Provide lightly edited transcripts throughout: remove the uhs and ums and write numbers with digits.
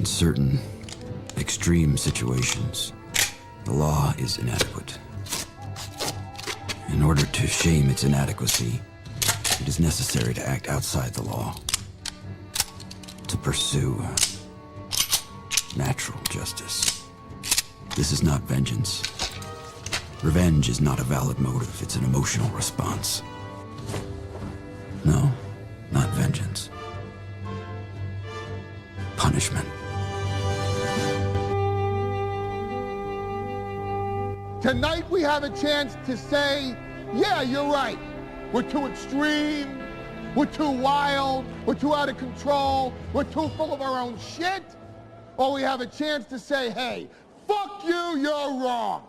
In certain extreme situations, the law is inadequate. In order to shame its inadequacy, it is necessary to act outside the law, to pursue natural justice. This is not vengeance. Revenge is not a valid motive, it's an emotional response. No, not vengeance. Punishment. Tonight we have a chance to say, yeah, you're right. We're too extreme, we're too wild, we're too out of control, we're too full of our own shit. Or we have a chance to say, hey, fuck you, you're wrong.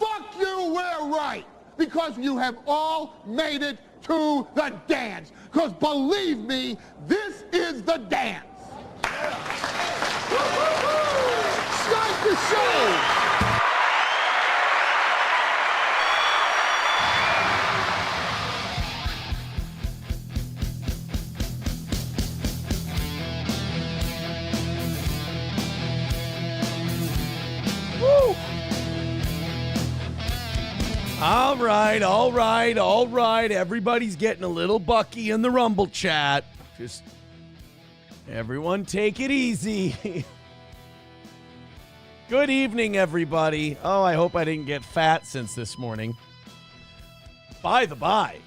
Fuck you, we're right. Because you have all made it to the dance. Because believe me, this is the dance. Start the show. All right. Everybody's getting a little bucky in the Rumble chat. Just everyone take it easy. Good evening, everybody. Oh, I hope I didn't get fat since this morning. By the by,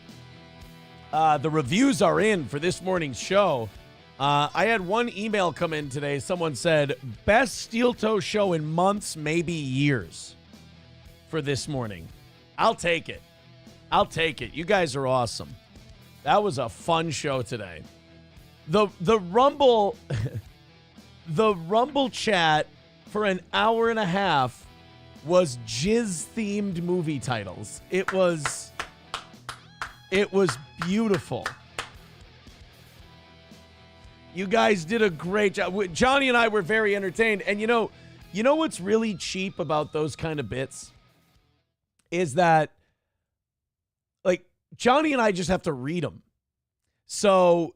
the reviews are in for this morning's show. I had one email come in today. Someone said, best steel toe show in months, maybe years for this morning. I'll take it. You guys are awesome. That was a fun show today. The Rumble the Rumble chat for an hour and a half was jizz-themed movie titles. It was beautiful. You guys did a great job. Johnny and I were very entertained. And you know what's really cheap about those kind of bits? Is that, like, Johnny and I just have to read them. So,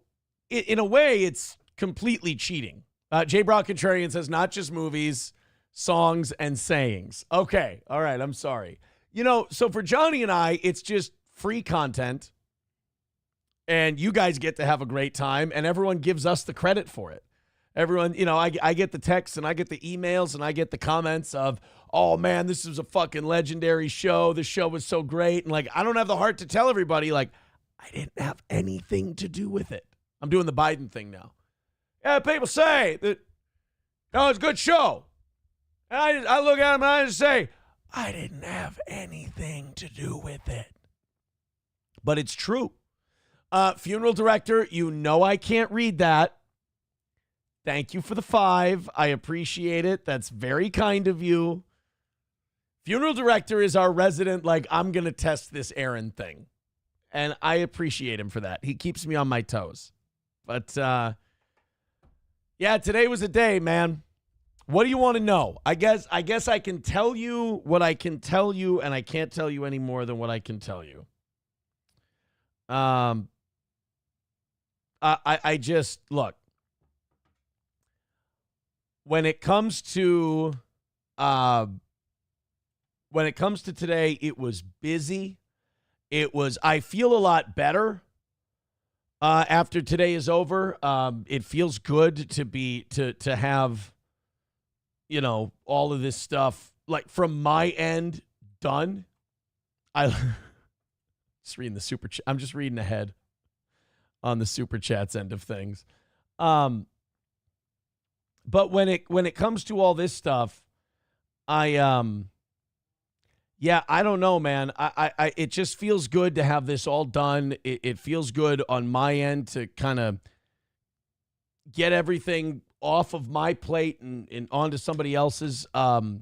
in a way, it's completely cheating. J. Brock Contrarian says, not just movies, songs, and sayings. Okay, all right, I'm sorry. So for Johnny and I, it's just free content. And you guys get to have a great time, and everyone gives us the credit for it. Everyone, I get the texts, and I get the emails, and I get the comments of, oh, man, this was a fucking legendary show. The show was so great. And, like, I don't have the heart to tell everybody, like, I didn't have anything to do with it. I'm doing the Biden thing now. Yeah, people say that, it's a good show. And I look at them, and I just say, I didn't have anything to do with it. But it's true. Funeral director, I can't read that. Thank you for the 5. I appreciate it. That's very kind of you. Funeral director is our resident, like, I'm going to test this Aaron thing. And I appreciate him for that. He keeps me on my toes. But, yeah, today was a day, man. What do you want to know? I guess I can tell you what I can tell you, and I can't tell you any more than what I can tell you. I just, look. When it comes to today, it was busy. I feel a lot better after today is over. It feels good to have, all of this stuff, like, from my end done. Just reading the super chat. I'm just reading ahead on the super chats end of things. But when it comes to all this stuff, I don't know, man. It just feels good to have this all done. It feels good on my end to kind of get everything off of my plate and onto somebody else's. Had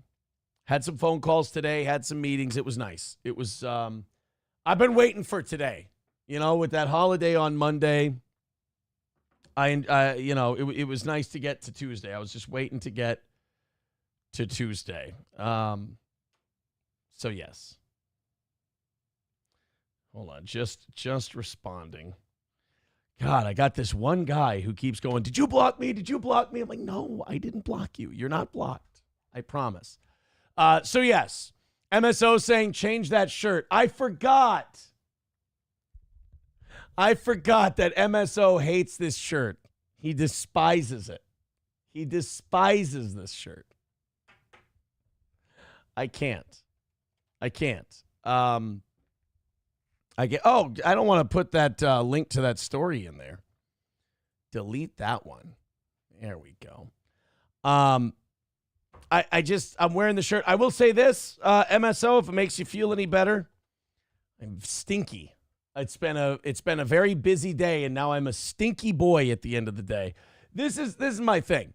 some phone calls today, had some meetings. It was nice. It was, I've been waiting for today, with that holiday on Monday. It was nice to get to Tuesday. I was just waiting to get to Tuesday. So yes. Hold on, just responding. God, I got this one guy who keeps going, did you block me? Did you block me? I'm like, no, I didn't block you. You're not blocked. I promise. So yes, MSO saying change that shirt. I forgot that MSO hates this shirt. He despises it. He despises this shirt. I can't. I don't want to put that link to that story in there. Delete that one. There we go. I'm wearing the shirt. I will say this, MSO, if it makes you feel any better, I'm stinky. It's been a very busy day, and now I'm a stinky boy at the end of the day. This is my thing.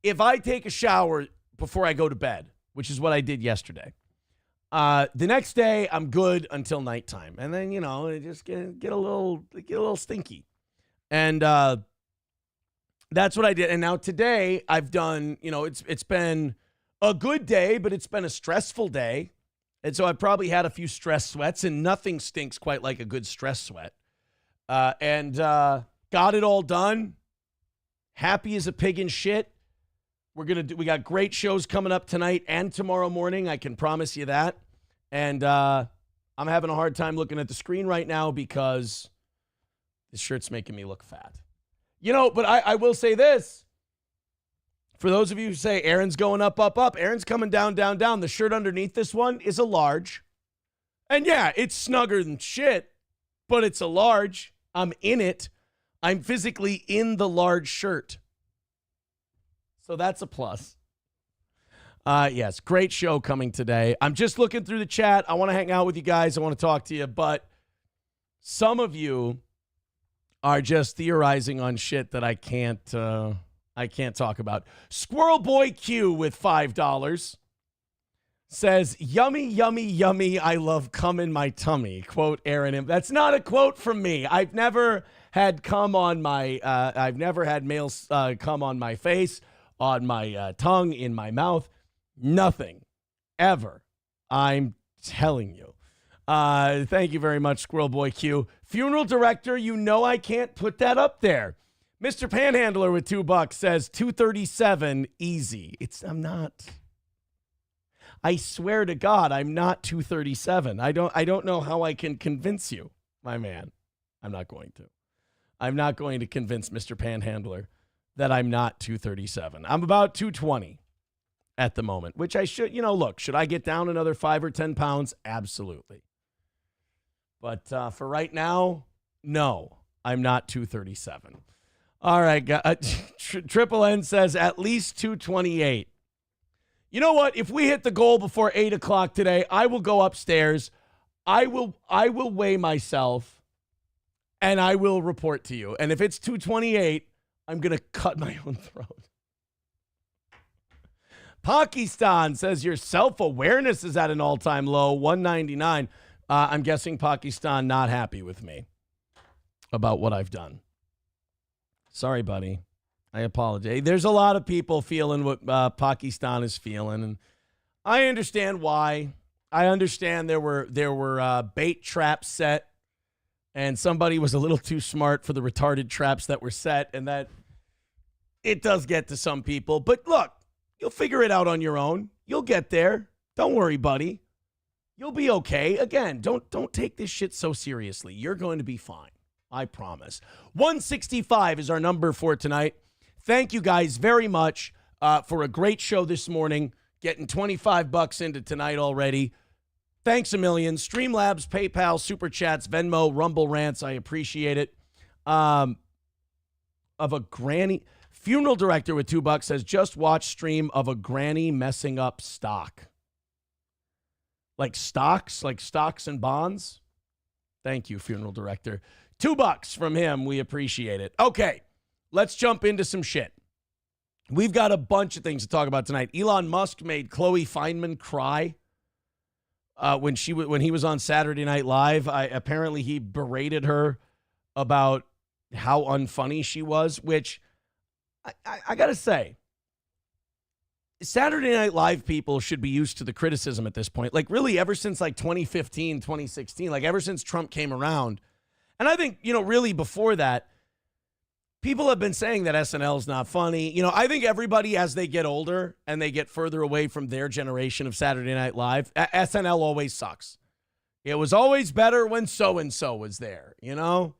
If I take a shower before I go to bed, which is what I did yesterday, the next day I'm good until nighttime, and then I just get a little stinky, and that's what I did. And now today I've done. It's been a good day, but it's been a stressful day. And so I probably had a few stress sweats, and nothing stinks quite like a good stress sweat. And got it all done. Happy as a pig in shit. We got great shows coming up tonight and tomorrow morning. I can promise you that. And I'm having a hard time looking at the screen right now because this shirt's making me look fat. But I will say this. For those of you who say Aaron's going up, Aaron's coming down, down, down. The shirt underneath this one is a large. And yeah, it's snugger than shit, but it's a large. I'm in it. I'm physically in the large shirt. So that's a plus. Yes, great show coming today. I'm just looking through the chat. I want to hang out with you guys. I want to talk to you, but some of you are just theorizing on shit that I can't talk about. Squirrel Boy Q with $5 says, yummy, yummy, yummy. I love cum in my tummy. Quote Aaron. That's not a quote from me. I've never had cum on my, I've never had male cum on my face, on my tongue, in my mouth. Nothing. Ever. I'm telling you. Thank you very much, Squirrel Boy Q. Funeral director, I can't put that up there. Mr. Panhandler with $2 says 237 easy. I'm not. I swear to God, I'm not 237. I don't know how I can convince you, my man. I'm not going to. I'm not going to convince Mr. Panhandler that I'm not 237. I'm about 220 at the moment, which I should, look, should I get down another 5 or 10 pounds? Absolutely. But for right now, no, I'm not 237. All right, Triple N says at least 228. You know what? If we hit the goal before 8 o'clock today, I will go upstairs. I will weigh myself, and I will report to you. And if it's 228, I'm going to cut my own throat. Pakistan says your self-awareness is at an all-time low, 199. I'm guessing Pakistan not happy with me about what I've done. Sorry, buddy. I apologize. There's a lot of people feeling what Pakistan is feeling, and I understand why. I understand there were bait traps set, and somebody was a little too smart for the retarded traps that were set, and that it does get to some people. But look, you'll figure it out on your own. You'll get there. Don't worry, buddy. You'll be okay. Again, don't take this shit so seriously. You're going to be fine. I promise. 165 is our number for tonight. Thank you guys very much for a great show this morning. Getting $25 into tonight already. Thanks a million. Streamlabs, PayPal, Super Chats, Venmo, Rumble Rants. I appreciate it. Of a granny. Funeral director with $2 says, just watch stream of a granny messing up stock. Like stocks and bonds. Thank you, funeral director. $2 from him. We appreciate it. Okay, let's jump into some shit. We've got a bunch of things to talk about tonight. Elon Musk made Chloe Fineman cry when he was on Saturday Night Live. Apparently he berated her about how unfunny she was, which I got to say, Saturday Night Live people should be used to the criticism at this point. Like really ever since like 2015, 2016, like ever since Trump came around. And I think, really before that, people have been saying that SNL is not funny. You know, I think everybody, as they get older and they get further away from their generation of Saturday Night Live, SNL always sucks. It was always better when so-and-so was there, you know?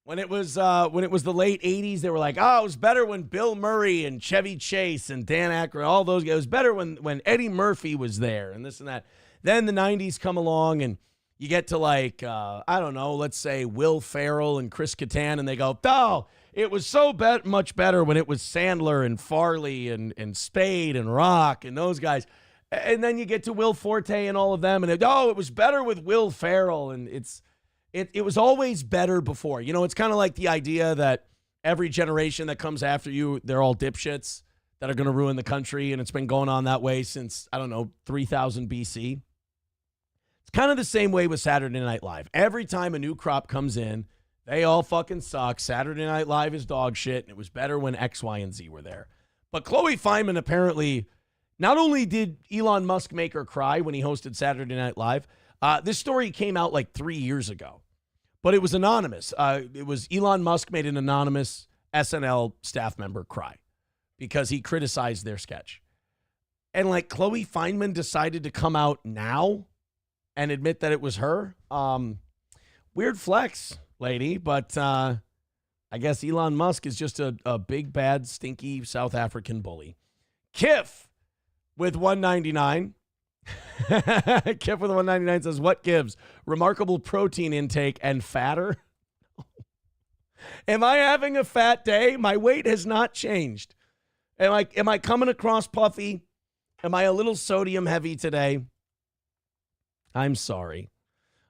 When it was the late 80s, they were like, oh, it was better when Bill Murray and Chevy Chase and Dan Aykroyd, all those guys. It was better when Eddie Murphy was there and this and that. Then the 90s come along and you get to like, I don't know, let's say Will Ferrell and Chris Kattan, and they go, oh, it was so much better when it was Sandler and Farley and Spade and Rock and those guys. And then you get to Will Forte and all of them, and it was better with Will Ferrell, and it was always better before. You know, it's kind of like the idea that every generation that comes after you, they're all dipshits that are going to ruin the country, and it's been going on that way since, I don't know, 3000 BC. It's kind of the same way with Saturday Night Live. Every time a new crop comes in, they all fucking suck. Saturday Night Live is dog shit, and it was better when X, Y, and Z were there. But Chloe Fineman apparently, not only did Elon Musk make her cry when he hosted Saturday Night Live, this story came out like 3 years ago, but it was anonymous. It was Elon Musk made an anonymous SNL staff member cry because he criticized their sketch. And like Chloe Fineman decided to come out now and admit that it was her. Weird flex, lady, but I guess Elon Musk is just a big, bad, stinky South African bully. Kiff with 199. Kip with 199 says, what gives? Remarkable protein intake and fatter. Am I having a fat day? My weight has not changed. Am I coming across puffy? Am I a little sodium heavy today? I'm sorry.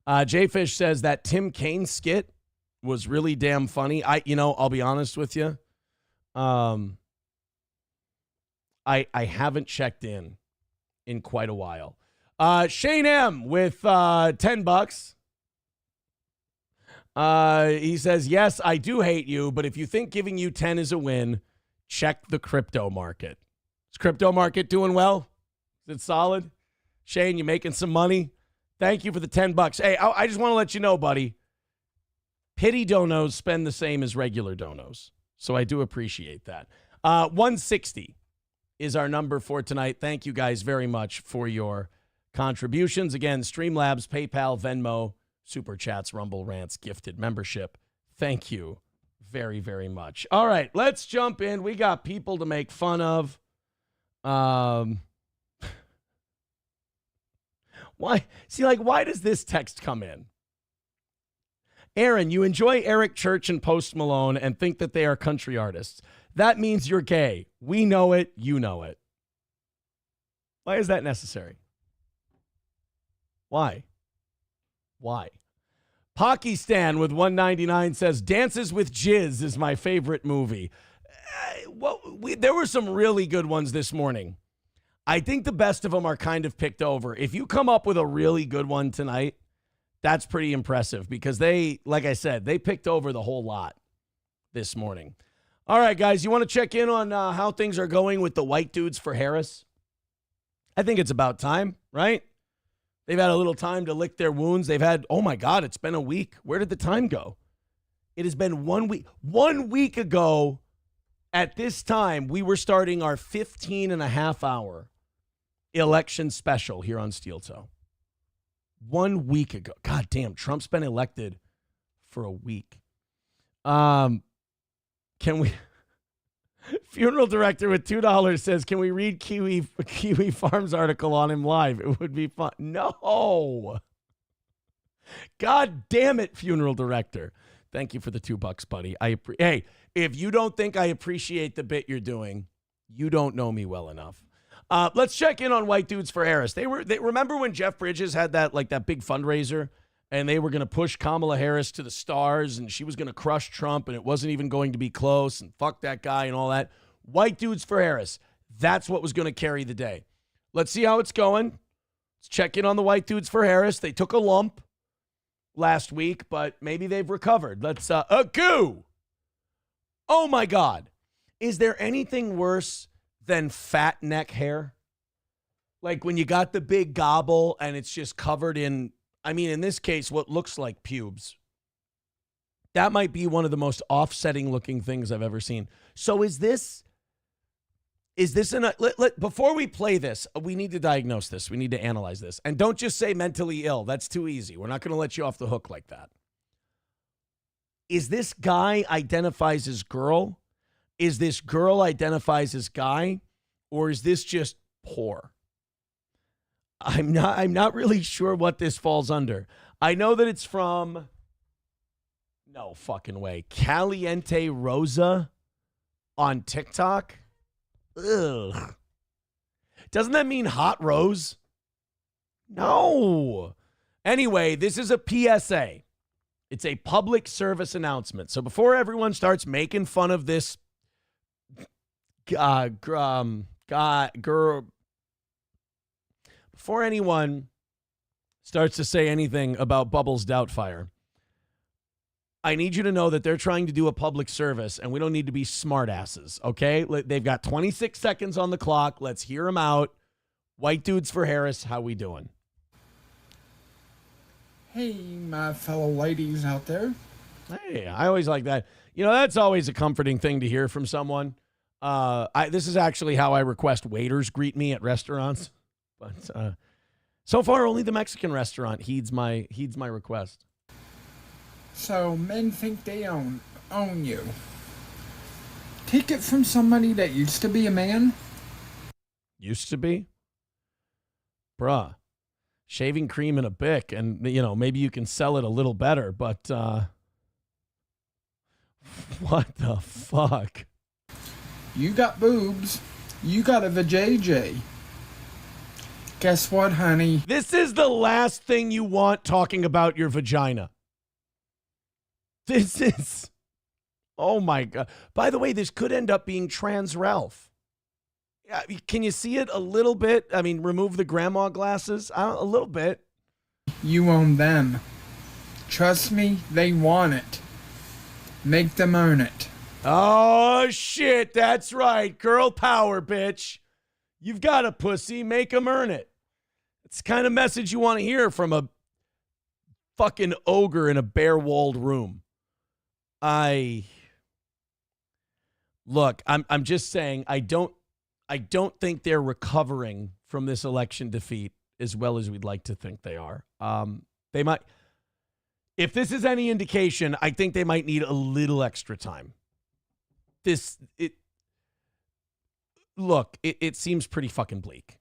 Jayfish says that Tim Kaine skit was really damn funny. I'll be honest with you. I haven't checked in quite a while. Shane M with $10. He says, yes, I do hate you, but if you think giving you 10 is a win, check the crypto market. Is crypto market doing well? Is it solid? Shane, you making some money? Thank you for the $10. Hey, I just want to let you know, buddy, pity donos spend the same as regular donos. So I do appreciate that. 160 is our number for tonight. Thank you guys very much for your contributions. Again, Streamlabs, PayPal, Venmo, Super Chats, Rumble Rants, gifted membership. Thank you very, very much. All right, let's jump in. We got people to make fun of. Why does this text come in? Aaron, you enjoy Eric Church and Post Malone and think that they are country artists. That means you're gay. We know it. You know it. Why is that necessary? Why? Pakistan with 199 says, Dances with Jizz is my favorite movie. There were some really good ones this morning. I think the best of them are kind of picked over. If you come up with a really good one tonight, that's pretty impressive because they, like I said, they picked over the whole lot this morning. All right, guys, you want to check in on how things are going with the white dudes for Harris? I think it's about time, right? They've had a little time to lick their wounds. They've had, oh my God, it's been a week. Where did the time go? It has been 1 week. 1 week ago at this time, we were starting our 15-and-a-half-hour election special here on Steel Toe. 1 week ago. God damn, Trump's been elected for a week. Can we... Funeral director with $2 says, can we read Kiwi Farms article on him live? It would be fun. No. God damn it, funeral director. Thank you for the $2, buddy. Hey, if you don't think I appreciate the bit you're doing, you don't know me well enough. Let's check in on White Dudes for Harris. They remember when Jeff Bridges had that big fundraiser and they were going to push Kamala Harris to the stars and she was going to crush Trump and it wasn't even going to be close and fuck that guy and all that. White Dudes for Harris. That's what was going to carry the day. Let's see how it's going. Let's check in on the White Dudes for Harris. They took a lump last week, but maybe they've recovered. Let's, goo. Oh my God. Is there anything worse than fat neck hair? Like when you got the big gobble and it's just covered in, I mean, in this case, what looks like pubes. That might be one of the most offsetting looking things I've ever seen. So is this before we play this, we need to diagnose this. We need to analyze this. And don't just say mentally ill. That's too easy. We're not going to let you off the hook like that. Is this guy identifies as girl? Is this girl identifies as guy? Or is this just poor? I'm not really sure what this falls under. I know that it's from, no fucking way, Caliente Rosa on TikTok. Ugh. Doesn't that mean hot rose? No. Anyway, this is a PSA. It's a public service announcement. So before everyone starts making fun of this girl, before anyone starts to say anything about Bubbles Doubtfire, I need you to know that they're trying to do a public service, and we don't need to be smartasses, okay? They've got 26 seconds on the clock. Let's hear them out. White Dudes for Harris, how we doing? Hey, my fellow ladies out there. Hey, I always like that. You know, that's always a comforting thing to hear from someone. This is actually how I request waiters greet me at restaurants. But so far, only the Mexican restaurant heeds my request. So men think they own you. Take it from somebody that used to be a man. Used to be? Bruh. Shaving cream and a Bic, and, you know, maybe you can sell it a little better, but what the fuck? You got boobs. You got a vajayjay. Guess what, honey? This is the last thing you want talking about your vagina. This is, oh my God. By the way, this could end up being Trans Ralph. Can you see it a little bit? I mean, remove the grandma glasses. A little bit. You own them. Trust me, they want it. Make them earn it. Oh, shit. That's right. Girl power, bitch. You've got a pussy. Make them earn it. It's the kind of message you want to hear from a fucking ogre in a bare-walled room. Look, I'm just saying, I don't think they're recovering from this election defeat as well as we'd like to think they are. They might, if this is any indication, I think they might need a little extra time. It seems pretty fucking bleak.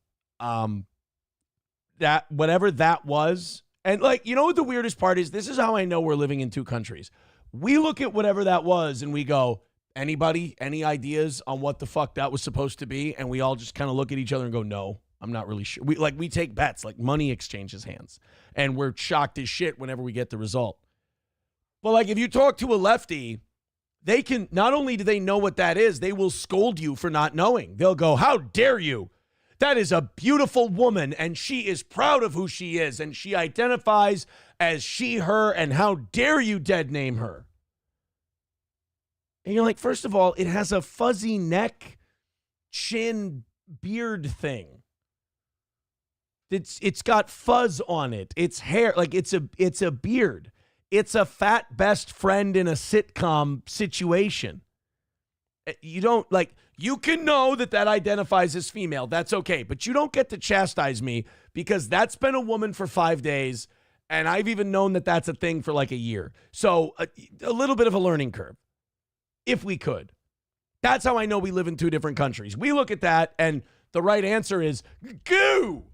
That whatever that was, and like, you know what the weirdest part is? This is how I know we're living in two countries. We look at whatever that was and we go, anybody, any ideas on what the fuck that was supposed to be? And we all just kind of look at each other and go, no, I'm not really sure. We take bets, like money exchanges hands. And we're shocked as shit whenever we get the result. But like, if you talk to a lefty, they can, not only do they know what that is, they will scold you for not knowing. They'll go, how dare you? That is a beautiful woman, and she is proud of who she is, and she identifies as she, her, and how dare you dead name her? And you're like, first of all, it has a fuzzy neck, chin, beard thing. It's got fuzz on it. It's hair, like it's a beard. It's a fat best friend in a sitcom situation. You don't, like, you can know that identifies as female. That's okay. But you don't get to chastise me because that's been a woman for 5 days. And I've even known that that's a thing for like a year. So a little bit of a learning curve, if we could. That's how I know we live in two different countries. We look at that and the right answer is goo.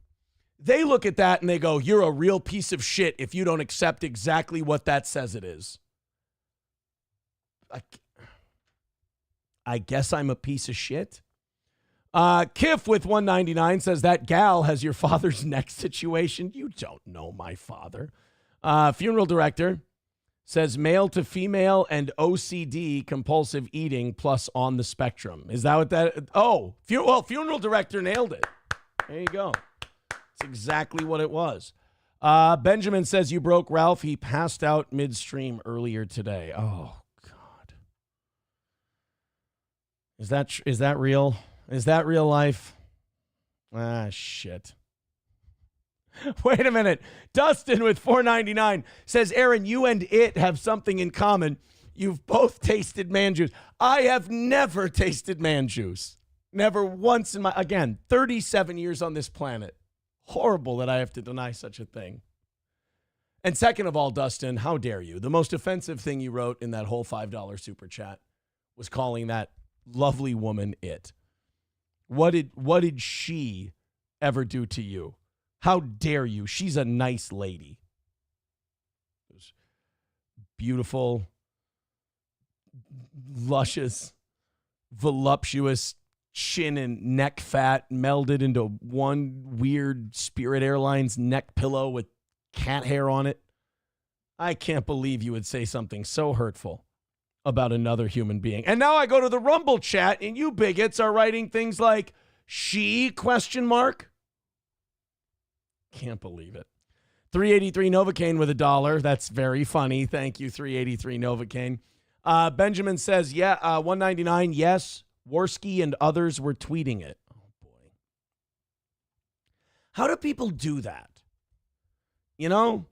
They look at that and they go, you're a real piece of shit if you don't accept exactly what that says it is. I guess I'm a piece of shit. Kiff with 199 says that gal has your father's neck situation. You don't know my father. Funeral director says male to female and OCD, compulsive eating, plus on the spectrum. Is that what that? Oh, funeral director nailed it. There you go. That's exactly what it was. Benjamin says you broke Ralph. He passed out midstream earlier today. Oh, God. Is that real? Is that real life? Ah, shit. Wait a minute. Dustin with $4.99 says, Aaron, you and it have something in common. You've both tasted man juice. I have never tasted man juice. Never once in my, again, 37 years on this planet. Horrible that I have to deny such a thing. And second of all, Dustin, how dare you? The most offensive thing you wrote in that whole $5 super chat was calling that lovely woman it. What did she ever do to you? How dare you? She's a nice lady. Beautiful, luscious, voluptuous chin and neck fat melded into one weird Spirit Airlines neck pillow with cat hair on it. I can't believe you would say something so hurtful about another human being. And now I go to the Rumble chat and you bigots are writing things like, she, ? Can't believe it. 383 Novocaine with $1. That's very funny. Thank you, 383 Novocaine. Benjamin says, yeah, 199, yes. Worski and others were tweeting it. Oh, boy. How do people do that? You know?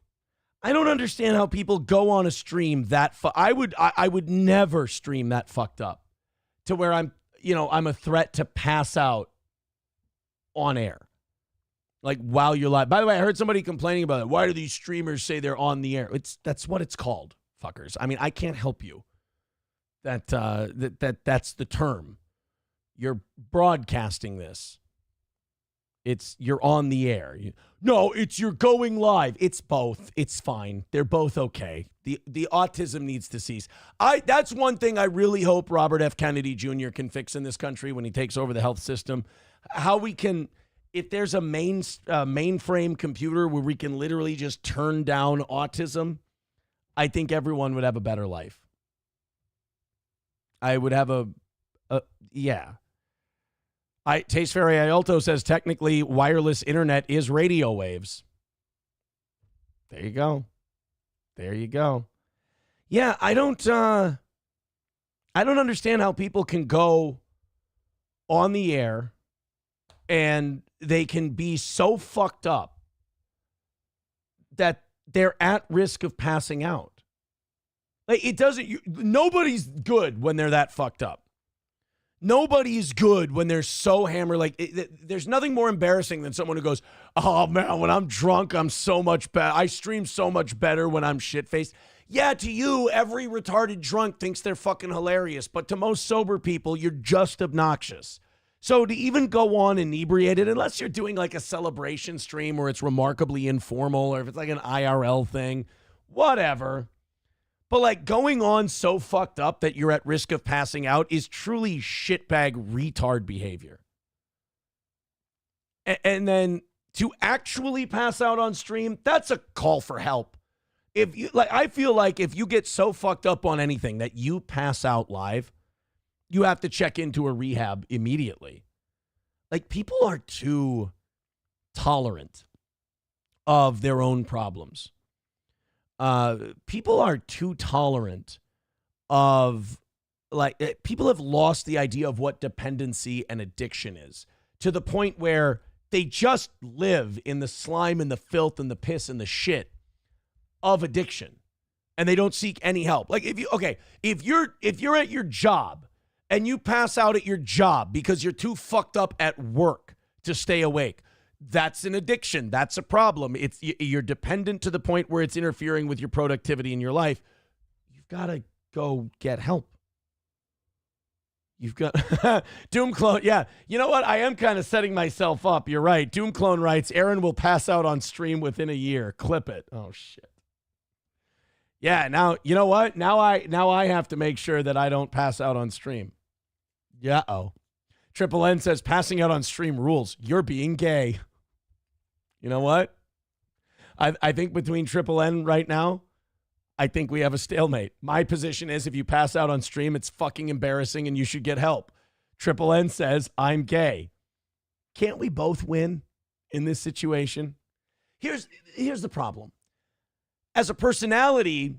I don't understand how people go on a stream that I would never stream that fucked up to where I'm a threat to pass out on air. Like while you're live. By the way, I heard somebody complaining about it. Why do these streamers say they're on the air? That's what it's called, fuckers. I mean, I can't help you. That's the term. You're broadcasting this. You're on the air. No, you're going live. It's both. It's fine. They're both okay. The autism needs to cease. That's one thing I really hope Robert F. Kennedy Jr. can fix in this country when he takes over the health system. How we can, if there's a mainframe computer where we can literally just turn down autism, I think everyone would have a better life. I would have yeah. Taste Fairy Iolto says technically wireless internet is radio waves. There you go. There you go. Yeah, I don't understand how people can go on the air and they can be so fucked up that they're at risk of passing out. Like nobody's good when they're that fucked up. Nobody's good when they're so hammered. There's nothing more embarrassing than someone who goes, oh man, when I'm drunk, I'm so much better. I stream so much better when I'm shit-faced. Yeah, to you, every retarded drunk thinks they're fucking hilarious. But to most sober people, you're just obnoxious. So to even go on inebriated, unless you're doing like a celebration stream where it's remarkably informal or if it's like an IRL thing, whatever. But like going on so fucked up that you're at risk of passing out is truly shitbag retard behavior. And then to actually pass out on stream, that's a call for help. I feel like if you get so fucked up on anything that you pass out live, you have to check into a rehab immediately. Like people are too tolerant of their own problems. People are too tolerant of people have lost the idea of what dependency and addiction is to the point where they just live in the slime and the filth and the piss and the shit of addiction and they don't seek any help. Like if you're at your job and you pass out at your job because you're too fucked up at work to stay awake, that's an addiction. That's a problem. You're dependent to the point where it's interfering with your productivity in your life. You've got to go get help. You've got Doom Clone. Yeah. You know what? I am kind of setting myself up. You're right. Doom Clone writes, Aaron will pass out on stream within a year. Clip it. Oh shit. Yeah. Now, you know what? Now I have to make sure that I don't pass out on stream. Yeah. Oh. Triple N says passing out on stream rules. You're being gay. You know what? I think between Triple N right now, I think we have a stalemate. My position is if you pass out on stream, it's fucking embarrassing and you should get help. Triple N says I'm gay. Can't we both win in this situation? Here's the problem. As a personality,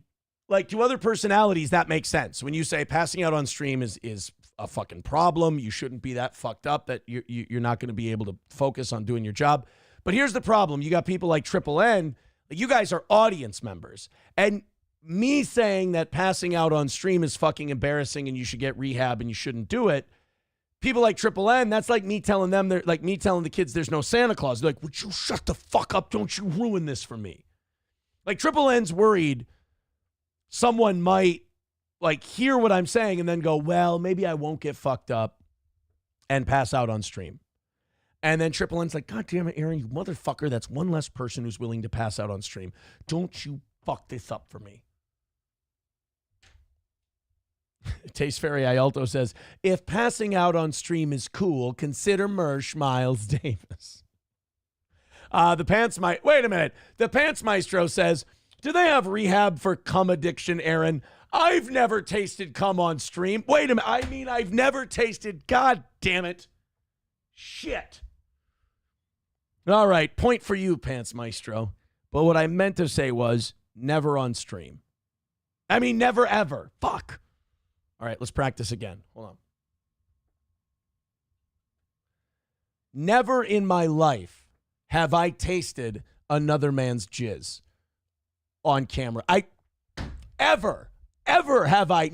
like to other personalities, that makes sense. When you say passing out on stream is a fucking problem, you shouldn't be that fucked up that you're not going to be able to focus on doing your job. But here's the problem. You got people like Triple N. You guys are audience members. And me saying that passing out on stream is fucking embarrassing and you should get rehab and you shouldn't do it. People like Triple N, that's like me telling them, they're like me telling the kids there's no Santa Claus. They're like, would you shut the fuck up? Don't you ruin this for me. Like Triple N's worried someone might like hear what I'm saying and then go, well, maybe I won't get fucked up and pass out on stream. And then Triple N's like, God damn it, Aaron, you motherfucker. That's one less person who's willing to pass out on stream. Don't you fuck this up for me. Taste Fairy Ialto says, if passing out on stream is cool, consider Mersh Miles Davis. Wait a minute. The Pants Maestro says, do they have rehab for cum addiction, Aaron? I've never tasted cum on stream. Wait a minute. I mean, I've never tasted. God damn it. Shit. All right. Point for you, Pants Maestro. But what I meant to say was never on stream. I mean, never ever. Fuck. All right, let's practice again. Hold on. Never in my life have I tasted another man's jizz on camera. Never have I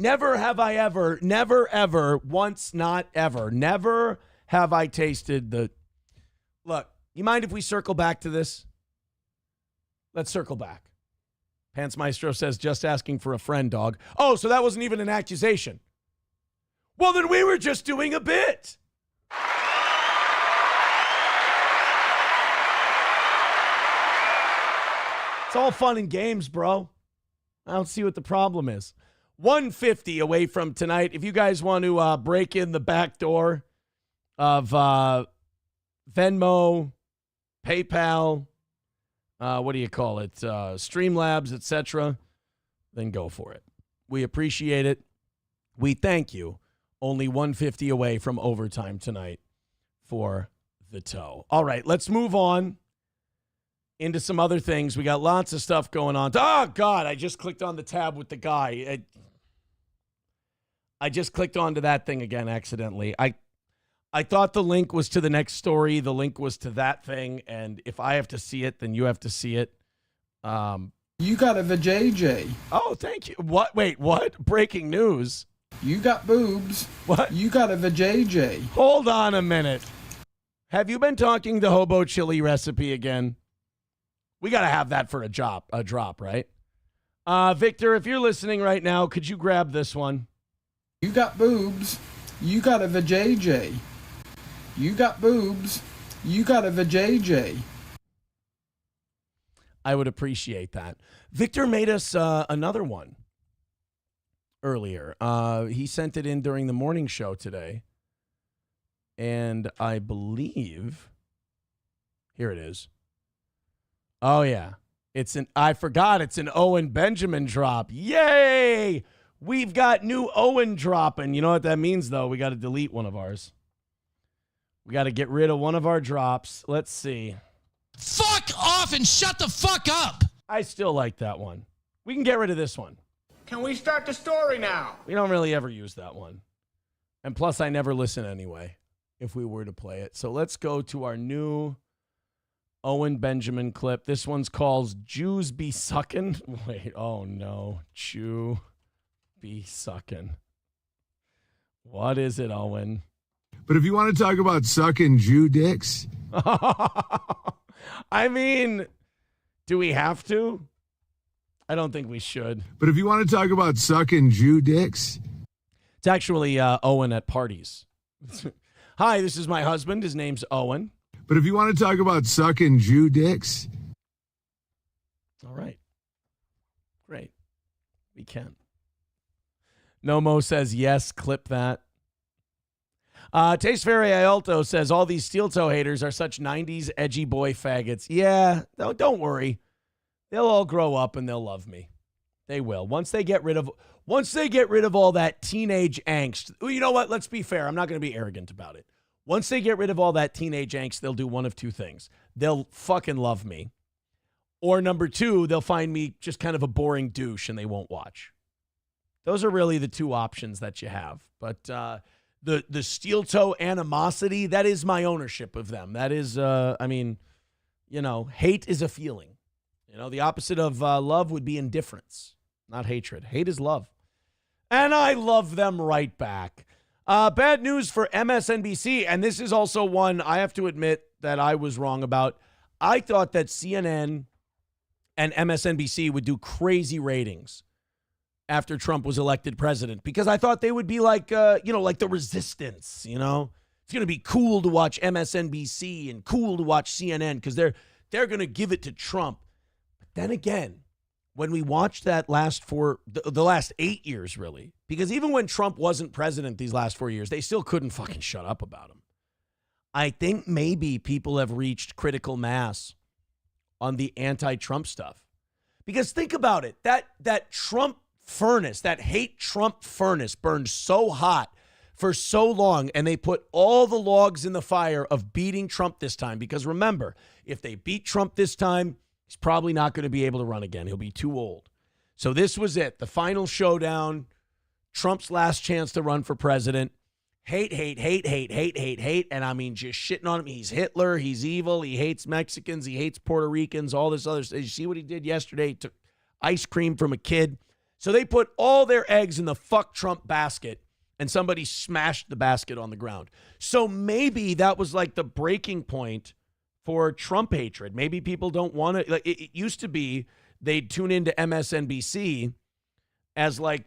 ever, once, not ever, never have I tasted the... Look, you mind if we circle back to this? Let's circle back. Pants Maestro says, just asking for a friend, dog. Oh, so that wasn't even an accusation. Well, then we were just doing a bit. It's all fun and games, bro. I don't see what the problem is. 150 away from tonight. If you guys want to break in the back door of Venmo, PayPal, what do you call it? Streamlabs, etc. Then go for it. We appreciate it. We thank you. Only 150 away from overtime tonight for the toe. All right, let's move on into some other things. We got lots of stuff going on. Oh, God, I just clicked on the tab with the guy. I just clicked onto that thing again accidentally. I thought the link was to the next story. The link was to that thing. And if I have to see it, then you have to see it. You got a vajayjay. Oh, thank you. What? Wait, what? Breaking news. You got boobs. What? You got a vajayjay. Hold on a minute. Have you been talking the hobo chili recipe again? We got to have that for a drop, right? Victor, if you're listening right now, could you grab this one? You got boobs. You got a vajayjay. You got boobs. You got a vajayjay. I would appreciate that. Victor made us another one earlier. He sent it in during the morning show today. And I believe, here it is. Oh, yeah. I forgot it's an Owen Benjamin drop. Yay! We've got new Owen dropping. You know what that means, though? We got to delete one of ours. We got to get rid of one of our drops. Let's see. Fuck off and shut the fuck up. I still like that one. We can get rid of this one. Can we start the story now? We don't really ever use that one. And plus, I never listen anyway, if we were to play it. So let's go to our new Owen Benjamin clip. This one's called Jews Be Suckin'. Wait, oh no. Jew be suckin'. What is it, Owen? But if you want to talk about sucking Jew dicks. I mean, do we have to? I don't think we should. But if you want to talk about sucking Jew dicks. It's actually Owen at parties. Hi, this is my husband. His name's Owen. But if you want to talk about sucking Jew dicks. All right. Great. We can. Nomo says, yes, clip that. Taste Fairy Ialto says, all these steel toe haters are such 90s edgy boy faggots. Yeah, no, don't worry. They'll all grow up and they'll love me. They will. Once they get rid of all that teenage angst. You know what? Let's be fair. I'm not going to be arrogant about it. Once they get rid of all that teenage angst, they'll do one of two things. They'll fucking love me. Or number two, they'll find me just kind of a boring douche and they won't watch. Those are really the two options that you have. But the steel toe animosity, that is my ownership of them. That is, hate is a feeling. The opposite of love would be indifference, not hatred. Hate is love. And I love them right back. Bad news for MSNBC, and this is also one I have to admit that I was wrong about. I thought that CNN and MSNBC would do crazy ratings after Trump was elected president because I thought they would be like, like the resistance, It's going to be cool to watch MSNBC and cool to watch CNN because they're going to give it to Trump. But then again, when we watched that the last 8 years, really, because even when Trump wasn't president these last 4 years, they still couldn't fucking shut up about him. I think maybe people have reached critical mass on the anti-Trump stuff. Because think about it, that Trump furnace, that hate Trump furnace burned so hot for so long, and they put all the logs in the fire of beating Trump this time. Because remember, if they beat Trump this time, he's probably not going to be able to run again. He'll be too old. So this was it, the final showdown, Trump's last chance to run for president. Hate, and I mean just shitting on him. He's Hitler, he's evil, he hates Mexicans, he hates Puerto Ricans, all this other stuff. You see what he did yesterday? He took ice cream from a kid. So they put all their eggs in the fuck Trump basket, and somebody smashed the basket on the ground. So maybe that was like the breaking point for Trump hatred. Maybe people don't want to, like it used to be they'd tune into MSNBC as like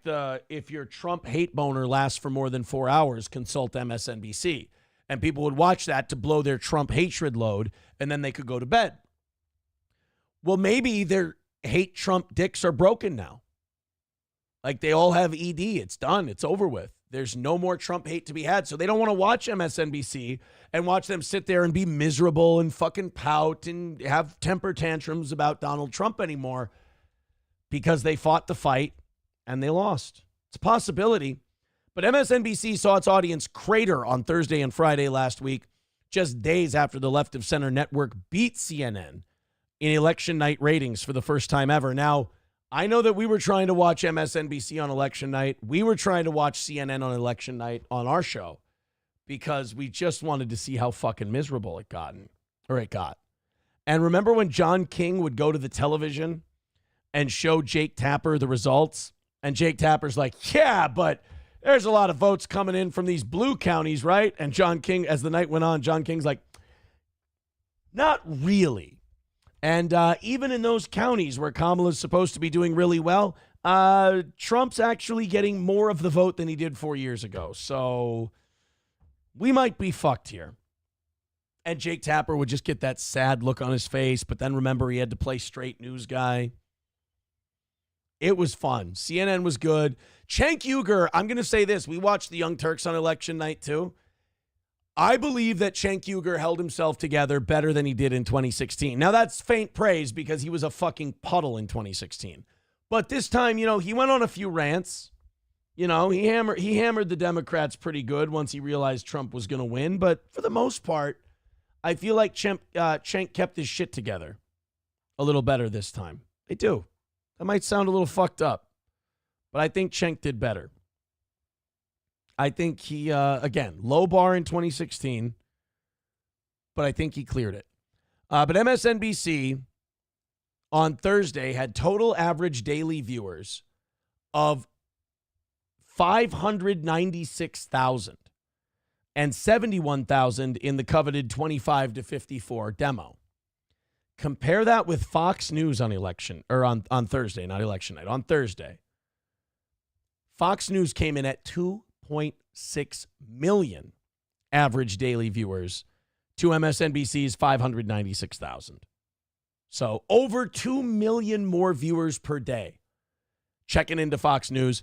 if your Trump hate boner lasts for more than 4 hours, consult MSNBC. And people would watch that to blow their Trump hatred load, and then they could go to bed. Well, maybe their hate Trump dicks are broken now. Like they all have ED. It's done. It's over with. There's no more Trump hate to be had. So they don't want to watch MSNBC and watch them sit there and be miserable and fucking pout and have temper tantrums about Donald Trump anymore because they fought the fight and they lost. It's a possibility. But MSNBC saw its audience crater on Thursday and Friday last week, just days after the left of center network beat CNN in election night ratings for the first time ever. Now, I know that we were trying to watch MSNBC on election night. We were trying to watch CNN on election night on our show because we just wanted to see how fucking miserable it got. And remember when John King would go to the television and show Jake Tapper the results? And Jake Tapper's like, yeah, but there's a lot of votes coming in from these blue counties, right? And John King, as the night went on, John King's like, not really. And even in those counties where Kamala's supposed to be doing really well, Trump's actually getting more of the vote than he did 4 years ago. So we might be fucked here. And Jake Tapper would just get that sad look on his face. But then remember, he had to play straight news guy. It was fun. CNN was good. Cenk Uygur, I'm going to say this. We watched the Young Turks on election night too. I believe that Cenk Uygur held himself together better than he did in 2016. Now, that's faint praise because he was a fucking puddle in 2016. But this time, he went on a few rants. He hammered the Democrats pretty good once he realized Trump was going to win. But for the most part, I feel like Cenk kept his shit together a little better this time. They do. That might sound a little fucked up, but I think Cenk did better. I think he, again, low bar in 2016, but I think he cleared it. But MSNBC on Thursday had total average daily viewers of 596,000 and 71,000 in the coveted 25 to 54 demo. Compare that with Fox News on Thursday, not election night, on Thursday. Fox News came in at 2.6 million average daily viewers to MSNBC's 596,000. So over 2 million more viewers per day checking into Fox News.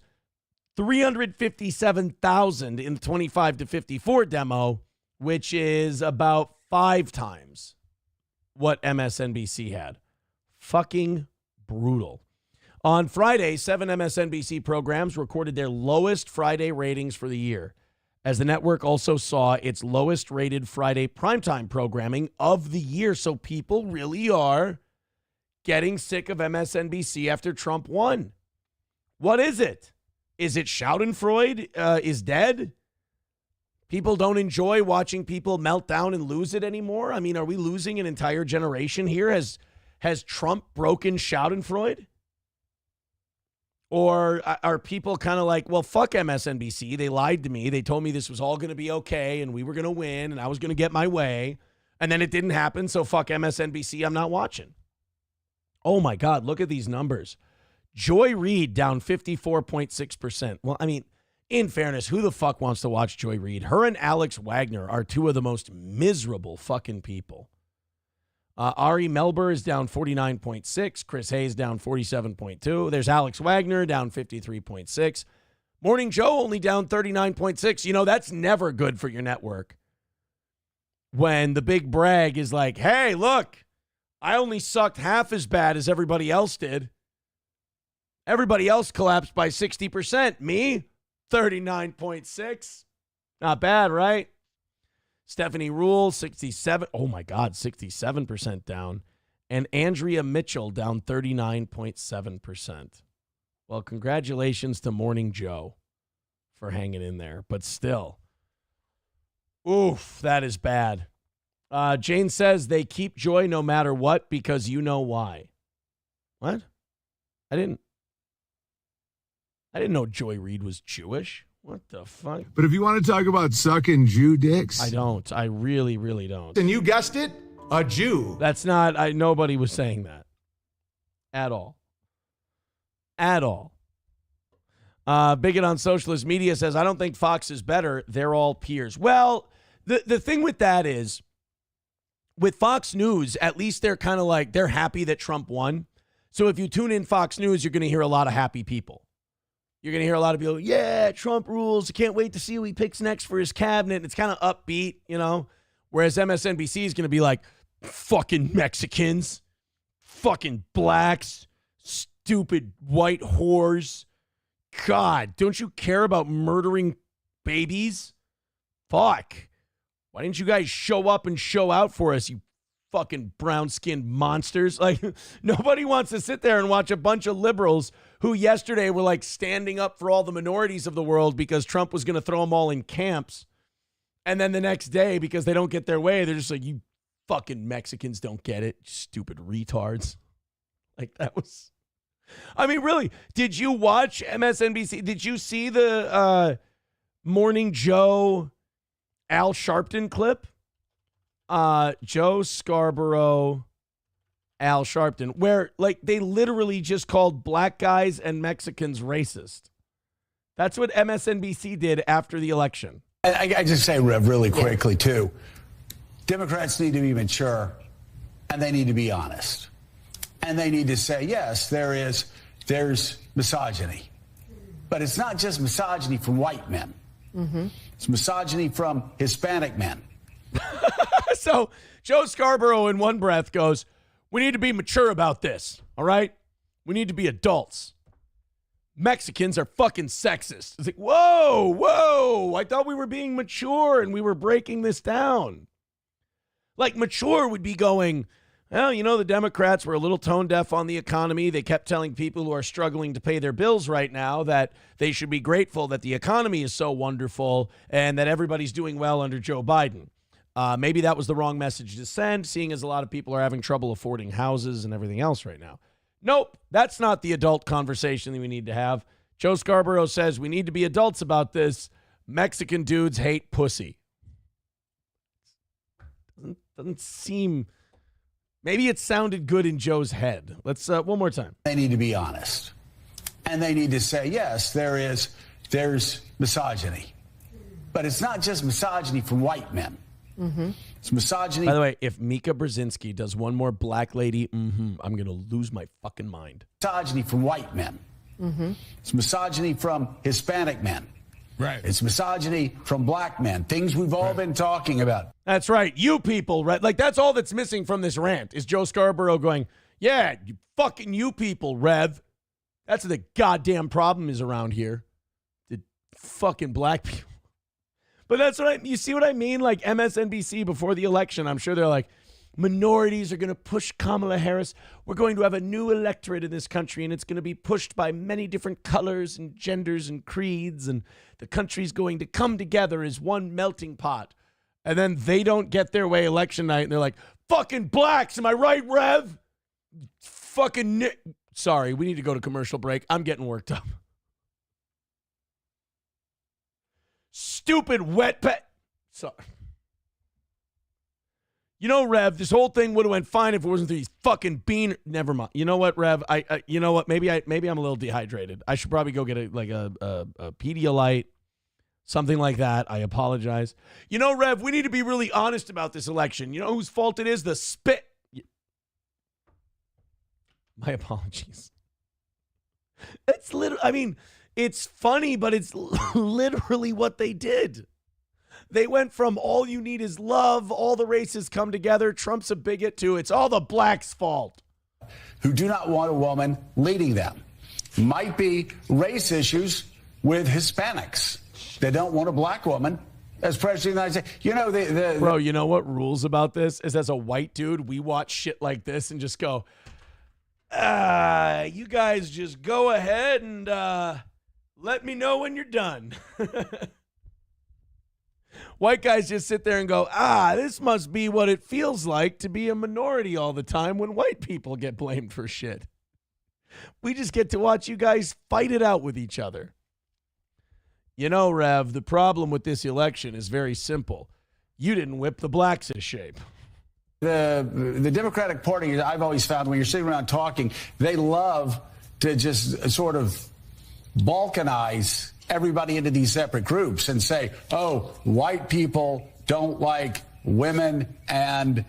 357,000 in the 25 to 54 demo, which is about 5 times what MSNBC had. Fucking brutal. On Friday, 7 MSNBC programs recorded their lowest Friday ratings for the year, as the network also saw its lowest rated Friday primetime programming of the year. So people really are getting sick of MSNBC after Trump won. What is it? Is it Schadenfreude is dead? People don't enjoy watching people melt down and lose it anymore. I mean, are we losing an entire generation here? Has Trump broken Schadenfreude? Or are people kind of like, well, fuck MSNBC. They lied to me. They told me this was all going to be okay and we were going to win and I was going to get my way. And then it didn't happen. So fuck MSNBC. I'm not watching. Oh my God. Look at these numbers. Joy Reid down 54.6%. Well, I mean, in fairness, who the fuck wants to watch Joy Reid? Her and Alex Wagner are two of the most miserable fucking people. Ari Melber is down 49.6. Chris Hayes down 47.2. There's Alex Wagner down 53.6. Morning Joe only down 39.6. You know, that's never good for your network. When the big brag is like, hey, look, I only sucked half as bad as everybody else did. Everybody else collapsed by 60%. Me, 39.6. Not bad, right? Stephanie Rule, 67. Oh, my God, 67% down. And Andrea Mitchell down 39.7%. Well, congratulations to Morning Joe for hanging in there. But still, oof, that is bad. Jane says they keep Joy no matter what because you know why. What? I didn't know Joy Reid was Jewish. What the fuck? But if you want to talk about sucking Jew dicks, I don't. I really, really don't. And you guessed it, a Jew. That's not, nobody was saying that. At all. At all. Bigot on Socialist Media says, I don't think Fox is better. They're all peers. Well, the thing with that is, with Fox News, at least they're kind of like, they're happy that Trump won. So if you tune in Fox News, you're going to hear a lot of happy people. You're going to hear a lot of people, yeah, Trump rules. I can't wait to see who he picks next for his cabinet. And it's kind of upbeat, you know, whereas MSNBC is going to be like, fucking Mexicans, fucking blacks, stupid white whores. God, don't you care about murdering babies? Fuck. Why didn't you guys show up and show out for us, you fucking brown-skinned monsters? Like, nobody wants to sit there and watch a bunch of liberals who yesterday were like standing up for all the minorities of the world because Trump was going to throw them all in camps. And then the next day, because they don't get their way, they're just like, you fucking Mexicans don't get it. Stupid retards. Like, that was, I mean, really, did you watch MSNBC? Did you see the Morning Joe Al Sharpton clip? Joe Scarboro, Al Sharpton, where like they literally just called black guys and Mexicans racist. That's what MSNBC did after the election. I just say, Rev, really quickly, too. Democrats need to be mature, and they need to be honest. And they need to say, yes, there's misogyny. But it's not just misogyny from white men. Mm-hmm. It's misogyny from Hispanic men. So Joe Scarborough in one breath goes, we need to be mature about this, all right? We need to be adults. Mexicans are fucking sexist. It's like, whoa, I thought we were being mature and we were breaking this down. Like, mature would be going, well, you know, the Democrats were a little tone deaf on the economy. They kept telling people who are struggling to pay their bills right now that they should be grateful that the economy is so wonderful and that everybody's doing well under Joe Biden. Maybe that was the wrong message to send, seeing as a lot of people are having trouble affording houses and everything else right now. Nope, that's not the adult conversation that we need to have. Joe Scarborough says we need to be adults about this. Mexican dudes hate pussy. Doesn't seem... Maybe it sounded good in Joe's head. Let's, one more time. They need to be honest. And they need to say, yes, there's misogyny. But it's not just misogyny from white men. Mm-hmm. It's misogyny. By the way, if Mika Brzezinski does one more black lady, I'm going to lose my fucking mind. Misogyny from white men. Mm-hmm. It's misogyny from Hispanic men. Right. It's misogyny from black men. Things we've all been talking about. That's right. You people, right? Like, that's all that's missing from this rant is Joe Scarborough going, yeah, you fucking you people, Rev. That's what the goddamn problem is around here. The fucking black people. But that's what you see what I mean? Like MSNBC before the election, I'm sure they're like, minorities are going to push Kamala Harris. We're going to have a new electorate in this country, and it's going to be pushed by many different colors and genders and creeds, and the country's going to come together as one melting pot. And then they don't get their way election night, and they're like, fucking blacks, am I right, Rev? Fucking sorry, we need to go to commercial break. I'm getting worked up. Stupid wet pet. Sorry. You know, Rev, this whole thing would have went fine if it wasn't these fucking bean. Never mind. You know what, Rev? You know what? Maybe I'm a little dehydrated. I should probably go get a Pedialyte, something like that. I apologize. You know, Rev, we need to be really honest about this election. You know whose fault it is? The spit. My apologies. It's literally. I mean, it's funny, but it's literally what they did. They went from all you need is love, all the races come together, Trump's a bigot, to it's all the blacks' fault. Who do not want a woman leading them. Might be race issues with Hispanics. They don't want a black woman as president of the United States. You know, Bro, you know what rules about this is as a white dude, we watch shit like this and just go, you guys just go ahead and let me know when you're done. White guys just sit there and go, this must be what it feels like to be a minority all the time when white people get blamed for shit. We just get to watch you guys fight it out with each other. You know, Rev, the problem with this election is very simple. You didn't whip the blacks into shape. The Democratic Party, I've always found when you're sitting around talking, they love to just sort of balkanize everybody into these separate groups and say, oh, white people don't like women and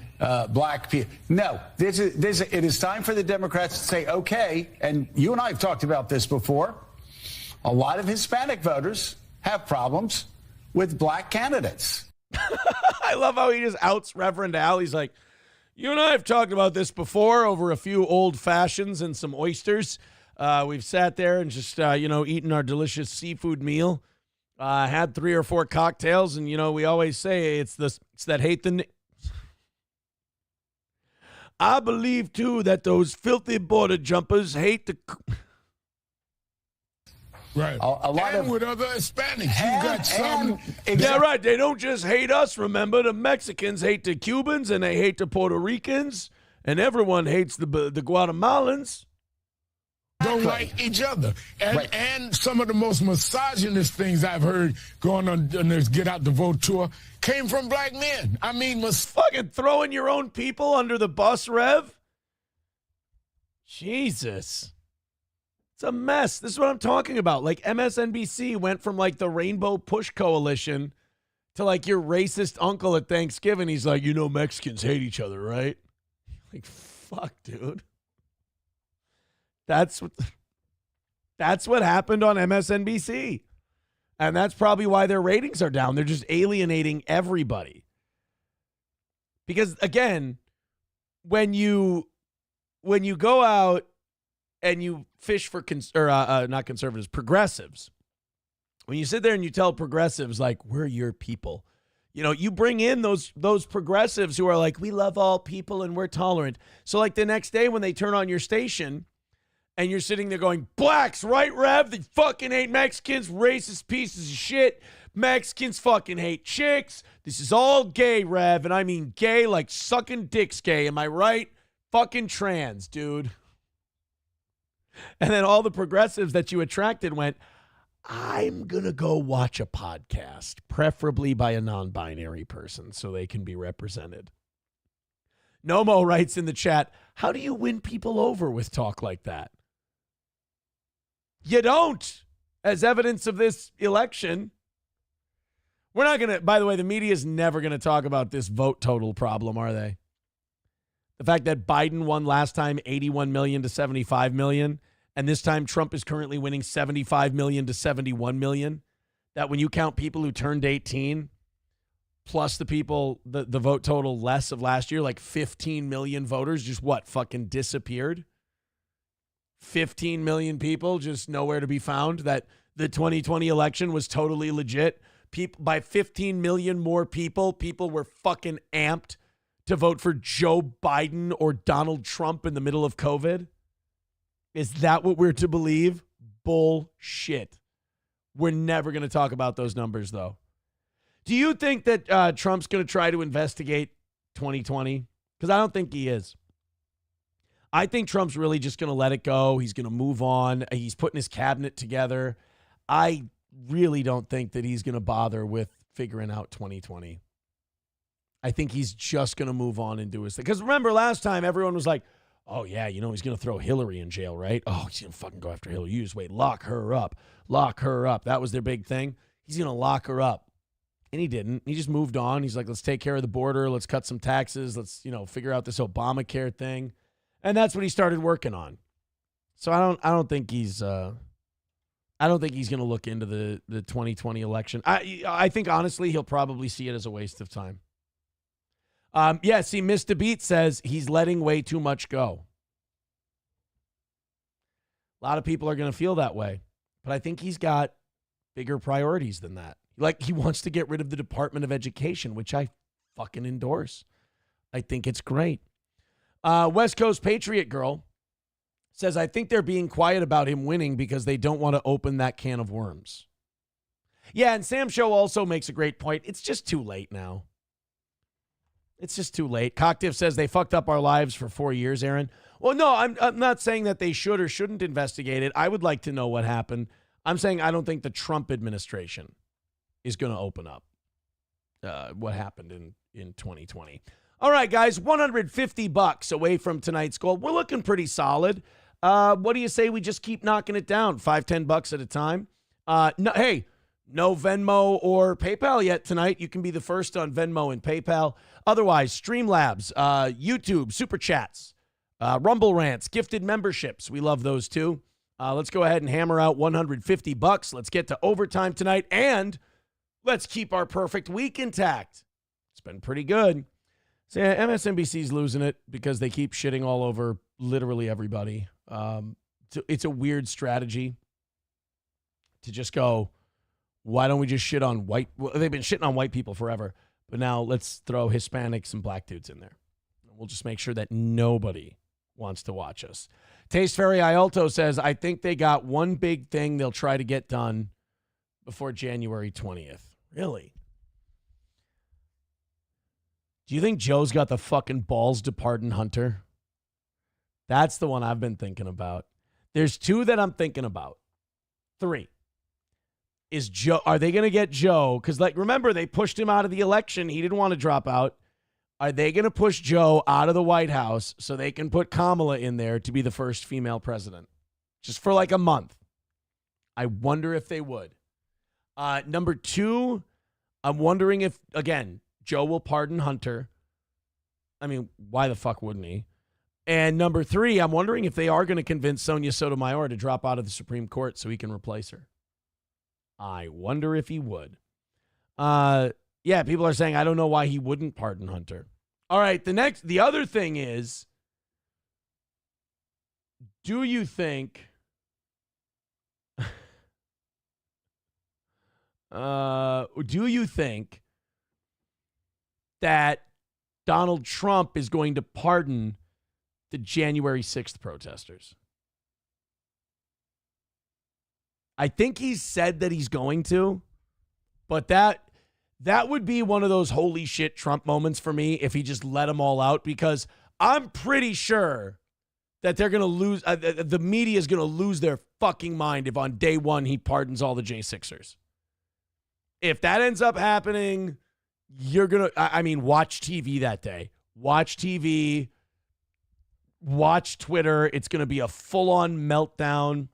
black people. No, it is time for the Democrats to say, okay, and you and I have talked about this before, a lot of Hispanic voters have problems with black candidates. I love how he just outs Reverend Al. He's like, you and I have talked about this before over a few old fashions and some oysters. We've sat there and just, eaten our delicious seafood meal, had 3 or 4 cocktails. And, we always say it's that hate the. I believe, too, that those filthy border jumpers hate the. Right. A lot and of with other Hispanics, you got some. Yeah, right. They don't just hate us. Remember, the Mexicans hate the Cubans and they hate the Puerto Ricans, and everyone hates the Guatemalans. Don't like each other. And some of the most misogynist things I've heard going on this Get Out the Vote tour came from black men. I mean, fucking throwing your own people under the bus, Rev? Jesus. It's a mess. This is what I'm talking about. Like, MSNBC went from, like, the Rainbow Push Coalition to, like, your racist uncle at Thanksgiving. He's like, Mexicans hate each other, right? Like, fuck, dude. That's what happened on MSNBC. And that's probably why their ratings are down. They're just alienating everybody. Because, again, when you go out and you fish for not conservatives, progressives. When you sit there and you tell progressives, like, we're your people, you bring in those progressives who are like, we love all people and we're tolerant. So, like, the next day when they turn on your station and you're sitting there going, blacks, right, Rev? They fucking hate Mexicans, racist pieces of shit. Mexicans fucking hate chicks. This is all gay, Rev. And I mean gay like sucking dick's gay. Am I right? Fucking trans, dude. And then all the progressives that you attracted went, I'm going to go watch a podcast, preferably by a non-binary person so they can be represented. Nomo writes in the chat, how do you win people over with talk like that? You don't, as evidence of this election. We're not going to, by the way, the media is never going to talk about this vote total problem, are they? The fact that Biden won last time 81 million to 75 million, and this time Trump is currently winning 75 million to 71 million. That when you count people who turned 18, plus the people, the vote total less of last year, like 15 million voters just fucking disappeared? 15 million people just nowhere to be found, that the 2020 election was totally legit. By 15 million more people were fucking amped to vote for Joe Biden or Donald Trump in the middle of COVID? Is that what we're to believe? Bullshit. We're never going to talk about those numbers, though. Do you think that Trump's going to try to investigate 2020? Because I don't think he is. I think Trump's really just going to let it go. He's going to move on. He's putting his cabinet together. I really don't think that he's going to bother with figuring out 2020. I think he's just going to move on and do his thing. Because remember, last time everyone was like, oh, yeah, you know, he's going to throw Hillary in jail, right? Oh, he's going to fucking go after Hillary. You just wait. Lock her up. Lock her up. That was their big thing. He's going to lock her up. And he didn't. He just moved on. He's like, let's take care of the border. Let's cut some taxes. Let's, figure out this Obamacare thing. And that's what he started working on. So I don't think he's going to look into the 2020 election. I think, honestly, he'll probably see it as a waste of time. See, Mr. Beat says he's letting way too much go. A lot of people are going to feel that way. But I think he's got bigger priorities than that. Like, he wants to get rid of the Department of Education, which I fucking endorse. I think it's great. West Coast Patriot Girl says, I think they're being quiet about him winning because they don't want to open that can of worms. Yeah, and Sam Show also makes a great point. It's just too late now. It's just too late. Cocktiff says they fucked up our lives for 4 years, Aaron. Well, no, I'm not saying that they should or shouldn't investigate it. I would like to know what happened. I'm saying I don't think the Trump administration is going to open up what happened in 2020. All right, guys, $150 away from tonight's goal. We're looking pretty solid. What do you say we just keep knocking it down, $5-10 at a time? No Venmo or PayPal yet tonight. You can be the first on Venmo and PayPal. Otherwise, Streamlabs, YouTube, Super Chats, Rumble Rants, gifted memberships. We love those too. Let's go ahead and hammer out $150. Let's get to overtime tonight, and let's keep our perfect week intact. It's been pretty good. So yeah, MSNBC's losing it because they keep shitting all over literally everybody. It's a weird strategy to just go, why don't we just shit on white? Well, they've been shitting on white people forever, but now let's throw Hispanics and black dudes in there. We'll just make sure that nobody wants to watch us. Taste Fairy Ialto says, I think they got one big thing they'll try to get done before January 20th. Really? Do you think Joe's got the fucking balls to pardon Hunter? That's the one I've been thinking about. There's two that I'm thinking about. Three. Is Joe? Are they going to get Joe? Because, remember, they pushed him out of the election. He didn't want to drop out. Are they going to push Joe out of the White House so they can put Kamala in there to be the first female president? Just for a month. I wonder if they would. Number two, I'm wondering if, again, Joe will pardon Hunter. I mean, why the fuck wouldn't he? And number three, I'm wondering if they are going to convince Sonia Sotomayor to drop out of the Supreme Court so he can replace her. I wonder if he would. People are saying, I don't know why he wouldn't pardon Hunter. All right, the other thing is, do you think that Donald Trump is going to pardon the January 6th protesters? I think he's said that he's going to, but that would be one of those holy shit Trump moments for me if he just let them all out, because I'm pretty sure that they're going to lose. The media is going to lose their fucking mind if on day one he pardons all the J6ers. If that ends up happening, you're going to, watch TV that day. Watch TV. Watch Twitter. It's going to be a full-on meltdown.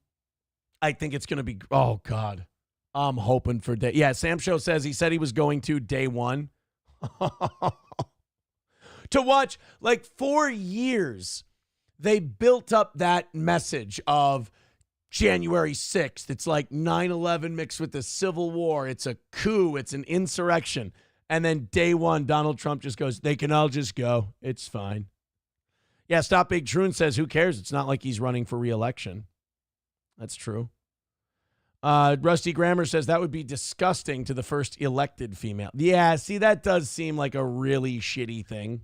I think it's going to be, oh, God. I'm hoping for day. Yeah, Sam Show says he said he was going to day one. To watch, 4 years, they built up that message of January 6th. It's like 9/11 mixed with the Civil War. It's a coup. It's an insurrection. And then day one, Donald Trump just goes, they can all just go. It's fine. Yeah, Stop Big Troon says, who cares? It's not like he's running for re-election. That's true. Rusty Grammer says that would be disgusting to the first elected female. Yeah, see, that does seem like a really shitty thing.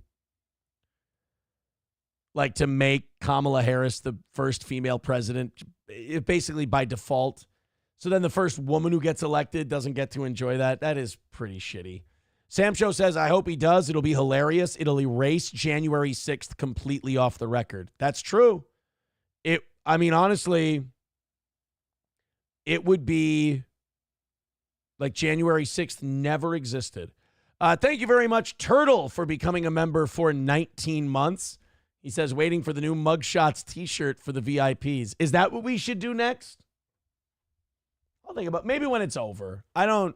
like to make Kamala Harris the first female president, basically by default. So then the first woman who gets elected doesn't get to enjoy that. That is pretty shitty. Sam Show says, I hope he does. It'll be hilarious. It'll erase January 6th completely off the record. That's true. Honestly, it would be like January 6th never existed. Thank you very much, Turtle, for becoming a member for 19 months. He says, waiting for the new Mugshots t-shirt for the VIPs. Is that what we should do next? I'll think about maybe when it's over. I don't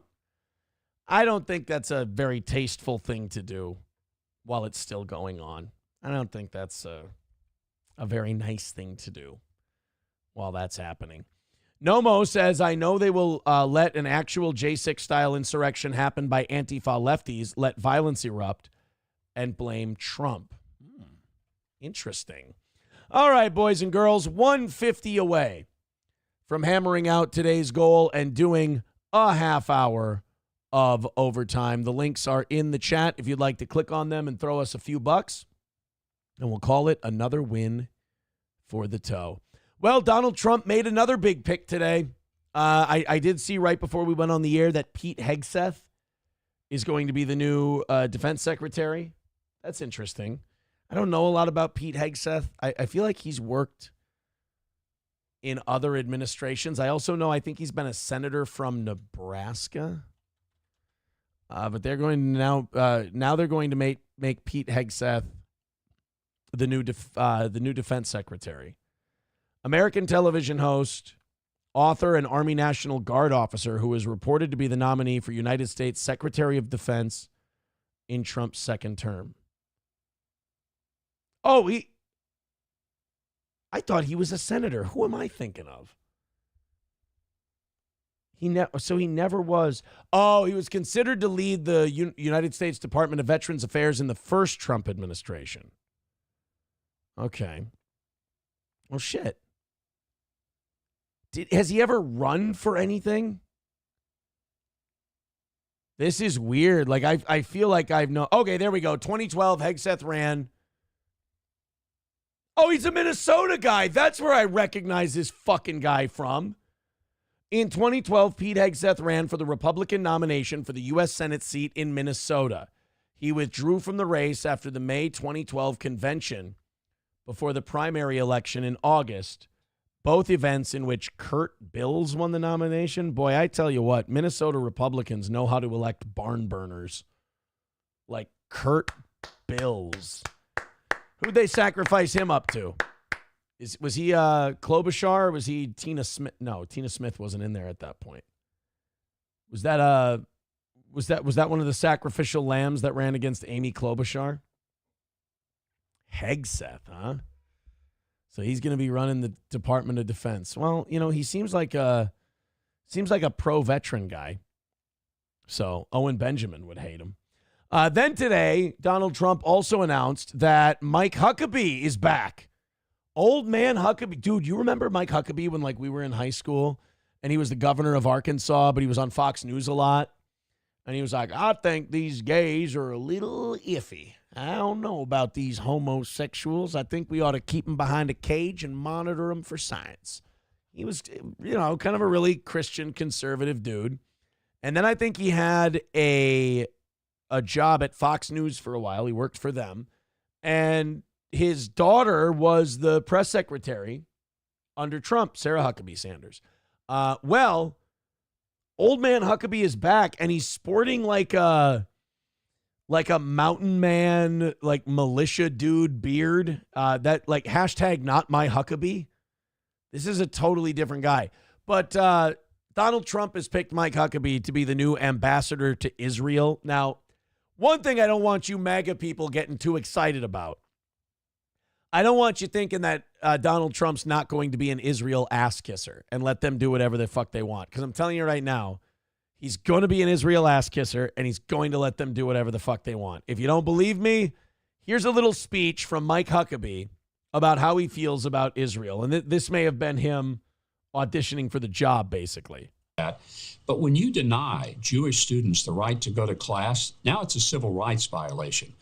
think that's a very tasteful thing to do while it's still going on. I don't think that's a very nice thing to do while that's happening. Nomo says, I know they will let an actual J6-style insurrection happen by Antifa lefties, let violence erupt, and blame Trump. Interesting. All right, boys and girls, 150 away from hammering out today's goal and doing a half hour of overtime. The links are in the chat if you'd like to click on them and throw us a few bucks, and we'll call it another win for the toe. Well, Donald Trump made another big pick today. I did see right before we went on the air that Pete Hegseth is going to be the new defense secretary. That's interesting. I don't know a lot about Pete Hegseth. I feel like he's worked in other administrations. I also know I think he's been a senator from Nebraska. But they're going to now they're going to make Pete Hegseth the new defense secretary. American television host, author, and Army National Guard officer who is reported to be the nominee for United States Secretary of Defense in Trump's second term. Oh, I thought he was a senator. Who am I thinking of? So he never was. Oh, he was considered to lead the United States Department of Veterans Affairs in the first Trump administration. Okay. Well, shit. Has he ever run for anything? This is weird. Like, I feel like I've known. Okay, there we go. 2012, Hegseth ran. Oh, he's a Minnesota guy. That's where I recognize this fucking guy from. In 2012, Pete Hegseth ran for the Republican nomination for the U.S. Senate seat in Minnesota. He withdrew from the race after the May 2012 convention before the primary election in August, both events in which Kurt Bills won the nomination. Boy, I tell you what, Minnesota Republicans know how to elect barn burners. Like Kurt Bills. Who'd they sacrifice him up to? Was he Klobuchar or was he Tina Smith? No, Tina Smith wasn't in there at that point. Was that one of the sacrificial lambs that ran against Amy Klobuchar? Hegseth, huh? So he's going to be running the Department of Defense. Well, you know, he seems like a pro-veteran guy. So Owen Benjamin would hate him. Then today, Donald Trump also announced that Mike Huckabee is back. Old man Huckabee. Dude, you remember Mike Huckabee when we were in high school and he was the governor of Arkansas, but he was on Fox News a lot? And he was like, I think these gays are a little iffy. I don't know about these homosexuals. I think we ought to keep them behind a cage and monitor them for science. He was, kind of a really Christian conservative dude. And then I think he had a job at Fox News for a while. He worked for them. And his daughter was the press secretary under Trump, Sarah Huckabee Sanders. Well, old man Huckabee is back, and he's sporting like a mountain man, like militia dude beard. That like hashtag not my Huckabee. This is a totally different guy. But Donald Trump has picked Mike Huckabee to be the new ambassador to Israel. Now, one thing I don't want you MAGA people getting too excited about. I don't want you thinking that Donald Trump's not going to be an Israel ass kisser and let them do whatever the fuck they want. Because I'm telling you right now, he's going to be an Israel ass kisser and he's going to let them do whatever the fuck they want. If you don't believe me, here's a little speech from Mike Huckabee about how he feels about Israel. And this may have been him auditioning for the job, basically. But when you deny Jewish students the right to go to class, now it's a civil rights violation.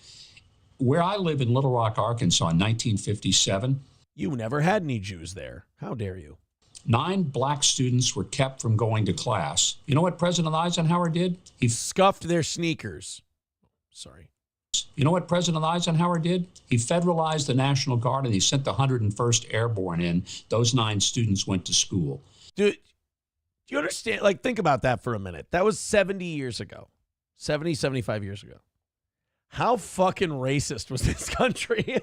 where I live in Little Rock, Arkansas in 1957, You never had any Jews there. How dare you? 9 black students were kept from going to class. You know what President Eisenhower did? He scuffed their sneakers. Sorry. You know what President Eisenhower did? He federalized the National Guard and he sent the 101st Airborne in. Those 9 students went to school. Dude, do you understand? Like, think about that for a minute. That was 70 years ago. 70, 75 years ago. How fucking racist was this country?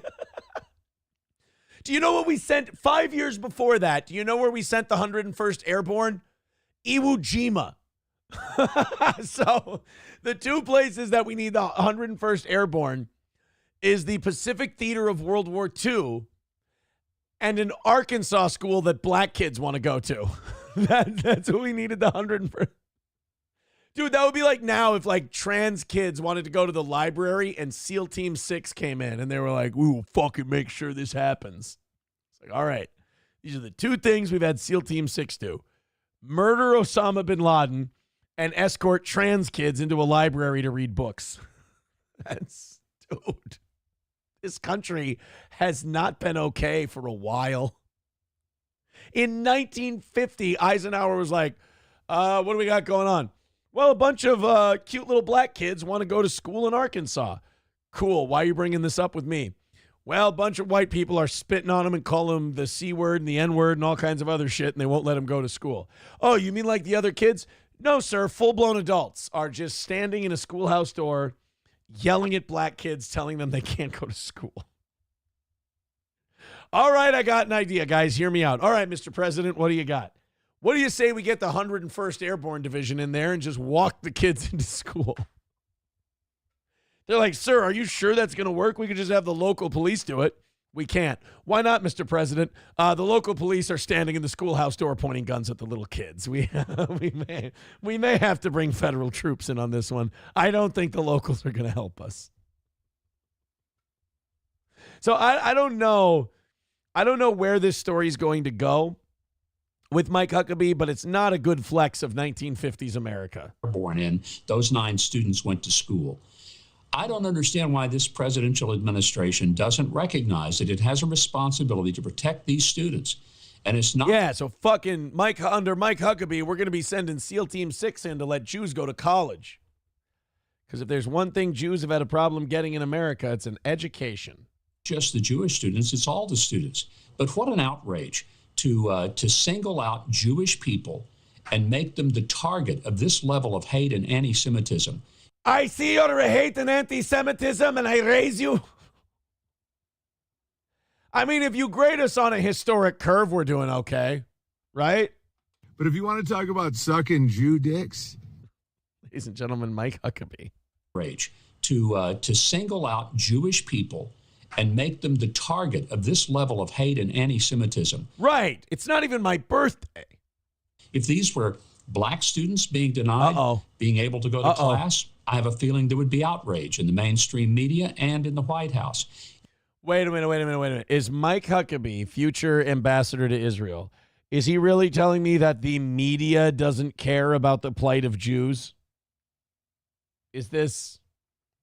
Do you know what we sent 5 years before that? Do you know where we sent the 101st Airborne? Iwo Jima. So the 2 places that we need the 101st Airborne is the Pacific Theater of World War II and an Arkansas school that black kids want to go to. That's what we needed the 101st. Dude, that would be like now if like trans kids wanted to go to the library and SEAL Team 6 came in and they were like, we will fucking make sure this happens. It's like, all right, these are the 2 things we've had SEAL Team 6 do. Murder Osama bin Laden and escort trans kids into a library to read books. Dude, this country has not been okay for a while. In 1950, Eisenhower was like, what do we got going on? Well, a bunch of cute little black kids want to go to school in Arkansas. Cool. Why are you bringing this up with me? Well, a bunch of white people are spitting on them and calling them the C word and the N word and all kinds of other shit, and they won't let them go to school. Oh, you mean like the other kids? No, sir. Full-blown adults are just standing in a schoolhouse door, yelling at black kids, telling them they can't go to school. All right, I got an idea, guys. Hear me out. All right, Mr. President, what do you got? What do you say we get the 101st Airborne Division in there and just walk the kids into school? They're like, sir, are you sure that's going to work? We could just have the local police do it. We can't. Why not, Mr. President? The local police are standing in the schoolhouse door pointing guns at the little kids. We may have to bring federal troops in on this one. I don't think the locals are going to help us. So I don't know. I don't know where this story is going to go with Mike Huckabee, but it's not a good flex of 1950s America. Born in, those 9 students went to school. I don't understand why this presidential administration doesn't recognize that it has a responsibility to protect these students. And it's not. Yeah, so fucking under Mike Huckabee, we're going to be sending SEAL Team 6 in to let Jews go to college. Because if there's one thing Jews have had a problem getting in America, it's an education. Just the Jewish students, it's all the students. But what an outrage to single out Jewish people and make them the target of this level of hate and anti-Semitism. I see your hate and anti-Semitism, and I raise you. I mean, if you grade us on a historic curve, we're doing okay, right? But if you want to talk about sucking Jew dicks, ladies and gentlemen, Mike Huckabee. Rage to single out Jewish people and make them the target of this level of hate and anti-Semitism. Right. It's not even my birthday. If these were black students being denied being able to go to class, I have a feeling there would be outrage in the mainstream media and in the White House. Wait a minute. Is Mike Huckabee, future ambassador to Israel, is he really telling me that the media doesn't care about the plight of Jews? Is this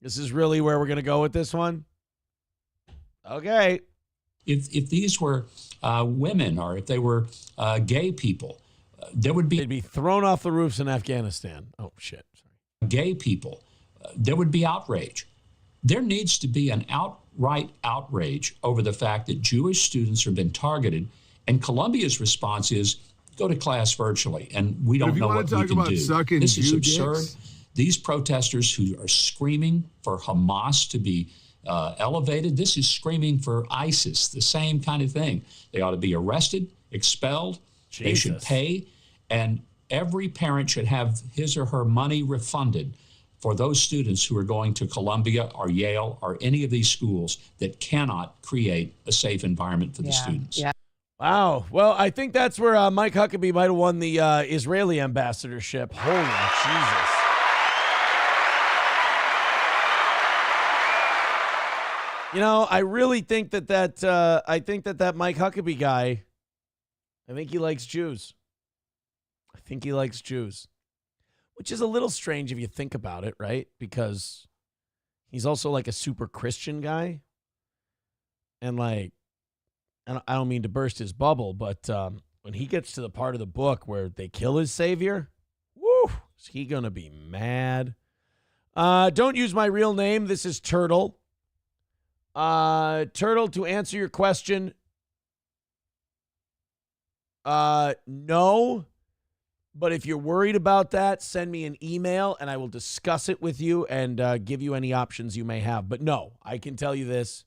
is really where we're going to go with this one? Okay. If these were women or if they were gay people, there would be... They'd be thrown off the roofs in Afghanistan. Oh, shit. Sorry. Gay people, there would be outrage. There needs to be an outright outrage over the fact that Jewish students have been targeted, and Columbia's response is go to class virtually, and we don't know what we can do. This is absurd. Dicks? These protesters who are screaming for Hamas to be elevated, this is screaming for ISIS, the same kind of thing. They ought to be arrested, expelled. Jesus. They should pay, and every parent should have his or her money refunded for those students who are going to Columbia or Yale or any of these schools that cannot create a safe environment for the students. Yeah. Wow. Well, I think that's where Mike Huckabee might have won the Israeli ambassadorship. Holy Jesus. You know, I really think that that Mike Huckabee guy, I think he likes Jews. I think he likes Jews, which is a little strange if you think about it, right? Because He's also like a super Christian guy. And like, I don't mean to burst his bubble, but when he gets to the part of the book where they kill his savior, woo, is he going to be mad? Don't use my real name. This is Turtle. Turtle, to answer your question, no. But if you're worried about that, send me an email and I will discuss it with you and give you any options you may have. But no, I can tell you this,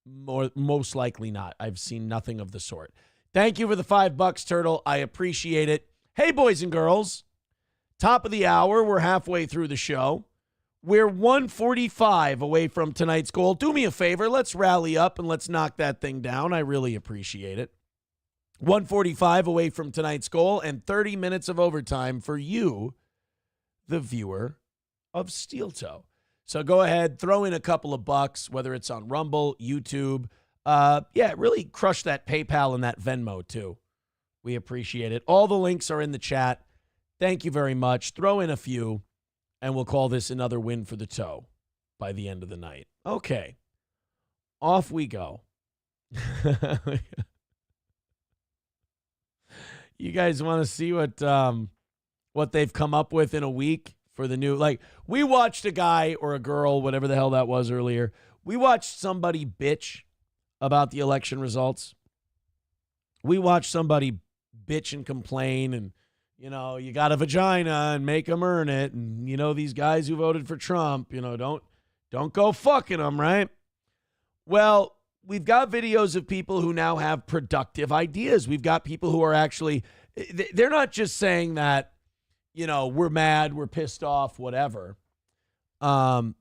most likely not. I've seen nothing of the sort. Thank you for the $5, Turtle. I appreciate it. Hey, boys and girls, top of the hour. We're halfway through the show. We're 145 away from tonight's goal. Do me a favor. Let's rally up and let's knock that thing down. I really appreciate it. 145 away from tonight's goal and 30 minutes of overtime for you, the viewer of Steel Toe. So go ahead, throw in a couple of bucks, whether it's on Rumble, YouTube. Really crush that PayPal and that Venmo too. We appreciate it. All the links are in the chat. Thank you very much. Throw in a few, and we'll call this another win for the Toe by the end of the night. Okay. Off we go. You guys want to see what they've come up with in a week for the new, like, we watched a guy or a girl, whatever the hell that was earlier. We watched somebody bitch about the election results. We watched somebody bitch and complain and, you know, you got a vagina and make them earn it. And, you know, these guys who voted for Trump, you know, don't go fucking them, right? Well, we've got videos of people who now have productive ideas. We've got people who are actually, they're not just saying that, you know, we're mad, we're pissed off, whatever. They're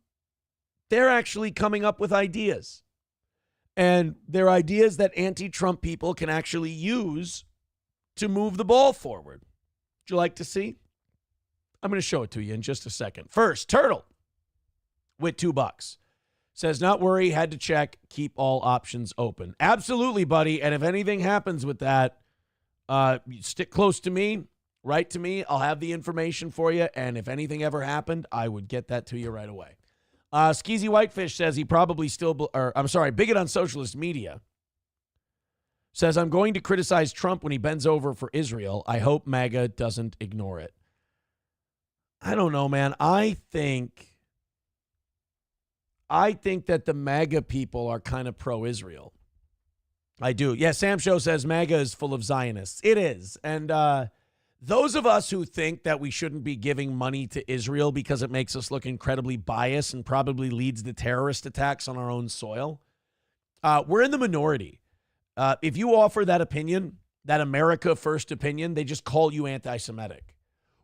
actually coming up with ideas. And they're ideas that anti-Trump people can actually use to move the ball forward. Would you like to see? I'm going to show it to you in just a second. First, Turtle with $2 says, not worry, had to check, keep all options open. Absolutely, buddy. And if anything happens with that, stick close to me, write to me. I'll have the information for you. And if anything ever happened, I would get that to you right away. Skeezy Whitefish says he probably still, Bigot on Socialist Media says, I'm going to criticize Trump when he bends over for Israel. I hope MAGA doesn't ignore it. I don't know, man. I think that the MAGA people are kind of pro-Israel. I do. Yeah, Sam Show says MAGA is full of Zionists. It is. And those of us who think that we shouldn't be giving money to Israel because it makes us look incredibly biased and probably leads to terrorist attacks on our own soil, we're in the minority. If you offer that opinion, that America First opinion, they just call you anti-Semitic,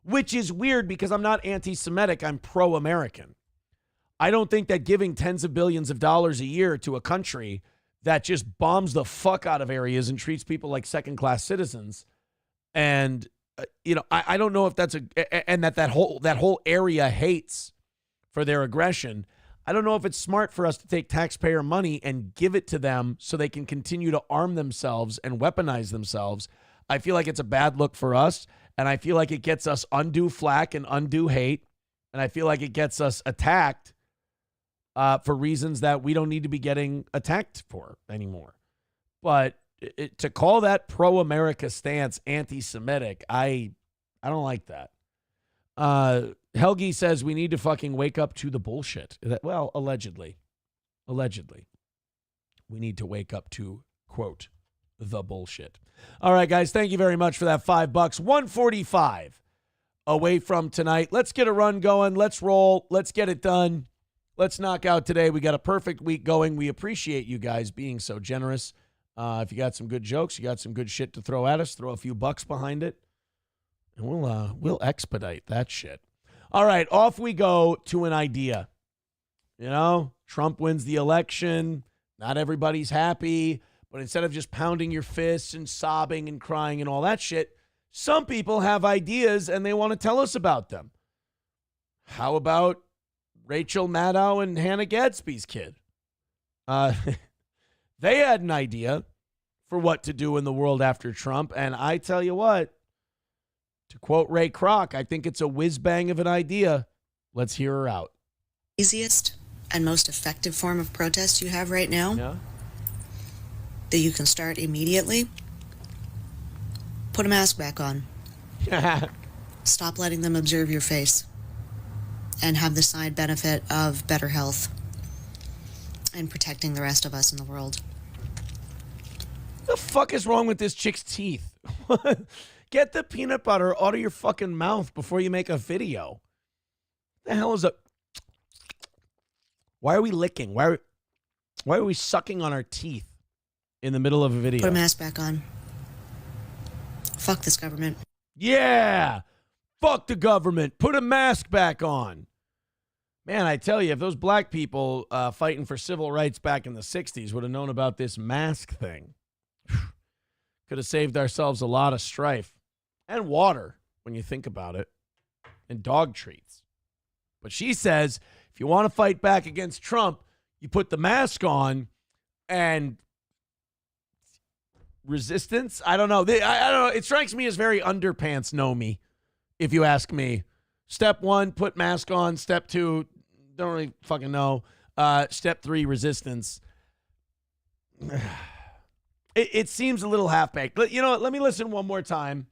which is weird because I'm not anti-Semitic. I'm pro-American. I don't think that giving tens of billions of dollars a year to a country that just bombs the fuck out of areas and treats people like second-class citizens, and I don't know if that's that whole area hates for their aggression. I don't know if it's smart for us to take taxpayer money and give it to them so they can continue to arm themselves and weaponize themselves. I feel like it's a bad look for us, and I feel like it gets us undue flack and undue hate, and I feel like it gets us attacked for reasons that we don't need to be getting attacked for anymore. But to call that pro-America stance anti-Semitic, I don't like that. Helgi says we need to fucking wake up to the bullshit. Well, allegedly. We need to wake up to, quote, the bullshit. All right, guys, thank you very much for that $5. 145 away from tonight. Let's get a run going. Let's roll. Let's get it done. Let's knock out today. We got a perfect week going. We appreciate you guys being so generous. If you got some good jokes, you got some good shit to throw at us, throw a few bucks behind it, and we'll expedite that shit. All right, off we go to an idea. You know, Trump wins the election. Not everybody's happy, but instead of just pounding your fists and sobbing and crying and all that shit, some people have ideas and they want to tell us about them. How about Rachel Maddow and Hannah Gadsby's kid? They had an idea for what to do in the world after Trump, and I tell you what, to quote Ray Kroc, I think it's a whiz-bang of an idea. Let's hear her out. Easiest and most effective form of protest you have right now that you can start immediately, put a mask back on. Stop letting them observe your face and have the side benefit of better health and protecting the rest of us in the world. The fuck is wrong with this chick's teeth? Get the peanut butter out of your fucking mouth before you make a video. The hell is up? Why are we licking? Why are we sucking on our teeth in the middle of a video? Put a mask back on. Fuck this government. Yeah. Fuck the government. Put a mask back on. Man, I tell you, if those black people fighting for civil rights back in the 60s would have known about this mask thing, could have saved ourselves a lot of strife and water when you think about it, and dog treats. But she says, if you want to fight back against Trump, you put the mask on and resistance. I don't know. I don't know. It strikes me as very underpants know me, if you ask me. Step 1, put mask on. Step 2, don't really fucking know. Step 3, resistance. It seems a little half-baked. You know what? Let me listen one more time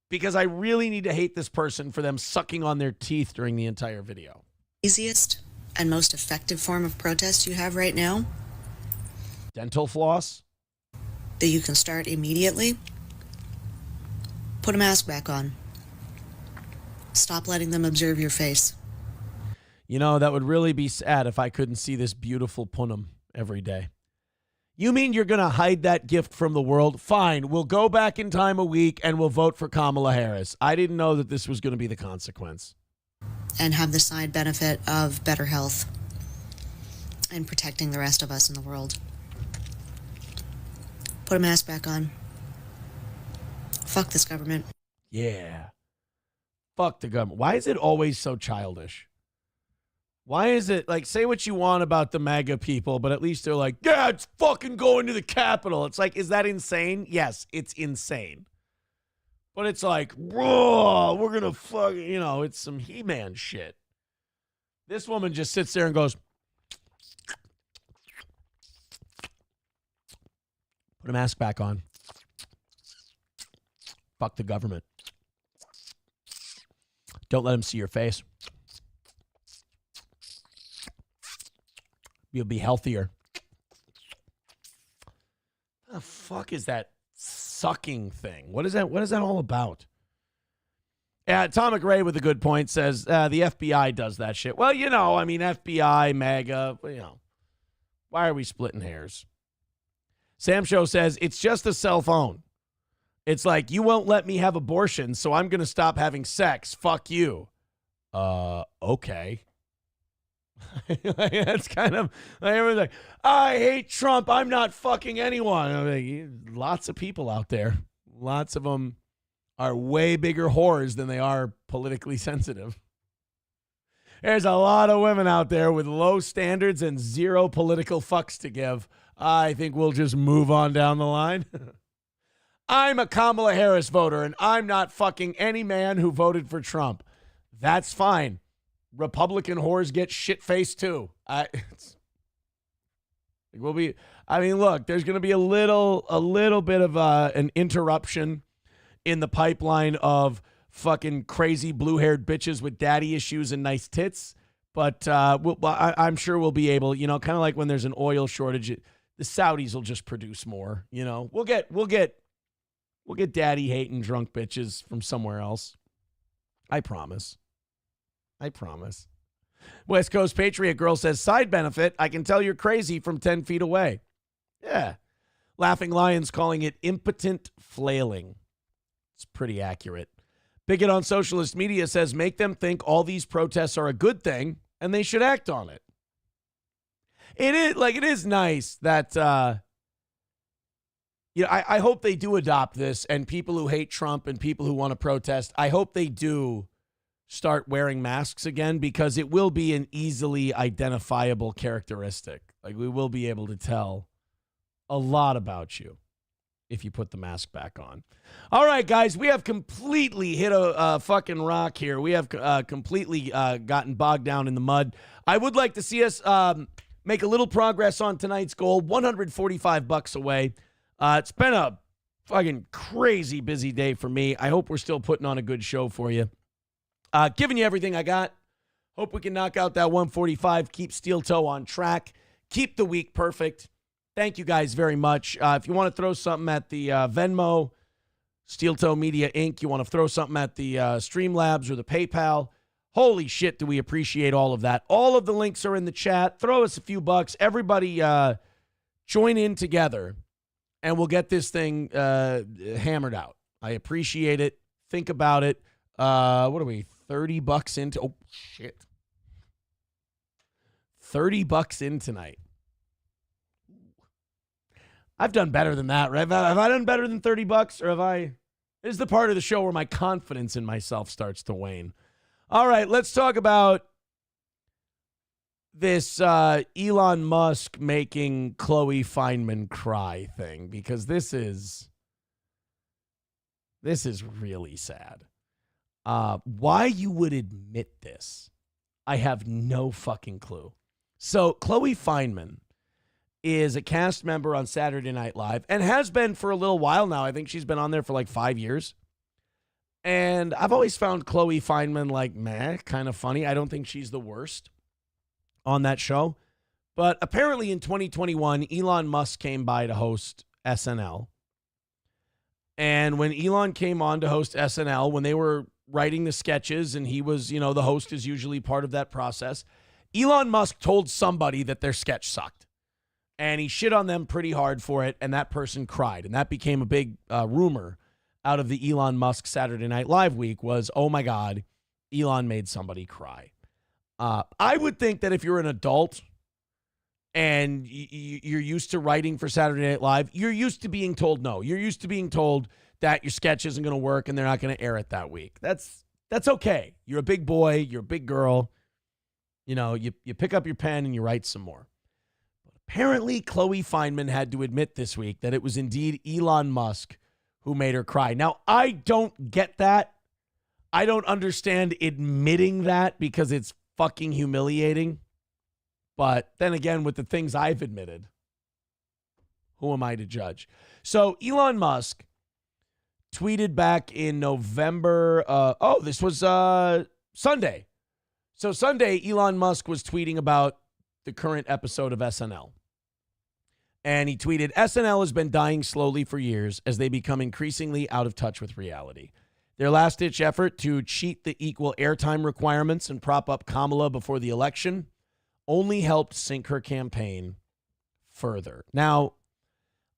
because I really need to hate this person for them sucking on their teeth during the entire video. Easiest and most effective form of protest you have right now Dental floss? that you can start immediately, put a mask back on. Stop letting them observe your face. You know, that would really be sad if I couldn't see this beautiful punum every day. You mean you're going to hide that gift from the world? Fine, we'll go back in time a week and we'll vote for Kamala Harris. I didn't know that this was going to be the consequence. And have the side benefit of better health and protecting the rest of us in the world. Put a mask back on. Fuck this government. Yeah. Fuck the government. Why is it always so childish? Why is it, like, say what you want about the MAGA people, but at least they're like, yeah, it's fucking going to the Capitol. It's like, is that insane? Yes, it's insane. But it's like, whoa, we're going to fuck, you know, it's some He-Man shit. This woman just sits there and goes, put a mask back on. Fuck the government. Don't let them see your face. You'll be healthier. The fuck is that sucking thing? What is that? What is that all about? Tom McRae with a good point says the FBI does that shit. Well, you know, I mean, FBI, MAGA, you know, why are we splitting hairs? Sam Show says it's just a cell phone. It's like, you won't let me have abortion, so I'm going to stop having sex. Fuck you. Okay. That's kind of like everyone's like, I hate Trump. I'm not fucking anyone. I'm like, lots of people out there. Lots of them are way bigger whores than they are politically sensitive. There's a lot of women out there with low standards and zero political fucks to give. I think we'll just move on down the line. I'm a Kamala Harris voter, and I'm not fucking any man who voted for Trump. That's fine. Republican whores get shit-faced too. Look, there's going to be a little bit of an interruption in the pipeline of fucking crazy blue-haired bitches with daddy issues and nice tits. But I'm sure we'll be able, you know, kind of like when there's an oil shortage, the Saudis will just produce more. You know, we'll get daddy hating drunk bitches from somewhere else. I promise. West Coast Patriot Girl says, side benefit, I can tell you're crazy from 10 feet away. Yeah. Laughing Lions calling it impotent flailing. It's pretty accurate. Bigot on socialist media says, make them think all these protests are a good thing and they should act on it. It is nice that, I hope they do adopt this, and people who hate Trump and people who want to protest, I hope they do start wearing masks again, because it will be an easily identifiable characteristic. Like, we will be able to tell a lot about you if you put the mask back on. All right, guys, we have completely hit a fucking rock here. We have completely gotten bogged down in the mud. I would like to see us make a little progress on tonight's goal, $145 away. It's been a fucking crazy busy day for me. I hope we're still putting on a good show for you. Giving you everything I got. Hope we can knock out that 145, keep Steel Toe on track, keep the week perfect. Thank you guys very much. If you want to throw something at the Venmo, Steel Toe Media Inc., you want to throw something at the Streamlabs or the PayPal, holy shit, do we appreciate all of that. All of the links are in the chat. Throw us a few bucks. Everybody join in together, and we'll get this thing hammered out. I appreciate it. Think about it. What are we, $30 into? Oh, shit. $30 in tonight. I've done better than that, right? Have I done better than $30, or have I? This is the part of the show where my confidence in myself starts to wane. All right, let's talk about this Elon Musk making Chloe Fineman cry thing, because this is really sad. Why you would admit this, I have no fucking clue. So Chloe Fineman is a cast member on Saturday Night Live and has been for a little while now. I think she's been on there for like 5 years. And I've always found Chloe Fineman like, meh, kind of funny. I don't think she's the worst on that show. But apparently in 2021, Elon Musk came by to host SNL. And when Elon came on to host SNL, when they were writing the sketches and he was, the host is usually part of that process, Elon Musk told somebody that their sketch sucked. And he shit on them pretty hard for it, and that person cried. And that became a big rumor out of the Elon Musk Saturday Night Live week was, oh my God, Elon made somebody cry. I would think that if you're an adult and you're used to writing for Saturday Night Live, you're used to being told no. You're used to being told that your sketch isn't going to work and they're not going to air it that week. That's okay. You're a big boy. You're a big girl. You pick up your pen and you write some more. Apparently, Chloe Fineman had to admit this week that it was indeed Elon Musk who made her cry. Now, I don't get that. I don't understand admitting that because it's fucking humiliating. But then again, with the things I've admitted, who am I to judge? So Elon Musk tweeted back in November. This was Sunday. So Sunday, Elon Musk was tweeting about the current episode of SNL. And he tweeted, SNL has been dying slowly for years as they become increasingly out of touch with reality. Their last-ditch effort to cheat the equal airtime requirements and prop up Kamala before the election only helped sink her campaign further. Now,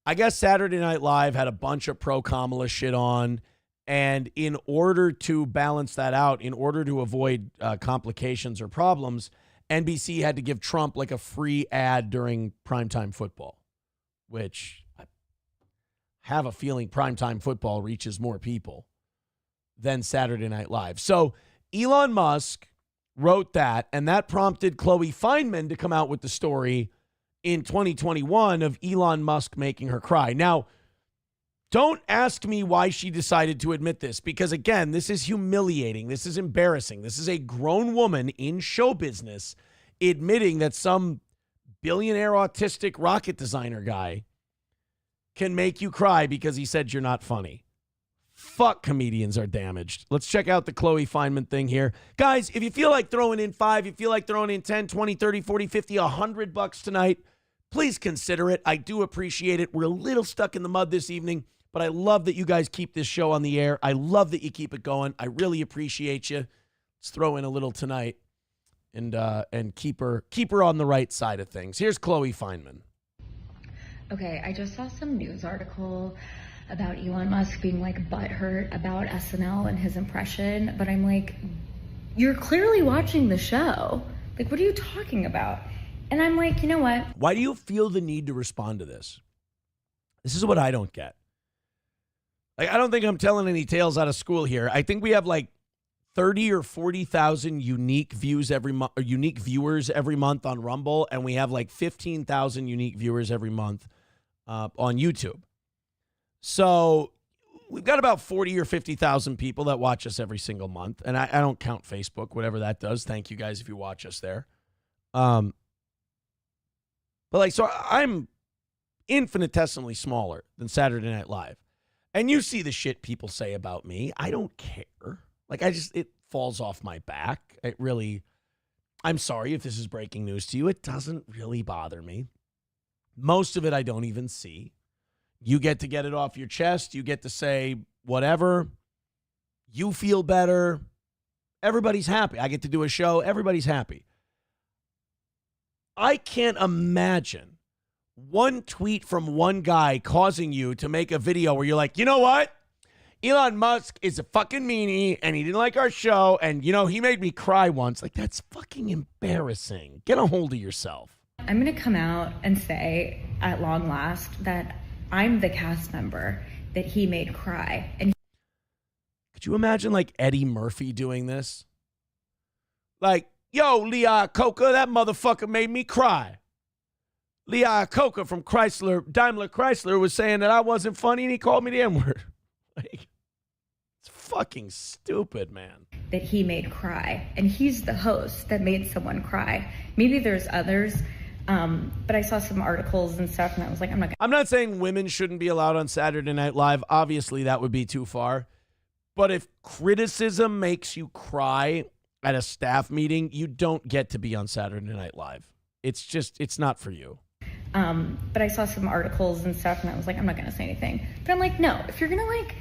I guess Saturday Night Live had a bunch of pro-Kamala shit on, and in order to balance that out, in order to avoid complications or problems, NBC had to give Trump like a free ad during primetime football, which I have a feeling primetime football reaches more people than Saturday Night Live. So Elon Musk wrote that, and that prompted Chloe Fineman to come out with the story in 2021 of Elon Musk making her cry. Now, don't ask me why she decided to admit this, because again, this is humiliating. This is embarrassing. This is a grown woman in show business admitting that some billionaire autistic rocket designer guy can make you cry because he said you're not funny. Fuck, comedians are damaged. Let's check out the Chloe Fineman thing here. Guys, if you feel like throwing in 5, you feel like throwing in 10, 20, 30, 40, 50, $100 tonight, please consider it. I do appreciate it. We're a little stuck in the mud this evening, but I love that you guys keep this show on the air. I love that you keep it going. I really appreciate you. Let's throw in a little tonight and keep her on the right side of things. Here's Chloe Fineman. Okay, I just saw some news article about Elon Musk being like butthurt about SNL and his impression, but I'm like, you're clearly watching the show. Like, what are you talking about? And I'm like, you know what? Why do you feel the need to respond to this? This is what I don't get. Like, I don't think I'm telling any tales out of school here. I think we have like 30 or 40,000 unique viewers every month on Rumble, and we have like 15,000 unique viewers every month on YouTube. So we've got about 40 or 50,000 people that watch us every single month. And I don't count Facebook, whatever that does. Thank you guys if you watch us there. But like, so I'm infinitesimally smaller than Saturday Night Live. And you see the shit people say about me. I don't care. Like, it falls off my back. I'm sorry if this is breaking news to you. It doesn't really bother me. Most of it I don't even see. You get to get it off your chest. You get to say whatever. You feel better. Everybody's happy. I get to do a show. Everybody's happy. I can't imagine one tweet from one guy causing you to make a video where you're like, you know what? Elon Musk is a fucking meanie and he didn't like our show. And, you know, he made me cry once. Like, that's fucking embarrassing. Get a hold of yourself. I'm going to come out and say at long last that I'm the cast member that he made cry. And could you imagine like Eddie Murphy doing this? Like, yo, Lee Iacocca, that motherfucker made me cry. Lee Iacocca from Daimler Chrysler was saying that I wasn't funny and he called me the N-word. Like, it's fucking stupid, man. That he made cry. And he's the host that made someone cry. Maybe there's others, but I saw some articles and stuff and I was like, I'm not saying women shouldn't be allowed on Saturday Night Live. Obviously, that would be too far. But if criticism makes you cry at a staff meeting, you don't get to be on Saturday Night Live. It's not for you. But I saw some articles and stuff and I was like, I'm not going to say anything. But I'm like, no, if you're going to like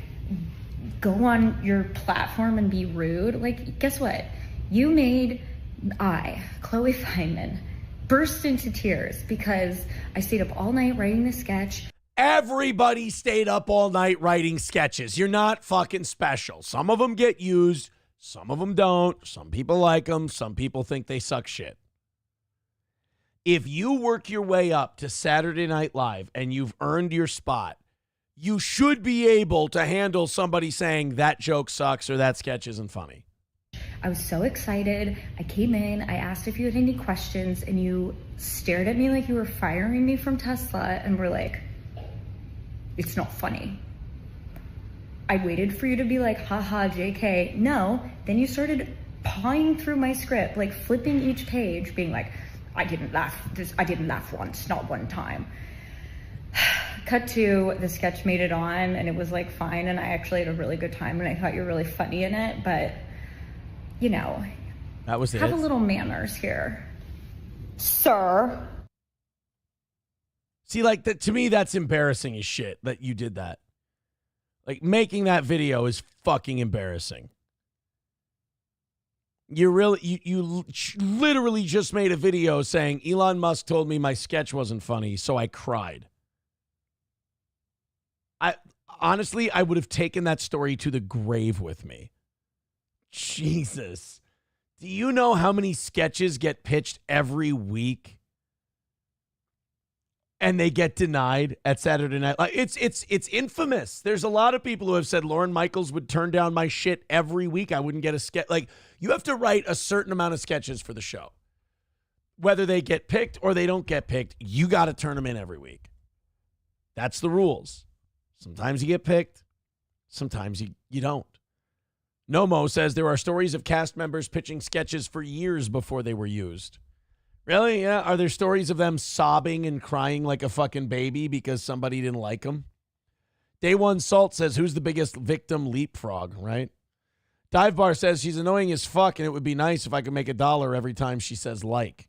go on your platform and be rude, like, guess what? You made Chloe Fineman, burst into tears because I stayed up all night writing this sketch. Everybody stayed up all night writing sketches. You're not fucking special. Some of them get used. Some of them don't. Some people like them. Some people think they suck shit. If you work your way up to Saturday Night Live and you've earned your spot, you should be able to handle somebody saying that joke sucks or that sketch isn't funny. I was so excited. I came in, I asked if you had any questions, and you stared at me like you were firing me from Tesla and were like, it's not funny. I waited for you to be like, haha, JK. No, then you started pawing through my script, like flipping each page, being like, I didn't laugh once, not one time. Cut to the sketch made it on and it was like fine and I actually had a really good time and I thought you were really funny in it, but you know, that was have a little manners here, sir. See, like, to me, that's embarrassing as shit that you did that. Like, making that video is fucking embarrassing. You literally just made a video saying Elon Musk told me my sketch wasn't funny, so I cried. Honestly, I would have taken that story to the grave with me. Jesus. Do you know how many sketches get pitched every week? And they get denied at Saturday Night Live. It's infamous. There's a lot of people who have said Lorne Michaels would turn down my shit every week. I wouldn't get a sketch. Like, you have to write a certain amount of sketches for the show. Whether they get picked or they don't get picked, you got to turn them in every week. That's the rules. Sometimes you get picked. Sometimes you don't. Nomo says there are stories of cast members pitching sketches for years before they were used. Really? Yeah. Are there stories of them sobbing and crying like a fucking baby because somebody didn't like them? Day One Salt says, who's the biggest victim leapfrog, right? Dive Bar says she's annoying as fuck and it would be nice if I could make $1 every time she says like.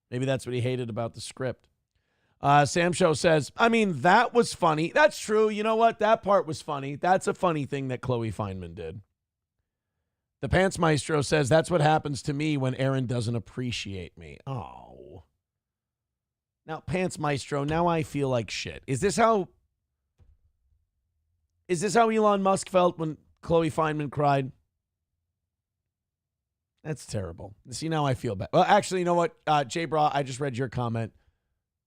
Maybe that's what he hated about the script. Sam Show says, I mean, that was funny. That's true. You know what? That part was funny. That's a funny thing that Chloe Fineman did. The Pants Maestro says, that's what happens to me when Aaron doesn't appreciate me. Oh. Now, Pants Maestro, now I feel like shit. Is this how Elon Musk felt when Chloe Fineman cried? That's terrible. See, now I feel bad. Well, actually, you know what? Jay Bra, I just read your comment.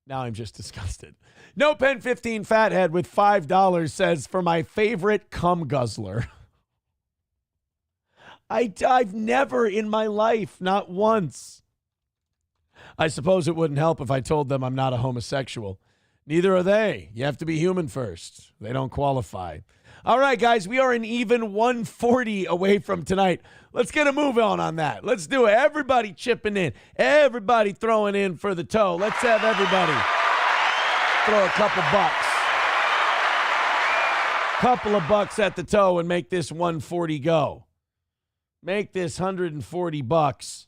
Now I'm just disgusted. No Pen 15 Fathead with $5 says, for my favorite cum guzzler. I've never in my life, not once. I suppose it wouldn't help if I told them I'm not a homosexual. Neither are they. You have to be human first. They don't qualify. All right, guys, we are an even 140 away from tonight. Let's get a move on that. Let's do it. Everybody chipping in. Everybody throwing in for the toe. Let's have everybody throw a couple bucks. Couple of bucks at the toe and make this 140 go. Make this 140 bucks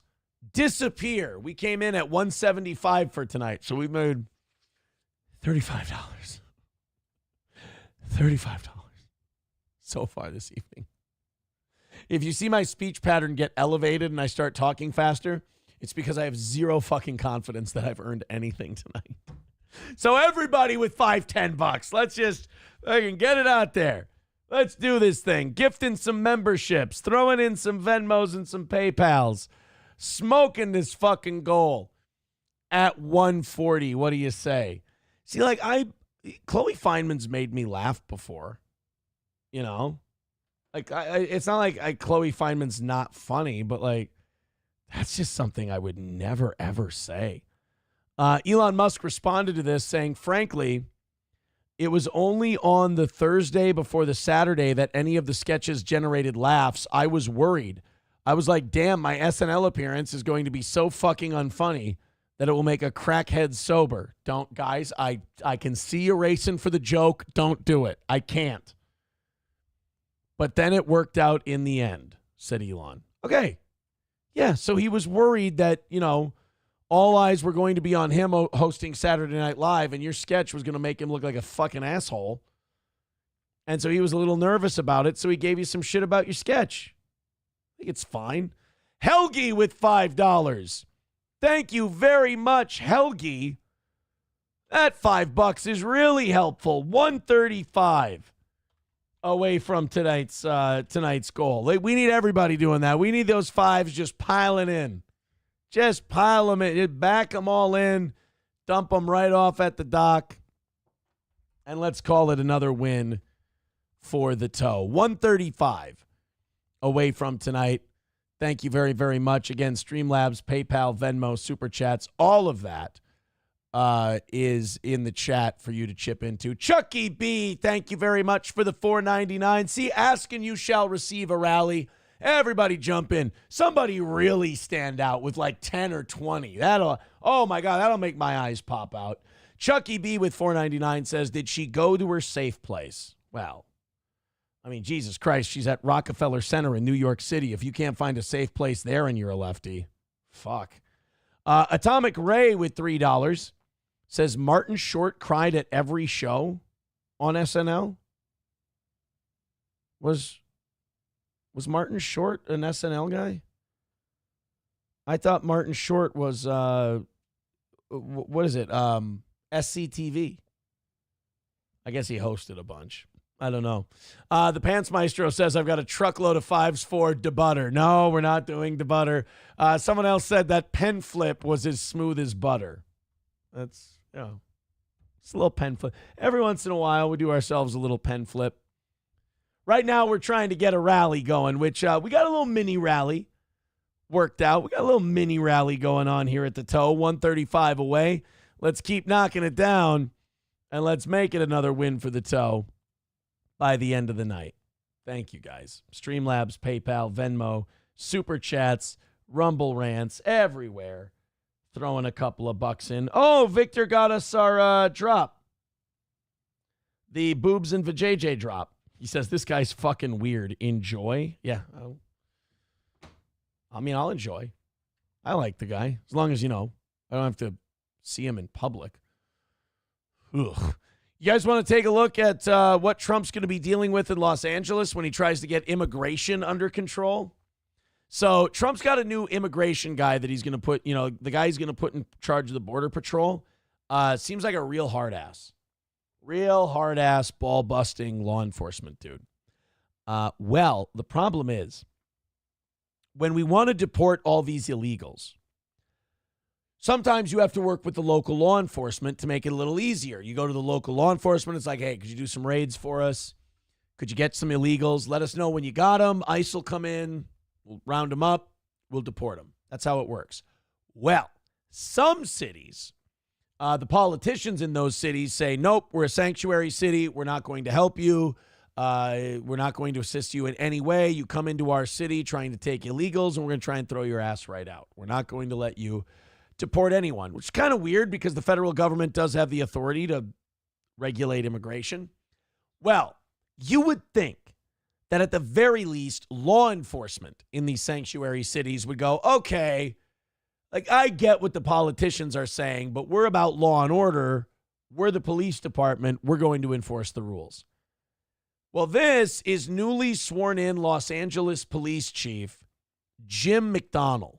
disappear. We came in at 175 for tonight, so we've made $35. $35 so far this evening. If you see my speech pattern get elevated and I start talking faster, it's because I have zero fucking confidence that I've earned anything tonight. So everybody with $5-10, let's just fucking get it out there. Let's do this thing. Gifting some memberships, throwing in some Venmos and some PayPals, smoking this fucking goal at 140. What do you say? See, like Chloe Fineman's made me laugh before, you know? Like, it's not like Chloe Fineman's not funny, but like, that's just something I would never, ever say. Elon Musk responded to this saying, frankly, it was only on the Thursday before the Saturday that any of the sketches generated laughs. I was worried. I was like, damn, my SNL appearance is going to be so fucking unfunny that it will make a crackhead sober. Don't, guys, I can see you racing for the joke. Don't do it. I can't. But then it worked out in the end, said Elon. Okay. Yeah, so he was worried that, you know, all eyes were going to be on him hosting Saturday Night Live, and your sketch was going to make him look like a fucking asshole. And so he was a little nervous about it, so he gave you some shit about your sketch. I think it's fine. Helgi with $5. Thank you very much, Helgi. That $5 is really helpful. 135 away from tonight's goal. We need everybody doing that. We need those fives just piling in. Just pile them in, back them all in, dump them right off at the dock, and let's call it another win for the toe. 135 away from tonight. Thank you very, very much. Again, Streamlabs, PayPal, Venmo, Super Chats, all of that is in the chat for you to chip into. Chucky B, thank you very much for the $4.99. See, ask and you shall receive a rally. Everybody jump in. Somebody really stand out with like 10 or 20. Oh my God, that'll make my eyes pop out. Chucky B with $4.99 says, did she go to her safe place? Well, I mean, Jesus Christ, she's at Rockefeller Center in New York City. If you can't find a safe place there and you're a lefty, fuck. Atomic Ray with $3 says, Martin Short cried at every show on SNL? Was Martin Short an SNL guy? I thought Martin Short was, what is it? SCTV. I guess he hosted a bunch. I don't know. The Pants Maestro says, I've got a truckload of fives for DeButter. No, we're not doing DeButter. Someone else said that pen flip was as smooth as butter. That's, you know, it's a little pen flip. Every once in a while, we do ourselves a little pen flip. Right now, we're trying to get a rally going, which we got a little mini rally worked out. We got a little mini rally going on here at the toe, 135 away. Let's keep knocking it down, and let's make it another win for the toe by the end of the night. Thank you, guys. Streamlabs, PayPal, Venmo, Super Chats, Rumble Rants, everywhere. Throwing a couple of bucks in. Oh, Victor got us our drop. The boobs and vajayjay drop. He says, this guy's fucking weird. Enjoy? Yeah. I mean, I'll enjoy. I like the guy. As long as, you know, I don't have to see him in public. Ugh. You guys want to take a look at what Trump's going to be dealing with in Los Angeles when he tries to get immigration under control? So Trump's got a new immigration guy that he's going to put, you know, the guy he's going to put in charge of the Border Patrol. Seems like a real hard ass. Real hard-ass, ball-busting law enforcement dude. Well, the problem is, when we want to deport all these illegals, sometimes you have to work with the local law enforcement to make it a little easier. You go to the local law enforcement, it's like, hey, could you do some raids for us? Could you get some illegals? Let us know when you got them. ICE will come in, we'll round them up, we'll deport them. That's how it works. Well, some cities The politicians in those cities say, nope, we're a sanctuary city. We're not going to help you. We're not going to assist you in any way. You come into our city trying to take illegals, and we're going to try and throw your ass right out. We're not going to let you deport anyone, which is kind of weird because the federal government does have the authority to regulate immigration. Well, you would think that at the very least, law enforcement in these sanctuary cities would go, okay, like I get what the politicians are saying, but we're about law and order. We're the police department. We're going to enforce the rules. Well, this is newly sworn in Los Angeles Police Chief Jim McDonnell.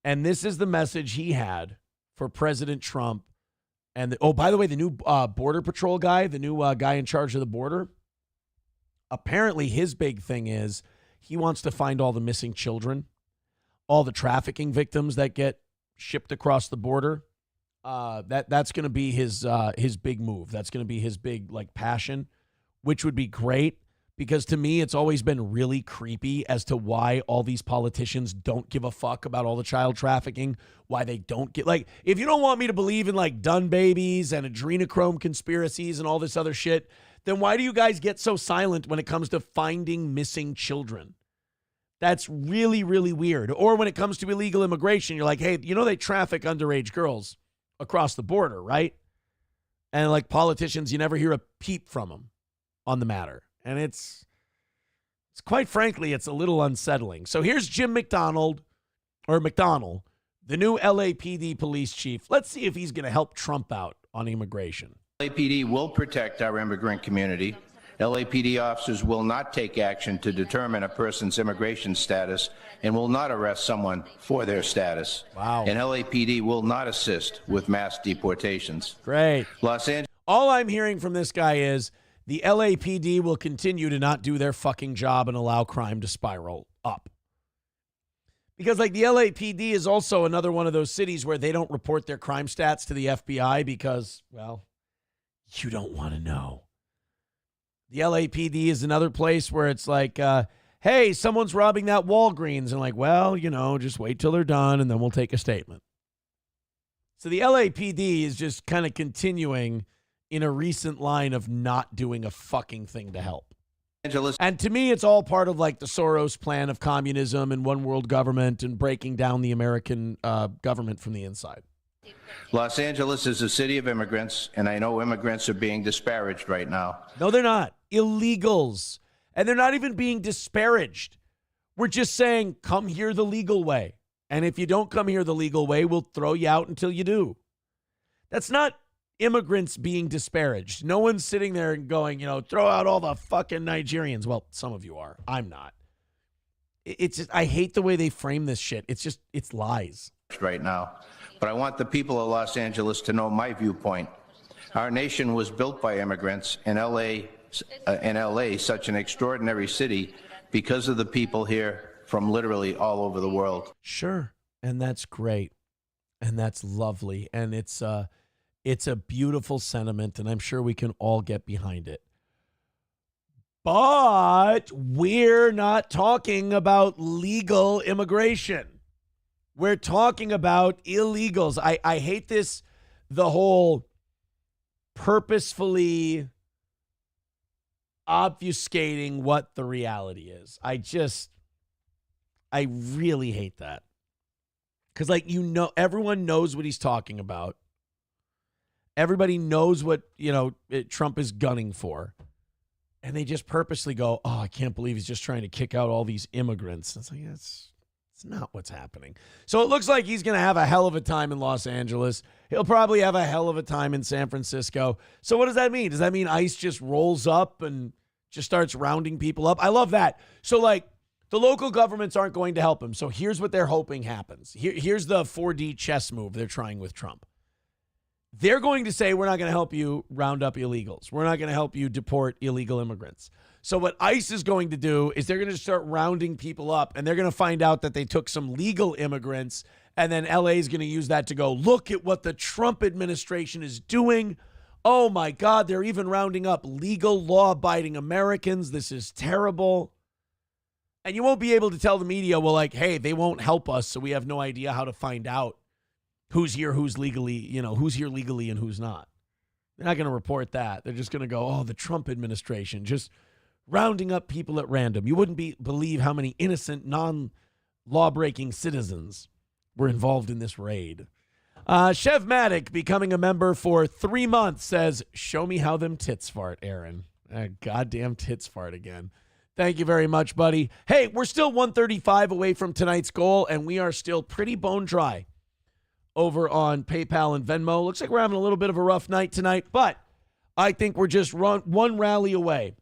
And this is the message he had for President Trump. And by the way, the new Border Patrol guy, the new guy in charge of the border, apparently his big thing is he wants to find all the missing children, all the trafficking victims that get shipped across the border. That's going to be his big move. That's going to be his big passion, which would be great because to me, it's always been really creepy as to why all these politicians don't give a fuck about all the child trafficking, why they don't get if you don't want me to believe in dun babies and adrenochrome conspiracies and all this other shit, then why do you guys get so silent when it comes to finding missing children? That's really, really weird. Or when it comes to illegal immigration, you're like, hey, they traffic underage girls across the border, right? And politicians, you never hear a peep from them on the matter. And it's quite frankly, it's a little unsettling. So here's Jim McDonnell, the new LAPD police chief. Let's see if he's going to help Trump out on immigration. LAPD will protect our immigrant community. LAPD officers will not take action to determine a person's immigration status and will not arrest someone for their status. Wow. And LAPD will not assist with mass deportations. Great. Los Angeles. All I'm hearing from this guy is the LAPD will continue to not do their fucking job and allow crime to spiral up. Because the LAPD is also another one of those cities where they don't report their crime stats to the FBI because, well, you don't want to know. The LAPD is another place where it's hey, someone's robbing that Walgreens. And well, just wait till they're done and then we'll take a statement. So the LAPD is just kind of continuing in a recent line of not doing a fucking thing to help. And to me, it's all part of the Soros plan of communism and one world government and breaking down the American government from the inside. Los Angeles is a city of immigrants, and I know immigrants are being disparaged right now. No, they're not. Illegals. And they're not even being disparaged. We're just saying, come here the legal way. And if you don't come here the legal way, we'll throw you out until you do. That's not immigrants being disparaged. No one's sitting there and going, throw out all the fucking Nigerians. Well, some of you are. I'm not. It's just, I hate the way they frame this shit. It's lies. Right now. But I want the people of Los Angeles to know my viewpoint. Our nation was built by immigrants, and LA, such an extraordinary city, because of the people here from literally all over the world. Sure, and that's great, and that's lovely, and it's a beautiful sentiment, and I'm sure we can all get behind it. But we're not talking about legal immigration. We're talking about illegals. I hate this, the whole purposefully obfuscating what the reality is. I really hate that. Because, everyone knows what he's talking about. Everybody knows what, Trump is gunning for. And they just purposely go, oh, I can't believe he's just trying to kick out all these immigrants. It's it's not what's happening. So it looks like he's going to have a hell of a time in Los Angeles. He'll probably have a hell of a time in San Francisco. So what does that mean? Does that mean ICE just rolls up and just starts rounding people up? I love that. So the local governments aren't going to help him. So here's what they're hoping happens. Here's the 4D chess move they're trying with Trump. They're going to say, we're not going to help you round up illegals. We're not going to help you deport illegal immigrants. So what ICE is going to do is they're going to start rounding people up, and they're going to find out that they took some legal immigrants, and then LA is going to use that to go, look at what the Trump administration is doing. Oh, my God, they're even rounding up legal, law-abiding Americans. This is terrible. And you won't be able to tell the media, well, hey, they won't help us, so we have no idea how to find out who's here, who's here legally and who's not. They're not going to report that. They're just going to go, oh, the Trump administration just rounding up people at random. You wouldn't believe how many innocent, non-law-breaking citizens were involved in this raid. Chev Maddock, becoming a member for 3 months, says, show me how them tits fart, Aaron. Goddamn tits fart again. Thank you very much, buddy. Hey, we're still 135 away from tonight's goal, and we are still pretty bone dry over on PayPal and Venmo. Looks like we're having a little bit of a rough night tonight, but I think we're just one rally away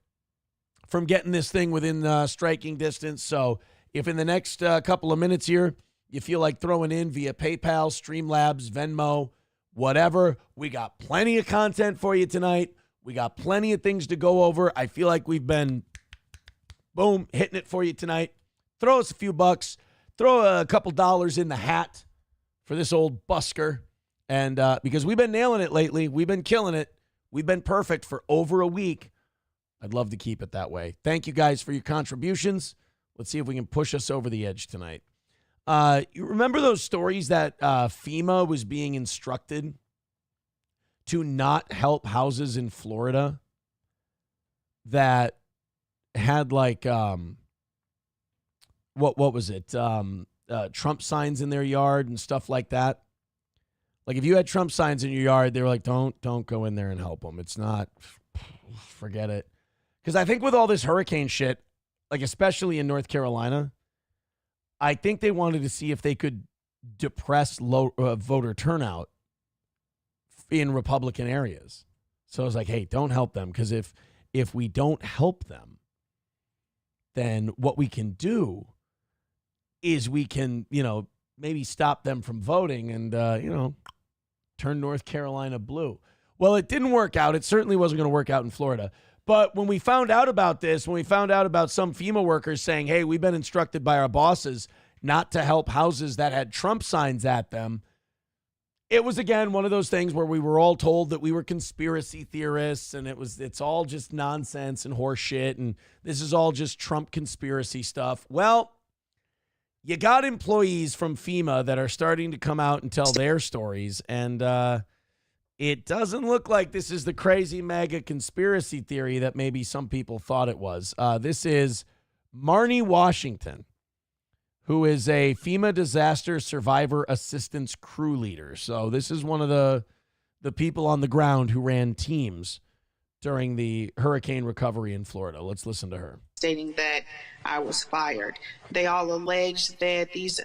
from getting this thing within striking distance. So if in the next couple of minutes here, you feel like throwing in via PayPal, Streamlabs, Venmo, whatever, we got plenty of content for you tonight. We got plenty of things to go over. I feel like we've been, boom, hitting it for you tonight. Throw us a few bucks. Throw a couple dollars in the hat for this old busker. And because we've been nailing it lately. We've been killing it. We've been perfect for over a week. I'd love to keep it that way. Thank you guys for your contributions. Let's see if we can push us over the edge tonight. You remember those stories that FEMA was being instructed to not help houses in Florida that had like, what was it? Trump signs in their yard and stuff like that. Like if you had Trump signs in your yard, they were like, don't go in there and help them. It's not, forget it. Because I think with all this hurricane shit, like especially in North Carolina, I think they wanted to see if they could depress low voter turnout in Republican areas. So I was like, hey, don't help them, because if we don't help them, then what we can do is we can, maybe stop them from voting and, turn North Carolina blue. Well, it didn't work out. It certainly wasn't going to work out in Florida. But when we found out about this, when we found out about some FEMA workers saying, hey, we've been instructed by our bosses not to help houses that had Trump signs at them, it was, again, one of those things where we were all told that we were conspiracy theorists and it's all just nonsense and horse shit, and this is all just Trump conspiracy stuff. Well, you got employees from FEMA that are starting to come out and tell their stories, and it doesn't look like this is the crazy mega conspiracy theory that maybe some people thought it was. This is Marnie Washington, who is a FEMA disaster survivor assistance crew leader. So this is one of the people on the ground who ran teams during the hurricane recovery in Florida. Let's listen to her. Stating that I was fired. They all alleged that these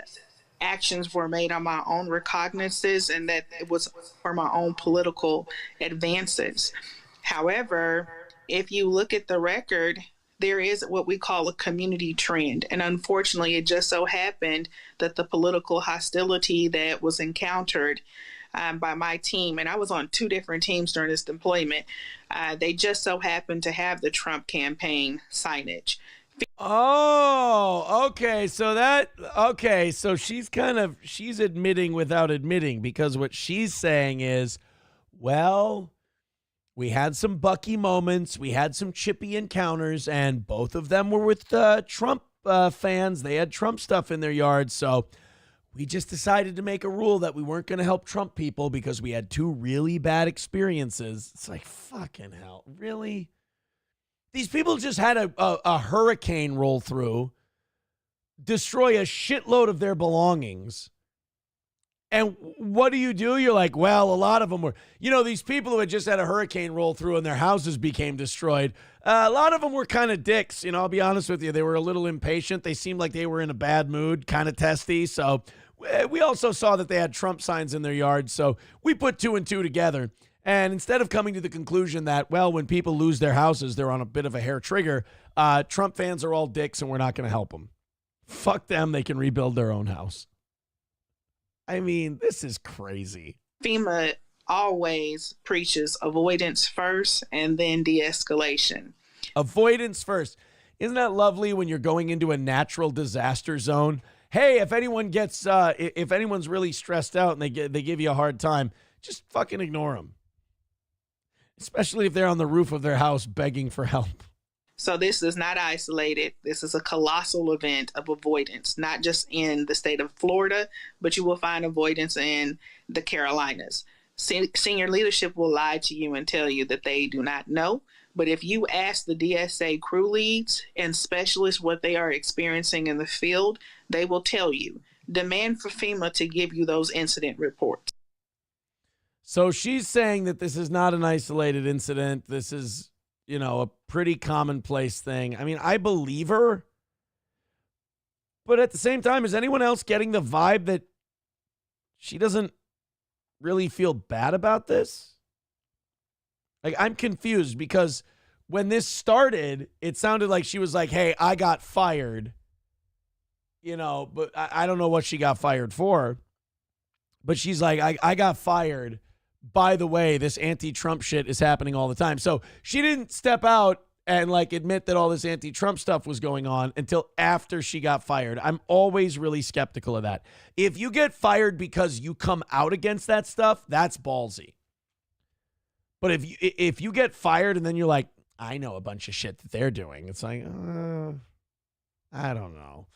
actions were made on my own recognizances and that it was for my own political advances. However, if you look at the record, there is what we call a community trend. And unfortunately, it just so happened that the political hostility that was encountered by my team, and I was on 2 different teams during this deployment, they just so happened to have the Trump campaign signage. Oh, okay. So she's admitting without admitting, because what she's saying is, well, we had some Bucky moments. We had some chippy encounters, and both of them were with Trump fans. They had Trump stuff in their yards. So we just decided to make a rule that we weren't going to help Trump people because we had 2 really bad experiences. It's like, fucking hell. Really? These people just had a hurricane roll through, destroy a shitload of their belongings. And what do? You're like, well, a lot of them were, these people who had just had a hurricane roll through and their houses became destroyed. A lot of them were kind of dicks. I'll be honest with you. They were a little impatient. They seemed like they were in a bad mood, kind of testy. So we also saw that they had Trump signs in their yard. So we put 2 and 2 together. And instead of coming to the conclusion that, well, when people lose their houses, they're on a bit of a hair trigger, Trump fans are all dicks and we're not going to help them. Fuck them. They can rebuild their own house. I mean, this is crazy. FEMA always preaches avoidance first and then de-escalation. Avoidance first. Isn't that lovely when you're going into a natural disaster zone? Hey, if anyone's really stressed out and they give you a hard time, just fucking ignore them. Especially if they're on the roof of their house begging for help. So this is not isolated. This is a colossal event of avoidance, not just in the state of Florida, but you will find avoidance in the Carolinas. Senior leadership will lie to you and tell you that they do not know. But if you ask the DSA crew leads and specialists what they are experiencing in the field, they will tell you. Demand for FEMA to give you those incident reports. So she's saying that this is not an isolated incident. This is, a pretty commonplace thing. I mean, I believe her. But at the same time, is anyone else getting the vibe that she doesn't really feel bad about this? Like, I'm confused because when this started, it sounded like she was like, hey, I got fired. But I don't know what she got fired for. But she's like, I got fired. By the way, this anti-Trump shit is happening all the time. So she didn't step out and admit that all this anti-Trump stuff was going on until after she got fired. I'm always really skeptical of that. If you get fired because you come out against that stuff, that's ballsy. But if you get fired and then you're like, I know a bunch of shit that they're doing, it's like, I don't know.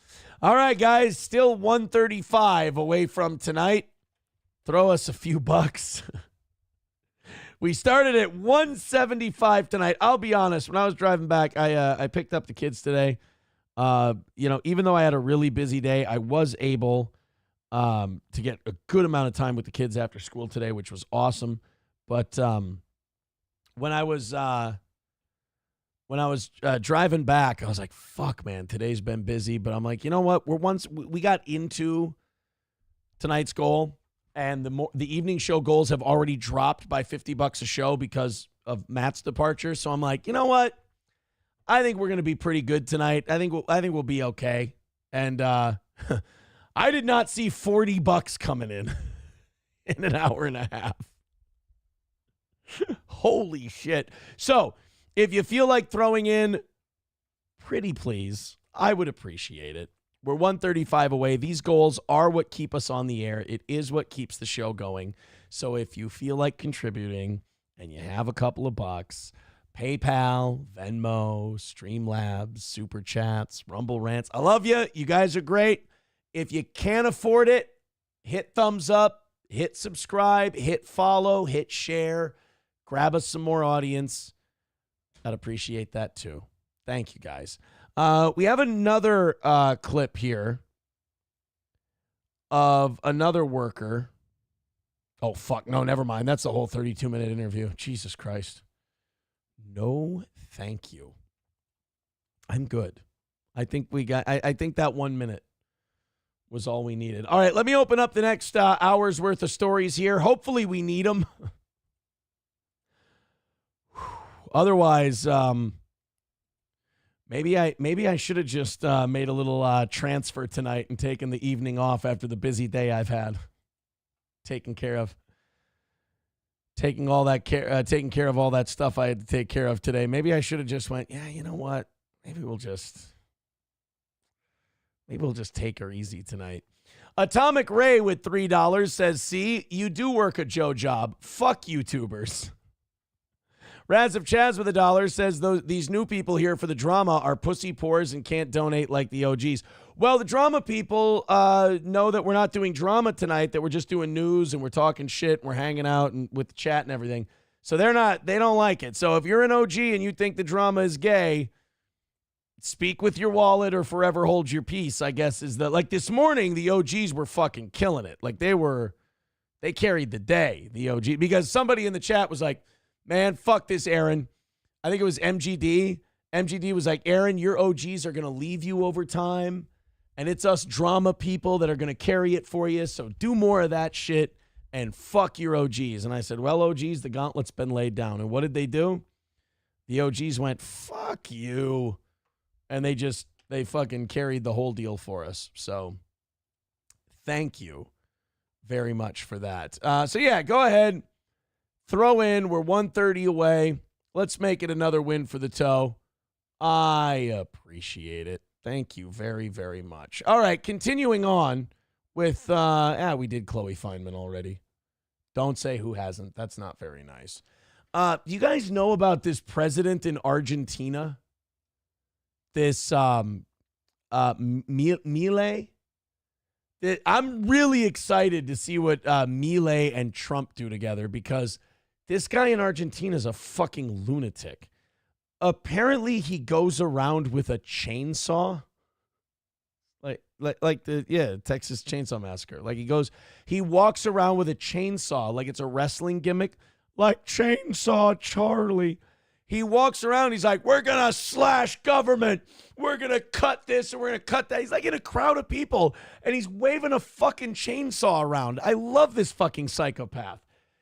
All right, guys, still 135 away from tonight. Throw us a few bucks. We started at 175 tonight. I'll be honest. When I was driving back, I picked up the kids today. Even though I had a really busy day, I was able to get a good amount of time with the kids after school today, which was awesome. But when I was driving back, I was like, "Fuck, man, today's been busy." But I'm like, you know what? We got into tonight's goal. And the evening show goals have already dropped by $50 a show because of Matt's departure. So I'm like, you know what? I think we're going to be pretty good tonight. I think we'll be okay. And I did not see $40 coming in an hour and a half. Holy shit. So if you feel like throwing in, pretty please, I would appreciate it. We're 135 away. These goals are what keep us on the air. It is what keeps the show going. So if you feel like contributing and you have a couple of bucks, PayPal, Venmo, Streamlabs, Super Chats, Rumble Rants. I love you. You guys are great. If you can't afford it, hit thumbs up, hit subscribe, hit follow, hit share. Grab us some more audience. I'd appreciate that too. Thank you, guys. We have another clip here of another worker. Oh, fuck. No, never mind. That's the whole 32-minute interview. Jesus Christ. No, thank you. I'm good. I think that 1 minute was all we needed. All right, let me open up the next hour's worth of stories here. Hopefully we need them. Otherwise, maybe I should have just made a little transfer tonight and taken the evening off after the busy day I've had. Taking care of all that stuff I had to take care of today. Maybe I should have just went, yeah, you know what? Maybe we'll just take her easy tonight. Atomic Ray with $3 says, see, you do work a Joe job. Fuck YouTubers. Raz of Chaz with $1 says these new people here for the drama are pussy poors and can't donate like the OGs. Well, the drama people know that we're not doing drama tonight, that we're just doing news and we're talking shit and we're hanging out and with the chat and everything. So they don't like it. So if you're an OG and you think the drama is gay, speak with your wallet or forever hold your peace, I guess is like this morning, the OGs were fucking killing it. Like they carried the day, the OG, because somebody in the chat was like, man, fuck this, Aaron. I think it was MGD. MGD was like, Aaron, your OGs are going to leave you over time, and it's us drama people that are going to carry it for you, so do more of that shit, and fuck your OGs. And I said, well, OGs, the gauntlet's been laid down. And what did they do? The OGs went, fuck you. And they fucking carried the whole deal for us. So thank you very much for that. So, yeah, go ahead. Throw in. We're 130 away. Let's make it another win for the toe. I appreciate it. Thank you very, very much. All right, continuing on with, we did Chloe Feynman already. Don't say who hasn't. That's not very nice. You guys know about this president in Argentina? this Milei. I'm really excited to see what Milei and Trump do together, because this guy in Argentina is a fucking lunatic. Apparently, he goes around with a chainsaw. Like the Texas Chainsaw Massacre. Like he walks around with a chainsaw like it's a wrestling gimmick, like Chainsaw Charlie. He walks around, he's like, we're going to slash government. We're going to cut this and we're going to cut that. He's like in a crowd of people and he's waving a fucking chainsaw around. I love this fucking psychopath.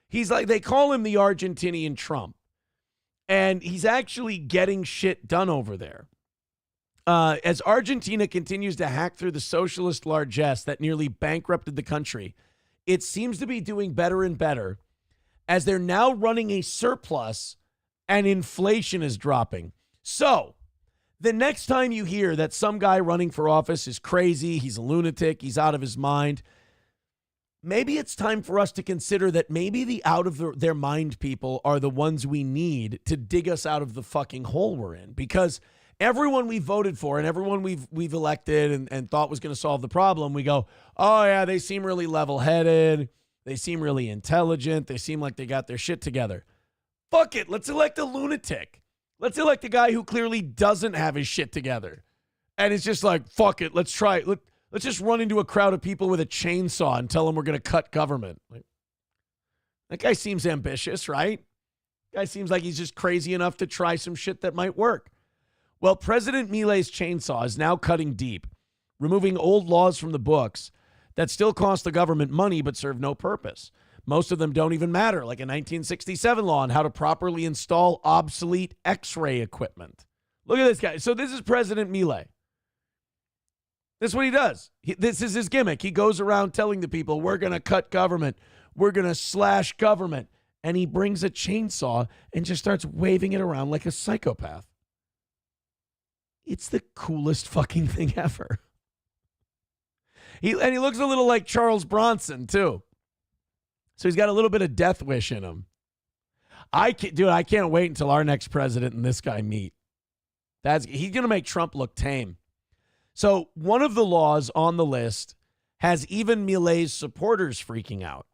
He's like, they call him the Argentinian Trump. And he's actually getting shit done over there. As Argentina continues to hack through the socialist largesse that nearly bankrupted the country, it seems to be doing better and better as they're now running a surplus and inflation is dropping. So the next time you hear that some guy running for office is crazy, he's a lunatic, he's out of his mind, maybe it's time for us to consider that maybe the out of their mind people are the ones we need to dig us out of the fucking hole we're in. Because everyone we voted for and everyone we've elected and thought was going to solve the problem, we go, oh yeah, they seem really level-headed. They seem really intelligent. They seem like they got their shit together. Fuck it. Let's elect a lunatic. Let's elect a guy who clearly doesn't have his shit together. And it's just like, fuck it. Let's try it. Let's just run into a crowd of people with a chainsaw and tell them we're going to cut government. Like, that guy seems ambitious, right? Guy seems like he's just crazy enough to try some shit that might work. Well, President Milei's chainsaw is now cutting deep, removing old laws from the books that still cost the government money but serve no purpose. Most of them don't even matter, like a 1967 law on how to properly install obsolete X-ray equipment. Look at this guy. So this is President Milei. This is what he does. This is his gimmick. He goes around telling the people, we're going to cut government. We're going to slash government. And he brings a chainsaw and just starts waving it around like a psychopath. It's the coolest fucking thing ever. He looks a little like Charles Bronson, too. So he's got a little bit of death wish in him. I can't wait until our next president and this guy meet. He's going to make Trump look tame. So one of the laws on the list has even Milei's supporters freaking out.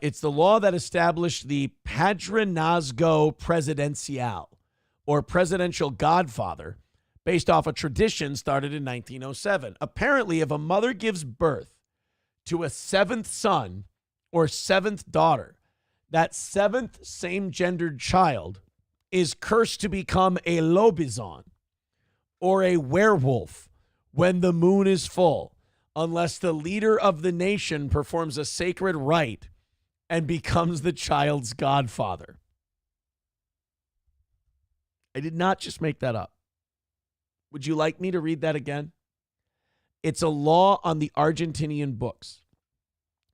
It's the law that established the Padrinazgo Presidencial, or presidential godfather, based off a tradition started in 1907. Apparently, if a mother gives birth to a seventh son or seventh daughter, that seventh same-gendered child is cursed to become a lobizon or a werewolf when the moon is full, unless the leader of the nation performs a sacred rite and becomes the child's godfather. I did not just make that up. Would you like me to read that again? It's a law on the Argentinian books.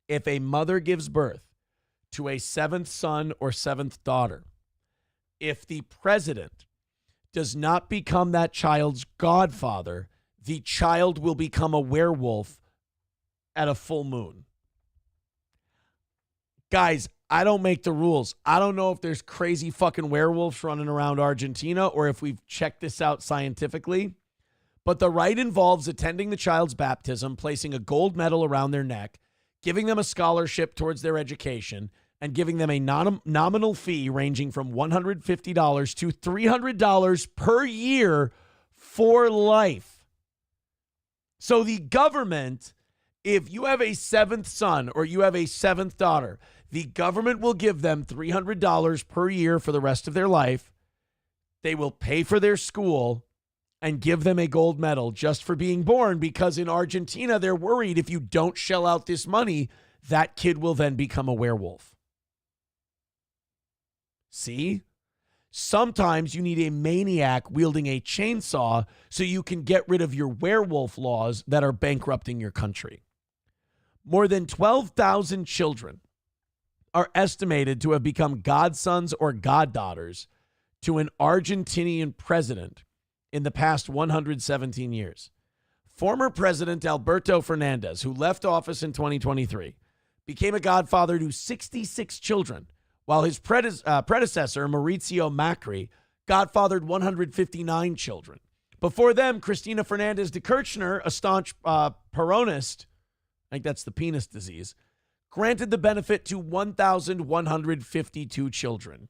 If a mother gives birth to a seventh son or seventh daughter, if the president does not become that child's godfather, the child will become a werewolf at a full moon. Guys, I don't make the rules. I don't know if there's crazy fucking werewolves running around Argentina or if we've checked this out scientifically, but the rite involves attending the child's baptism, placing a gold medal around their neck, giving them a scholarship towards their education, and giving them a nominal fee ranging from $150 to $300 per year for life. So the government, if you have a seventh son or you have a seventh daughter, the government will give them $300 per year for the rest of their life. They will pay for their school and give them a gold medal just for being born, because in Argentina, they're worried if you don't shell out this money, that kid will then become a werewolf. See? Sometimes you need a maniac wielding a chainsaw so you can get rid of your werewolf laws that are bankrupting your country. More than 12,000 children are estimated to have become godsons or goddaughters to an Argentinian president in the past 117 years. Former President Alberto Fernandez, who left office in 2023, became a godfather to 66 children, while his predecessor, Mauricio Macri, godfathered 159 children. Before them, Cristina Fernandez de Kirchner, a staunch Peronist, I think that's the penis disease, granted the benefit to 1,152 children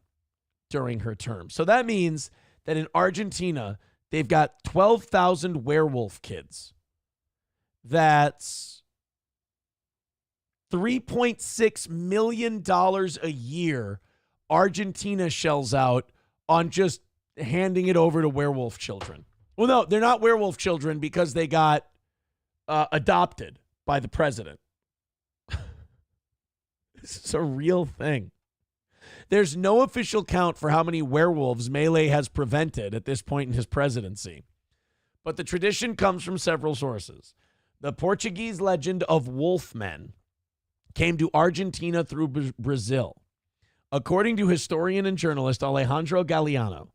during her term. So that means that in Argentina, they've got 12,000 werewolf kids. That's $3.6 million a year Argentina shells out on just handing it over to werewolf children. Well, no, they're not werewolf children because they got adopted by the president. This is a real thing. There's no official count for how many werewolves Milei has prevented at this point in his presidency. But the tradition comes from several sources. The Portuguese legend of wolfmen came to Argentina through Brazil. According to historian and journalist Alejandro Galeano,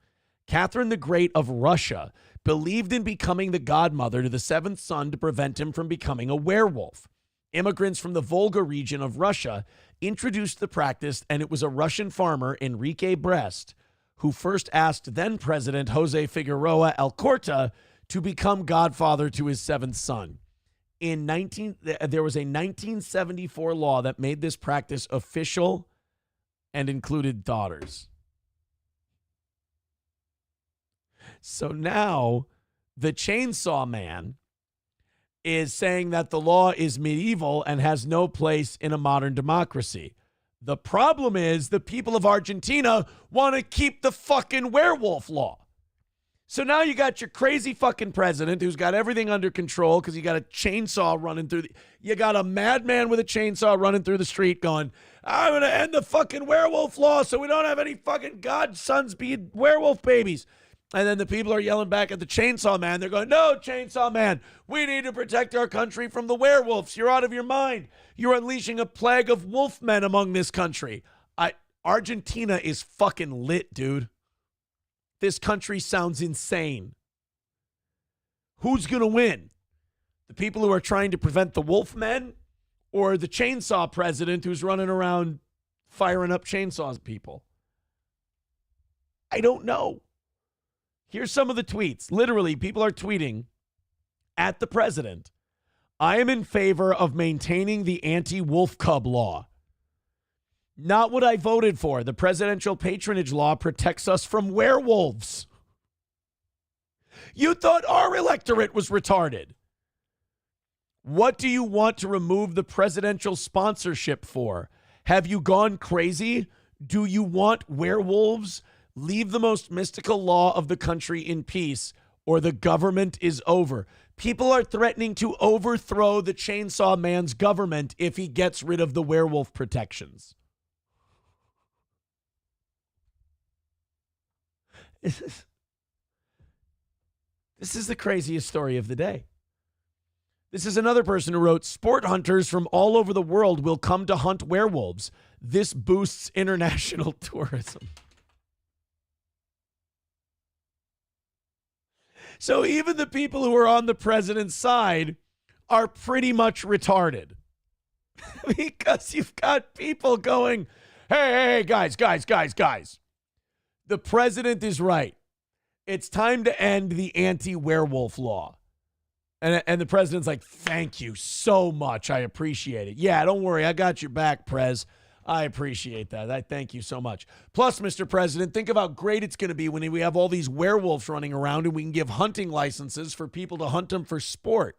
Catherine the Great of Russia believed in becoming the godmother to the seventh son to prevent him from becoming a werewolf. Immigrants from the Volga region of Russia introduced the practice, and it was a Russian farmer, Enrique Brest, who first asked then-President Jose Figueroa Alcorta to become godfather to his seventh son. There was a 1974 law that made this practice official and included daughters. So now the Chainsaw Man is saying that the law is medieval and has no place in a modern democracy. The problem is the people of Argentina want to keep the fucking werewolf law. So now you got your crazy fucking president who's got everything under control because you got a chainsaw running through you got a madman with a chainsaw running through the street going, I'm going to end the fucking werewolf law so we don't have any fucking godsons being werewolf babies. And then the people are yelling back at the Chainsaw Man. They're going, no, Chainsaw Man, we need to protect our country from the werewolves. You're out of your mind. You're unleashing a plague of wolfmen among this country. Argentina is fucking lit, dude. This country sounds insane. Who's going to win? The people who are trying to prevent the wolfmen or the chainsaw president who's running around firing up chainsaws at people? I don't know. Here's some of the tweets. Literally, people are tweeting at the president, I am in favor of maintaining the anti-wolf cub law. Not what I voted for. The presidential patronage law protects us from werewolves. You thought our electorate was retarded. What do you want to remove the presidential sponsorship for? Have you gone crazy? Do you want werewolves? Leave the most mystical law of the country in peace, or the government is over. People are threatening to overthrow the Chainsaw Man's government if he gets rid of the werewolf protections. This is the craziest story of the day. This is another person who wrote, sport hunters from all over the world will come to hunt werewolves. This boosts international tourism. So even the people who are on the president's side are pretty much retarded. Because you've got people going, hey, guys. The president is right. It's time to end the anti-werewolf law. And the president's like, thank you so much. I appreciate it. Yeah, don't worry. I got your back, Prez. I appreciate that. I thank you so much. Plus, Mr. President, think of how great it's going to be when we have all these werewolves running around and we can give hunting licenses for people to hunt them for sport.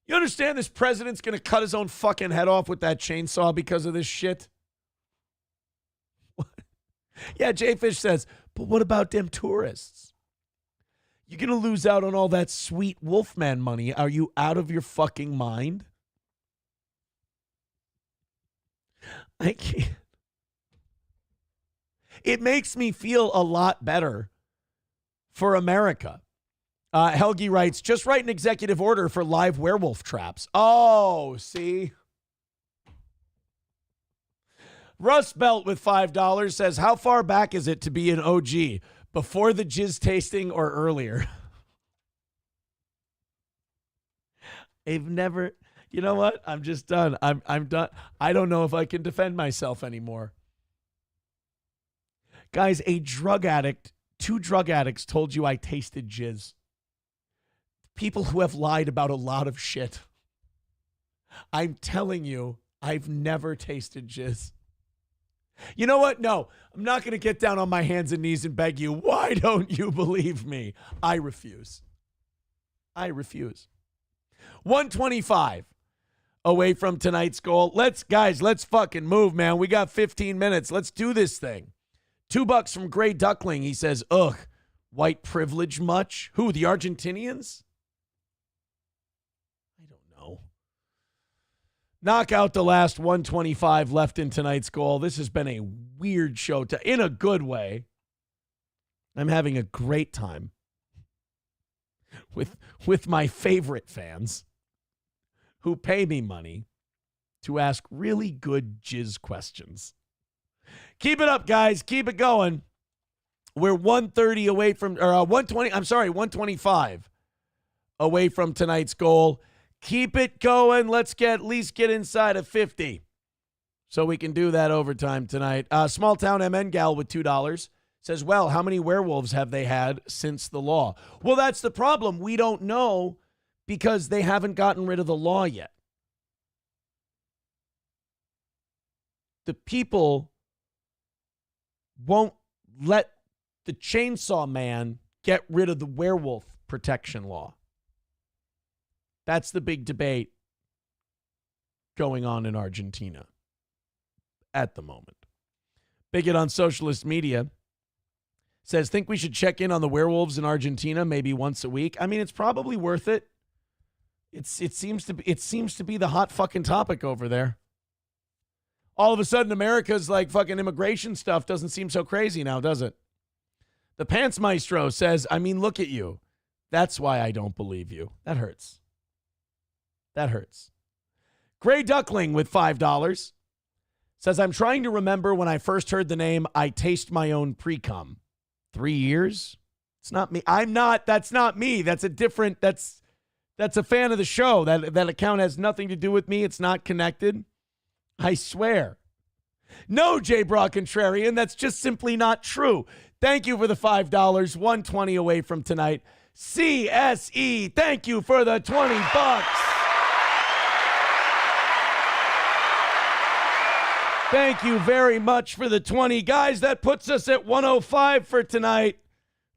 You understand this president's going to cut his own fucking head off with that chainsaw because of this shit? What? Yeah, Jay Fish says, but what about them tourists? You're going to lose out on all that sweet Wolfman money. Are you out of your fucking mind? I can't. It makes me feel a lot better for America. Helgi writes, just write an executive order for live werewolf traps. Oh, see? Russ Belt with $5 says, how far back is it to be an OG? Before the jizz tasting or earlier? I've never... You know what? I'm just done. I'm done. I don't know if I can defend myself anymore. Guys, a drug addict 2 drug addicts told you I tasted jizz. People who have lied about a lot of shit. I'm telling you, I've never tasted jizz. You know what? No, I'm not going to get down on my hands and knees and beg you. Why don't you believe me? I refuse. I refuse. 125 away from tonight's goal. Let's fucking move, man. We got 15 minutes. Let's do this thing. $2 from Gray Duckling. He says, ugh, white privilege much? Who, the Argentinians? I don't know. Knock out the last 125 left in tonight's goal. This has been a weird show, in a good way. I'm having a great time with my favorite fans who pay me money to ask really good jizz questions. Keep it up, guys. Keep it going. We're 130 away from, or 125 away from tonight's goal. Keep it going. Let's at least get inside of 50 so we can do that overtime tonight. Small Town MN Gal with $2 says, well, how many werewolves have they had since the law? Well, that's the problem. We don't know because they haven't gotten rid of the law yet. The people won't let the chainsaw man get rid of the werewolf protection law. That's the big debate going on in Argentina at the moment. Bigot on socialist media says, think we should check in on the werewolves in Argentina maybe once a week. I mean, it's probably worth it. It seems to be the hot fucking topic over there. All of a sudden, America's like fucking immigration stuff doesn't seem so crazy now, does it? The Pants Maestro says, I mean, look at you. That's why I don't believe you. That hurts. That hurts. Gray Duckling with $5 says, I'm trying to remember when I first heard the name I Taste My Own Pre-Cum. 3 years? It's not me. I'm not. That's not me. That's a different, that's a fan of the show. That account has nothing to do with me. It's not connected. I swear. No, J. Brock Contrarian. That's just simply not true. Thank you for the $5. 120 away from tonight. CSE. Thank you for the $20. Thank you very much for the 20. Guys, that puts us at 105 for tonight.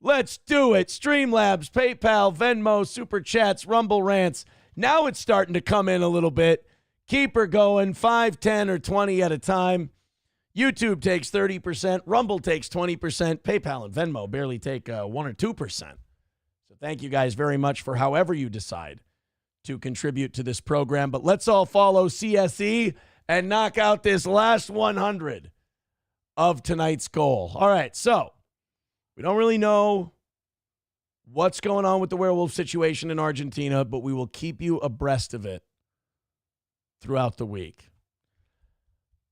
Let's do it. Streamlabs, PayPal, Venmo, Super Chats, Rumble Rants. Now it's starting to come in a little bit. Keep her going, 5, 10, or 20 at a time. YouTube takes 30%. Rumble takes 20%. PayPal and Venmo barely take 1 or 2%. So thank you guys very much for however you decide to contribute to this program. But let's all follow CSE and knock out this last 100 of tonight's goal. All right, so we don't really know what's going on with the werewolf situation in Argentina, but we will keep you abreast of it throughout the week.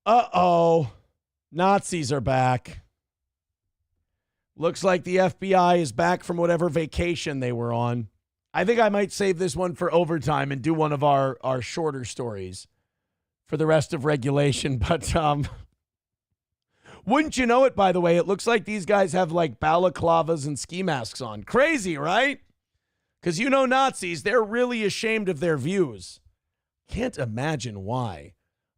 Uh-oh. Nazis are back. Looks like the FBI is back from whatever vacation they were on. I think I might save this one for overtime and do one of our shorter stories for the rest of regulation. But wouldn't you know it, by the way, it looks like these guys have like balaclavas and ski masks on. Crazy, right? Because you know Nazis, they're really ashamed of their views. Can't imagine why